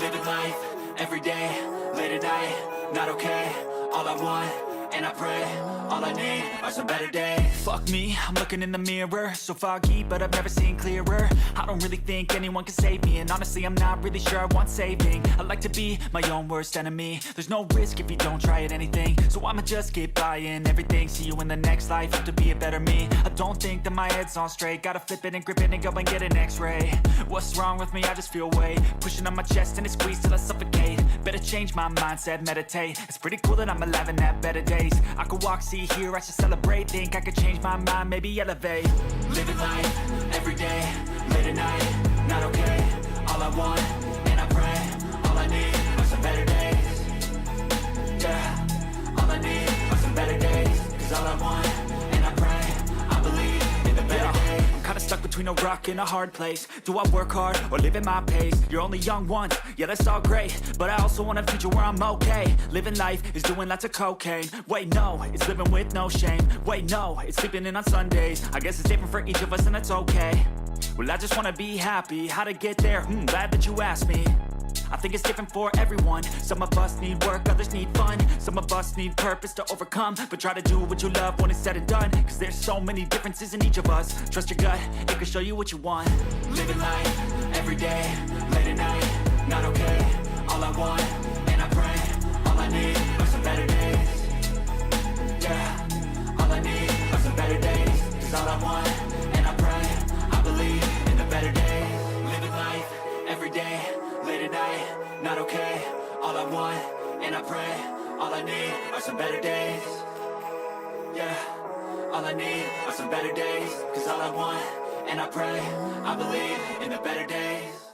Living life, every day, late at night, not okay. All I want, and I pray, all I need are some better days. Fuck me, I'm looking in the mirror, so foggy, but I've never seen clearer. I don't really think anyone can save me, and honestly I'm not really sure I want saving. I like to be my own worst enemy. There's no risk if you don't try at anything, so I'ma just keep buying everything. See you in the next life, have to be a better me. I don't think that my head's on straight, gotta flip it and grip it and go and get an x-ray. What's wrong with me? I just feel weight pushing on my chest and it squeezes till I suffocate. Better change my mindset, meditate. It's pretty cool that I'm alive and have better days. I could walk, see, hear, I should celebrate. Think I could change my mind, maybe elevate. Living life, every day, late at night, not okay. All I want, and I pray, all I need are some better days. Yeah, all I need are some better days. Cause all I want, and I pray, I believe in the better days. I'm kinda stuck between a rock and a hard place. Do I work hard or live at my pace? You're only young once, yeah that's all great, but I also want a future where I'm okay. Living life is doing lots of cocaine. Wait no, it's living with no shame. Wait no, it's sleeping in on Sundays. I guess it's different for each of us and that's okay. Well I just wanna be happy, how to get there? Glad that you asked me. I think it's different for everyone. Some of us need work, others need fun. Some of us need purpose to overcome. But try to do what you love when it's said and done. Cause there's so many differences in each of us. Trust your gut, it can show you what you want. Living life, every day, late at night, not okay. All I want, and I pray, all I need are some better days. Yeah, all I need are some better days. Cause all I want, and I pray, I believe in the better days. Living life, every day, late at night, not okay. All I want, and I pray, all I need are some better days. Yeah, all I need are some better days. Cause all I want, and I pray, I believe in the better days.